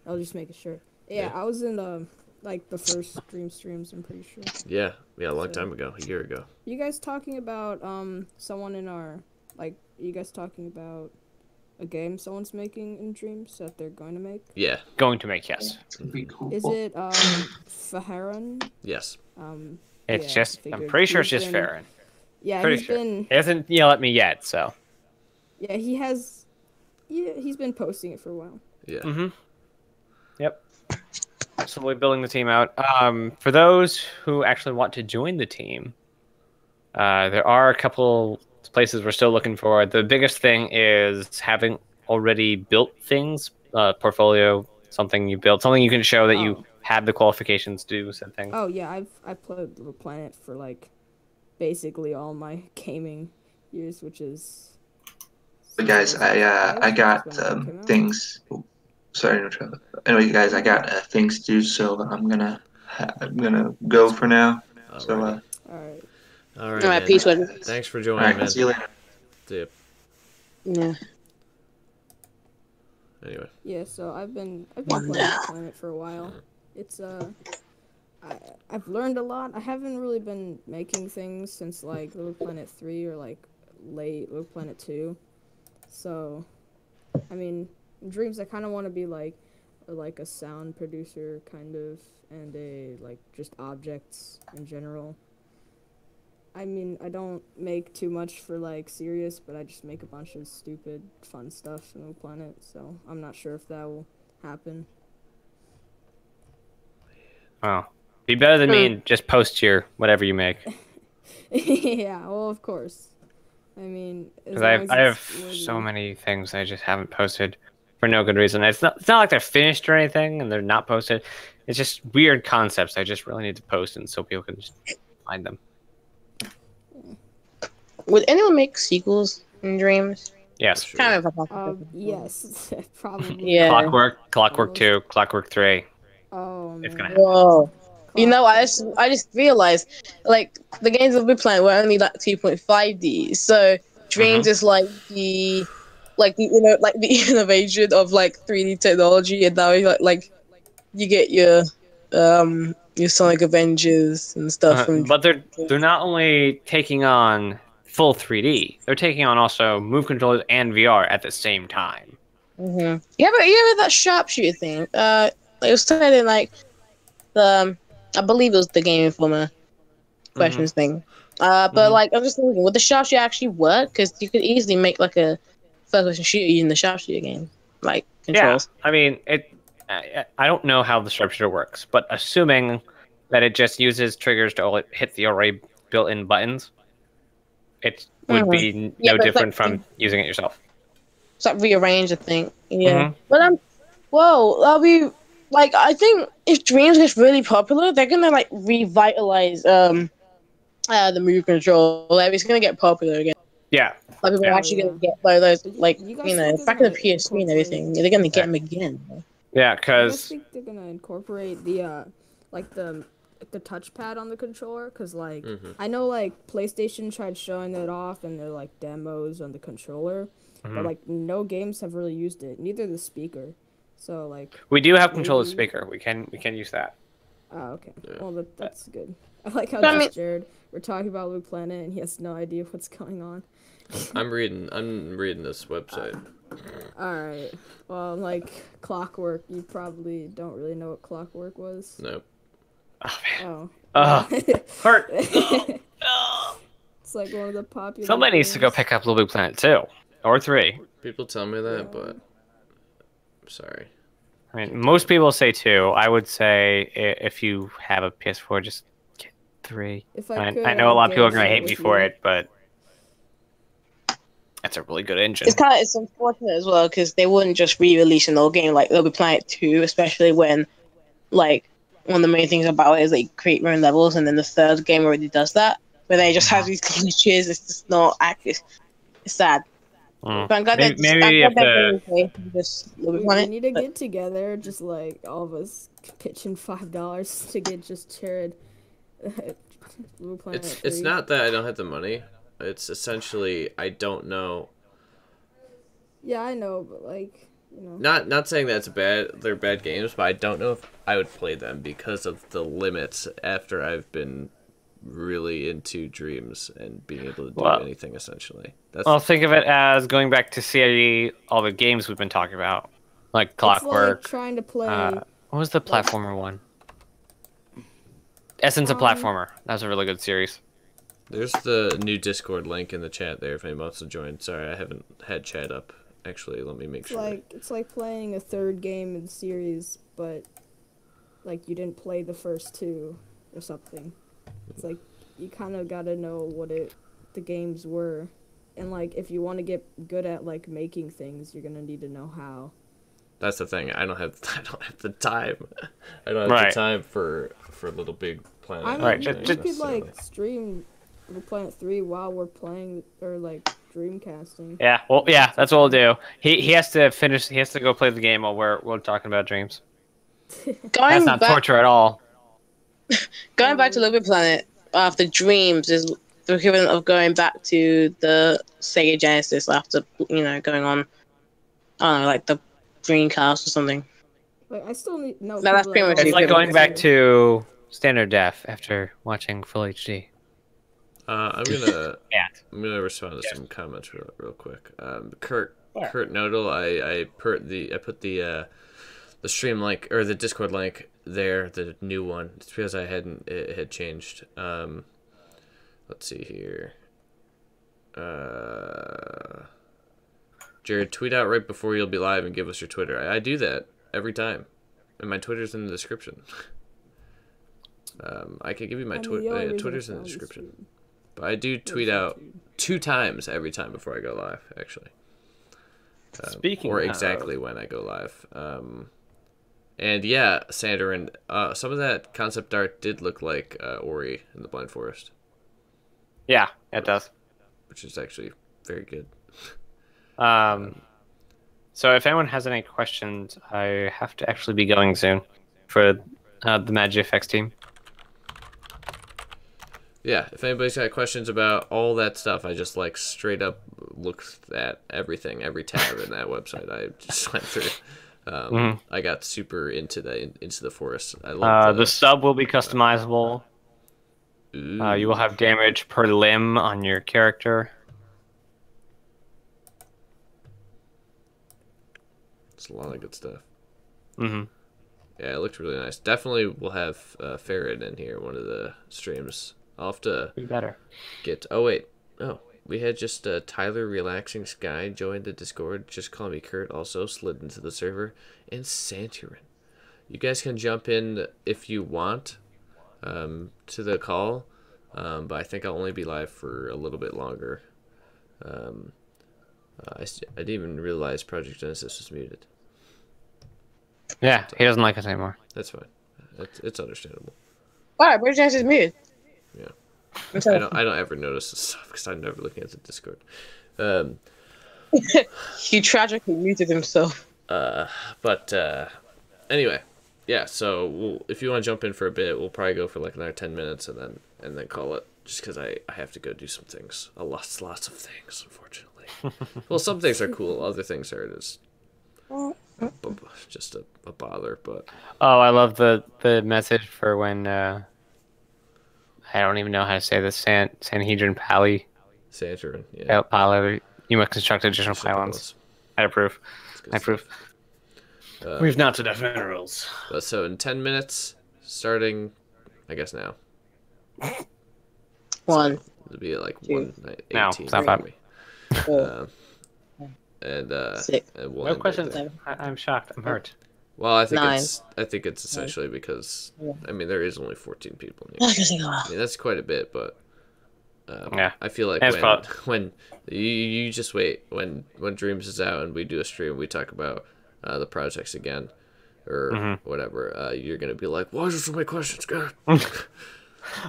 I'll just make sure. Yeah, I was in like the first Dream streams, I'm pretty sure. Yeah, a long time ago, a year ago. You guys talking about someone in our you guys talking about a game someone's making in Dreams that they're going to make? Yeah, going to make, yes. Is it Faharan? Yes. It's just. I'm pretty sure it's just Farron. Yeah, pretty sure. He hasn't yelled at me yet, so. Yeah, he has. Yeah, he's been posting it for a while. Yeah. Yep. Slowly building the team out. For those who actually want to join the team, there are a couple places we're still looking for. The biggest thing is having already built things, portfolio, something you built, something you can show that you have the qualifications to do said thing. Oh yeah, I've played Little Planet for like basically all my gaming years, which is. But guys, I got things. Sorry, no trouble. Anyway, guys, I got things to do, so I'm gonna go for now. So. All right. All right. Peace. Thanks for joining, man. See you later. See ya. Yeah. Anyway. Yeah, so I've been playing Little Planet for a while. It's I've learned a lot. I haven't really been making things since like Little Planet 3 or like late Little Planet 2. So, I mean, in Dreams I kind of want to be like a sound producer kind of, and a like just objects in general. I mean, I don't make too much for like serious, but I just make a bunch of stupid fun stuff in Little Planet. So I'm not sure if that will happen. Oh, be better than me and just post your whatever you make. Yeah, well, of course. I mean, because I have so many things I just haven't posted for no good reason. It's not like they're finished or anything and they're not posted. It's just weird concepts I just really need to post, and so people can just find them. Would anyone make sequels in Dreams? Yes. Kind of. Yes, probably. Yeah. Clockwork 2, Clockwork 3. Oh, man. It's gonna happen. Whoa. You know, I just realized, like, the games that we're playing were only like 2.5D. So Dreams is like the innovation of like 3D technology, and now like you get your Sonic Avengers and stuff. But they're not only taking on full 3D, they're taking on also move controllers and VR at the same time. You ever that sharpshooter thing? It was said in like the I believe it was the Game Informer questions thing. But like I'm just thinking, would the sharpshooter actually work? Because you could easily make like a first-person shooter using the sharpshooter game, like controls. Yeah, I mean I don't know how the sharpshooter works, but assuming that it just uses triggers to hit the already built-in buttons, it would be no different from using it yourself. It's like rearranged, I think. Yeah. Mhm. But whoa, that'll be like I think if Dreams gets really popular, they're gonna like revitalize the move control. Like it's gonna get popular again. Yeah. Like people are Yeah. actually yeah. gonna get like those like You guys think they're back in the gonna PSP and incorporate? everything. They're gonna get them again. Yeah, You guys because think they're gonna incorporate the like the touchpad on the controller? Cause like I know like PlayStation tried showing it off and they're like demos on the controller, but like no games have really used it. Neither the speaker. So like we do have control of maybe- speaker. We can use that. Oh, okay. Yeah. Well, that's good. I like how But I mean- just Jared, we're talking about Blue Planet and he has no idea what's going on. I'm reading this website. Alright. Well, like Clockwork, you probably don't really know what Clockwork was. Nope. Oh man. Oh. Hurt. It's like one of the popular Somebody needs to go games. pick up Little Big Planet 2 or 3. People tell me that, Yeah. but I'm sorry. I mean, most people say 2. I would say if you have a PS4, just get 3. If I could, know a lot of people are game gonna share hate me with for you. it, but that's a really good engine. It's unfortunate as well because they wouldn't just re-release an old game like they'll be playing it 2, especially when like one of the main things about it is like create your own levels, and then the third game already does that, where they just have these glitches. It's just not accurate. It's sad. Mm. But I'm glad Maybe if the We need to get together, just like all of us pitching $5 to get just Jared. Blue Planet It's 3. not that I don't have the money. It's essentially I don't know. Yeah, I know, but like, you know. Not saying that's they're bad games, but I don't know if I would play them because of the limits after I've been really into Dreams and being able to do anything essentially. Well, think of it as going back to see all the games we've been talking about, like Clockwork. It's like trying to play. What was the platformer one? Essence of Platformer. That was a really good series. There's the new Discord link in the chat there if anyone wants to join. Sorry, I haven't had chat up. Actually, let me make sure. It's like playing a third game in the series, but like you didn't play the first 2 or something. It's like you kind of got to know what the games were, and like if you want to get good at like making things, you're gonna need to know how. That's the thing. I don't have the time. I don't have the time for Little Big Planet. I mean, you could like stream Little Planet 3 while we're playing or like Dreamcasting. Yeah, well, yeah, that's what we'll do. He has to finish. He has to go play the game while we're talking about Dreams. That's not torture at all. Going back to Little Big Planet after Dreams is the equivalent of going back to the Sega Genesis after going on, I don't know, like the Dreamcast or something. Like I still need no. That's pretty much It's like going back to standard def after watching full HD. I'm gonna respond to some comments real quick. Kurt Nodal, I put the stream link or the Discord link there, the new one. It's because it had changed. Let's see here. Jared, tweet out right before you'll be live and give us your Twitter. I do that every time, and my Twitter's in the description. I can give you my Twitter's in the description. But I do tweet out 2 times every time before I go live, actually. Speaking or exactly when I go live. And yeah, Sanderin, some of that concept art did look like Ori in the Blind Forest. Yeah, it does. Which is actually very good. So if anyone has any questions, I have to actually be going soon for the MagicFX team. Yeah, if anybody's got questions about all that stuff, I just like straight up looked at everything, every tab in that website. I just went through. I got super into the forest. I love the sub will be customizable. You will have damage per limb on your character. It's a lot of good stuff. Mm-hmm. Yeah, it looked really nice. Definitely we'll have Ferret in here one of the streams. I'll have to get. Oh wait, we had just Tyler Relaxing Sky joined the Discord. Just call me Kurt. Also slid into the server, and Santorin. You guys can jump in if you want to the call, but I think I'll only be live for a little bit longer. I didn't even realize Project Genesis was muted. Yeah, he doesn't like us anymore. That's fine. It's understandable. Why? Project Genesis is muted. Yeah. So, I don't ever notice this stuff because I'm never looking at the Discord. he tragically muted himself. But anyway, yeah. So if you want to jump in for a bit, we'll probably go for like another 10 minutes and then call it. Just because I have to go do some things. Lots of things, unfortunately. Well, some things are cool. Other things are just a bother. But Oh, I love the message for when I don't even know how to say this. Sanhedrin Pali. Saturn, yeah. Pali. You must construct additional pylons. I approve. I approve. We've not to definite rules. So in 10 minutes, starting, I guess now. One. So it'll be like 1:18. No, it's not bad. Six. And we'll No end questions. right there. I'm shocked. I'm hurt. Well, I think Nine. it's essentially because I mean there is only 14 people in here. I mean that's quite a bit, but yeah. I feel like when you just wait when Dreams is out and we do a stream, we talk about the projects again or whatever. You're gonna be like, why is there so many questions, God?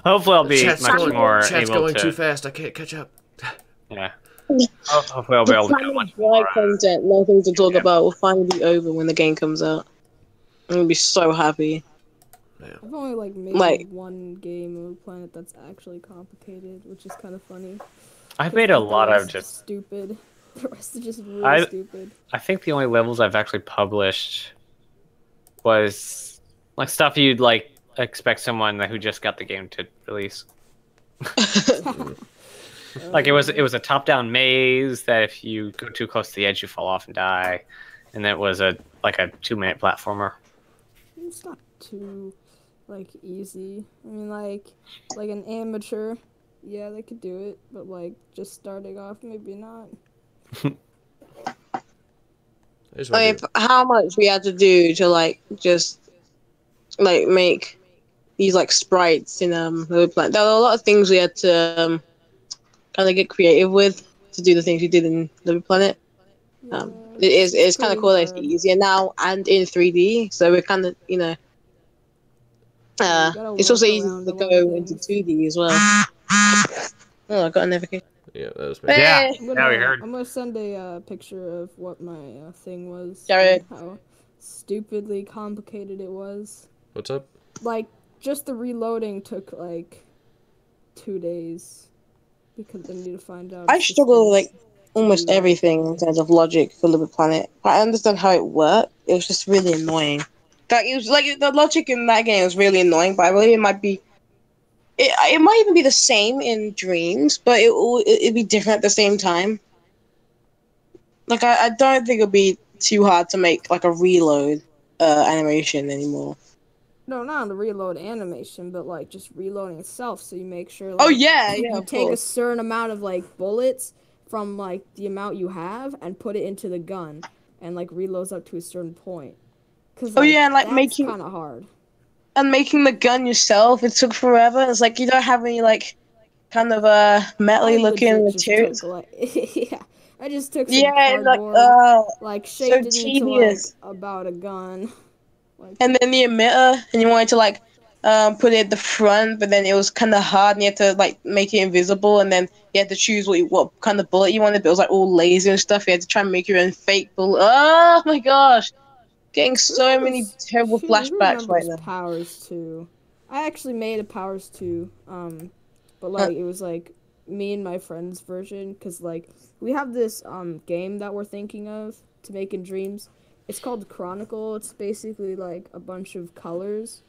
Hopefully, I'll be much more Chat's able going to. too fast. I can't catch up. Yeah. Hopefully, I'll be able to come much more. Content, nothing to talk about will finally be over when the game comes out. I'm gonna be so happy. I've only made one game of a planet that's actually complicated, which is kind of funny. I've made a lot of just stupid. The rest is just really stupid. I think the only levels I've actually published was like stuff you'd expect someone who just got the game to release. Like it was a top-down maze that if you go too close to the edge, you fall off and die, and then it was a 2-minute platformer. It's not too easy. I mean, like an amateur, yeah, they could do it, but just starting off, maybe not. How much we had to do to just make these sprites in Little Planet. There were a lot of things we had to kind of get creative with to do the things we did in Little Planet. It's kind of cool that it's easier now and in 3D, so we're kind of it's also easy to go into 2D as well. Oh, I got a notification. Yeah, that was me. Yeah, now we heard. I'm gonna send a picture of what my thing was. Jared. How stupidly complicated it was. What's up? Just the reloading took 2 days because I need to find out. I struggle with almost everything in terms of logic for Little Planet. I understand how it worked. It was just really annoying. It was the logic in that game was really annoying, but I believe it might be. It might even be the same in Dreams, but it'd be different at the same time. I don't think it'd be too hard to make a reload animation anymore. No, not on the reload animation, but just reloading itself. So you make sure. You take a certain amount of bullets from the amount you have and put it into the gun, and reloads up to a certain point. Cause, that's making kind of hard. And making the gun yourself, it took forever. It's you don't have any kind of metally looking materials. Yeah, I just took some cardboard, shaped it into about a gun. And then the emitter, and you wanted to put it at the front, but then it was kind of hard, and you had to make it invisible, and then you had to choose what kind of bullet you wanted. But it was all laser and stuff. You had to try and make your own fake bullet. Oh my gosh, getting so many terrible flashbacks right now. Powers 2. I actually made a Powers 2, but it was me and my friend's version, because we have this game that we're thinking of to make in Dreams. It's called Chronicle. It's basically a bunch of colors.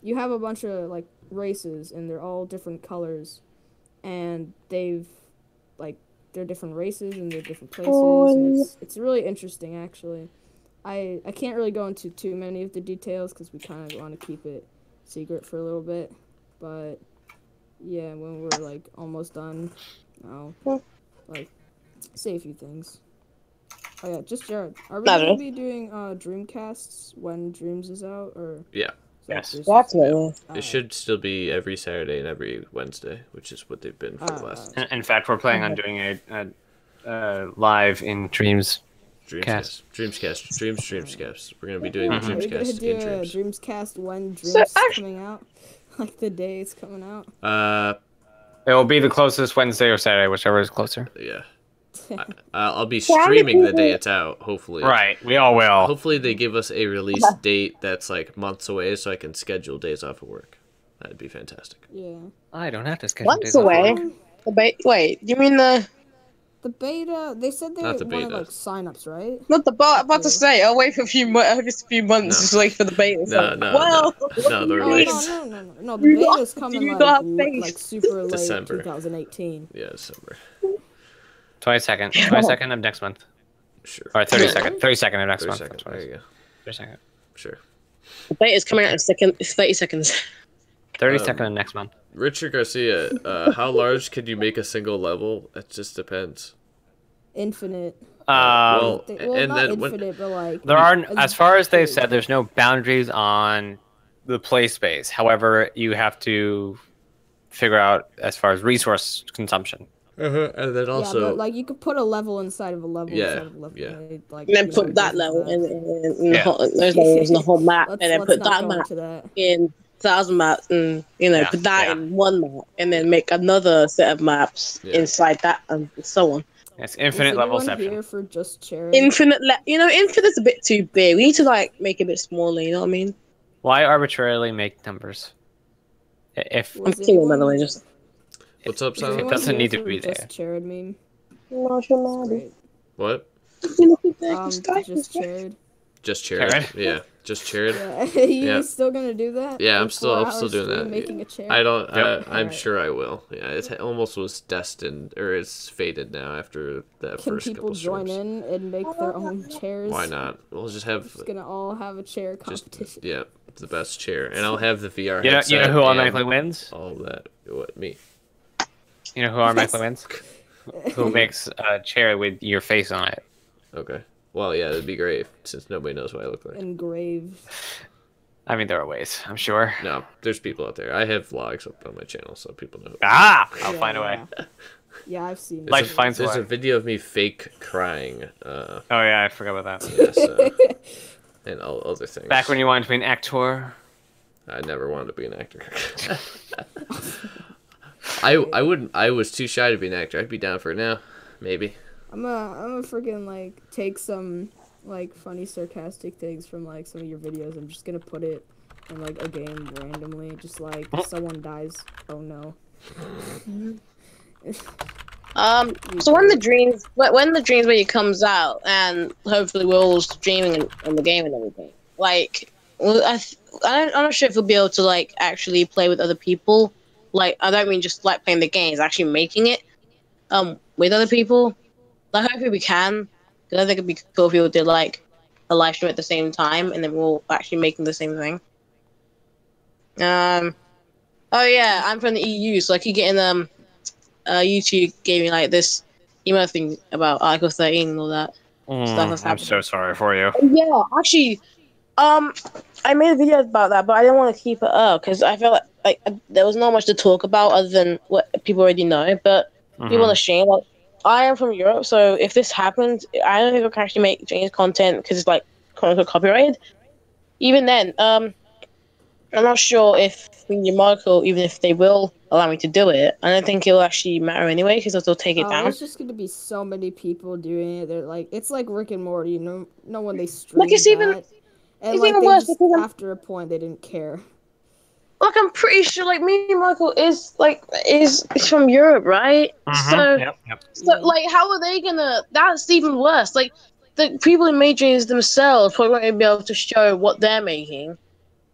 You have a bunch of races, and they're all different colors, and they're different races and they're different places. And it's really interesting, actually. I can't really go into too many of the details because we kind of want to keep it secret for a little bit, but yeah, when we're almost done, I'll say a few things. Oh yeah, just Jared. Are we going to be doing Dreamcasts when Dreams is out, or? Yeah. Yes. Definitely. It should still be every Saturday and every Wednesday, which is what they've been for the last. In fact, we're planning on doing live in Dreams. DreamsCast. We're gonna be doing the Are we gonna DreamsCast do in a Dreams. DreamsCast when Dreams is coming out? Like the day it's coming out? It will be the closest Wednesday or Saturday, whichever is closer. Yeah. I'll be streaming the day it's out, hopefully. Right, we all will. Hopefully they give us a release date that's like months away so I can schedule days off of work. That'd be fantastic. Yeah. I don't have to schedule Months days off away? work. Wait, you mean the beta? They said they Not the wanted beta. like signups, right? not the bar? About to say, I'll wait for a few months. No. Just wait for the beta. It's No, like, no, well, no, the release. No. The beta's coming you got like faith? like super late, December. 2018. Yeah, December. 22nd of next month. Sure. Or 32nd. 32nd of next month. 32nd. There you go. 32nd. Sure. the beta's coming out in 30 seconds. 32nd of next month. Richard Garcia, how large could you make a single level? It just depends. Infinite. Well, and not then infinite, but like There are, as far as they said, there's no boundaries on the play space. However, you have to figure out as far as resource consumption. and then also, yeah, but like you could put a level inside of a level Yeah, inside of a level. yeah. Right? Like, And then you put know, that different level maps. in the whole, those levels in the whole map, and then Let's put not that go map into that. in 1,000 maps, and put that in one map, and then make another set of maps inside that, and so on. It's Is infinite level anyone section. here for just charity? Infinite's a bit too big. We need to like make it a bit smaller. You know what I mean? Why arbitrarily make numbers? If I'm kidding, by the way. Just what's up, Is Silent? anyone doesn't here need to for be just there. Charity meme? Marshall What? Just charity. Just Jared. Jared? Yeah, just Jared. Yeah, you Yeah. still gonna do that? Yeah, I'm Like, still 4 hours doing straight that. Making a chair. I don't. Yep. I'm Alright. sure I will. Yeah, it almost was destined, or it's fated now after that Can first people couple join streams. in and make their own chairs? Why not? We'll just have Just gonna all have a chair just competition. yeah, the best chair, and I'll have the VR You know headset. who and automatically wins? all of that. What, me? You know who automatically wins? Who makes a chair with your face on it? Okay. Well, yeah, that'd be great since nobody knows what I look like. Engraved. I mean, there are ways, I'm sure. No, there's people out there. I have vlogs up on my channel, so people know. I'll Yeah, find a way. Yeah, I've seen There's Life it. finds a There's way. a video of me fake crying. Oh yeah, I forgot about that. Yeah, so, and all other things. Back when you wanted to be an actor. I never wanted to be an actor. I wouldn't. I was too shy to be an actor. I'd be down for it now, maybe. I'm a freaking like take some like funny sarcastic things from like some of your videos. I'm just gonna put it in like a game randomly. Just like someone dies. Oh no. So when the dreams when it comes out, and hopefully we're all streaming on the game and everything, like, well, I'm not sure if we'll be able to like actually play with other people. Like, I don't mean just like playing the games, actually making it with other people. Like, hopefully we can, because I think it'd be cool if people did like a live stream at the same time, and then we're all actually making the same thing. Oh yeah, I'm from the EU, so I keep getting YouTube gave me like this email thing about Article 13 and all that stuff that's I'm happening. so sorry for you. Yeah, actually, I made a video about that, but I didn't want to keep it up because I felt like there was not much to talk about other than what people already know. But people on the stream, like, I am from Europe, so if this happens, I don't think I can actually make James content because it's like quote unquote copyrighted. Even then, I'm not sure if Media Marco, even if they will allow me to do it, I don't think it'll actually matter anyway because they'll take it down. There's just gonna be so many people doing it. They're like, it's like Rick and Morty. You know when they stream Like, it's even- that, and it's like even they worse just, because I'm- after a point they didn't care. Like, I'm pretty sure, like, Media Marco is from Europe, right? So, Yep. so, like, how are they gonna? That's even worse. Like, the people in Majors themselves probably won't even be able to show what they're making,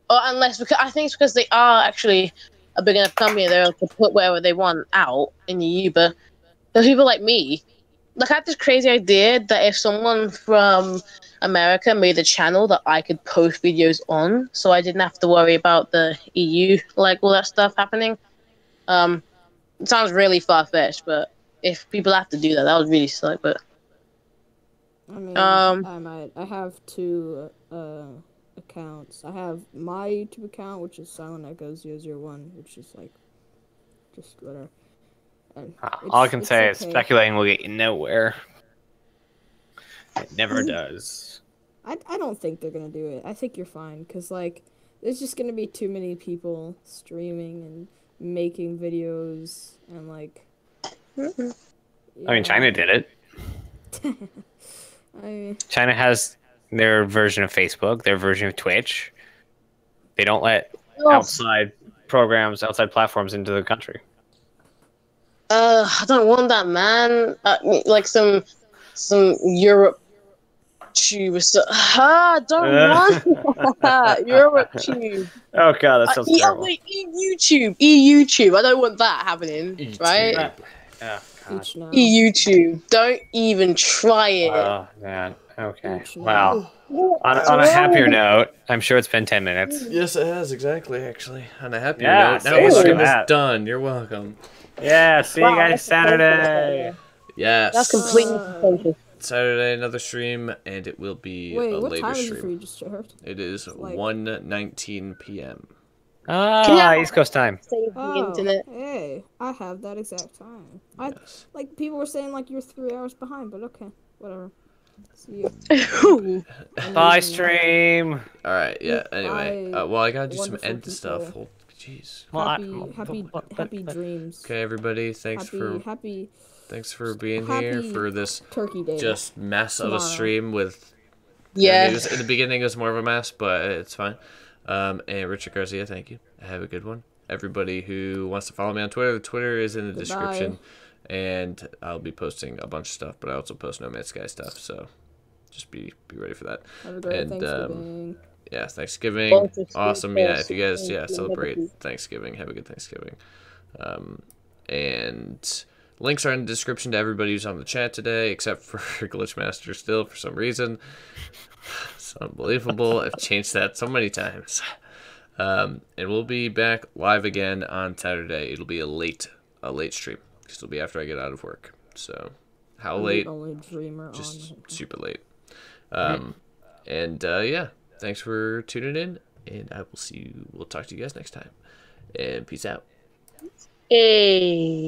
or unless because I think it's because they are actually a big enough company they're able to put whatever they want out in the EU. But there's people like me. Like, I had this crazy idea that if someone from America made a channel that I could post videos on, so I didn't have to worry about the EU, like all that stuff happening. It sounds really far fetched, but if people have to do that, that would really suck. But I mean, I have two accounts. I have my YouTube account, which is Silent Echo 001, which is like just whatever. All I can it's say is okay. speculating will get you nowhere. It never does. I don't think they're gonna do it. I think you're fine, cause like there's just gonna be too many people streaming and making videos and like. I mean, China did it. I mean, China has their version of Facebook, their version of Twitch. They don't let outside programs, outside platforms into the country. I don't want that, man. Like some Europe tube or so. I don't want that. Europe tube. Oh god, that sounds terrible. Wait, EU tube. I don't want that happening, right? Oh god. each now. EU tube. Don't even try it. Oh man. Okay. Each now. Wow. On a happier note, I'm sure it's been 10 minutes. Yes, it has, exactly, actually. On a happier Yeah, note, see, now the look at stream is that. done. You're welcome. Yeah, see you guys that's Saturday. Yes. That's completely contentious. Saturday, another stream, and it will be Wait, a what later time is it stream. for you, just Jared? It is Like- 1:19 p.m. Ah, East Coast time. Save the internet. Hey, I have that exact time. Yes. Like people were saying like you're 3 hours behind, but okay, whatever. See you. Bye, stream. All right, yeah, anyway. Well, I gotta do some Wonderful end stuff. people. Jeez. Happy dreams. Okay, everybody, thanks for being here happy for this Turkey Day. just mess of a tomorrow. stream with. Yeah. In the beginning, it was more of a mess, but it's fine. And Richard Garcia, thank you. Have a good one. Everybody who wants to follow me on Twitter, the Twitter is in the description, and I'll be posting a bunch of stuff. But I also post No Man's Sky stuff, so just be ready for that. Have a great Thanksgiving. Yeah, Thanksgiving. Awesome. Yeah, if you guys celebrate Thanksgiving, have a good Thanksgiving. And links are in the description to everybody who's on the chat today, except for Glitchmaster still for some reason. It's unbelievable. I've changed that so many times. And we'll be back live again on Saturday. It'll be a late stream because it'll be after I get out of work. So how late? Only dreamer just on. super late. And yeah, thanks for tuning in, and I will see you. We'll talk to you guys next time. And peace out. Hey.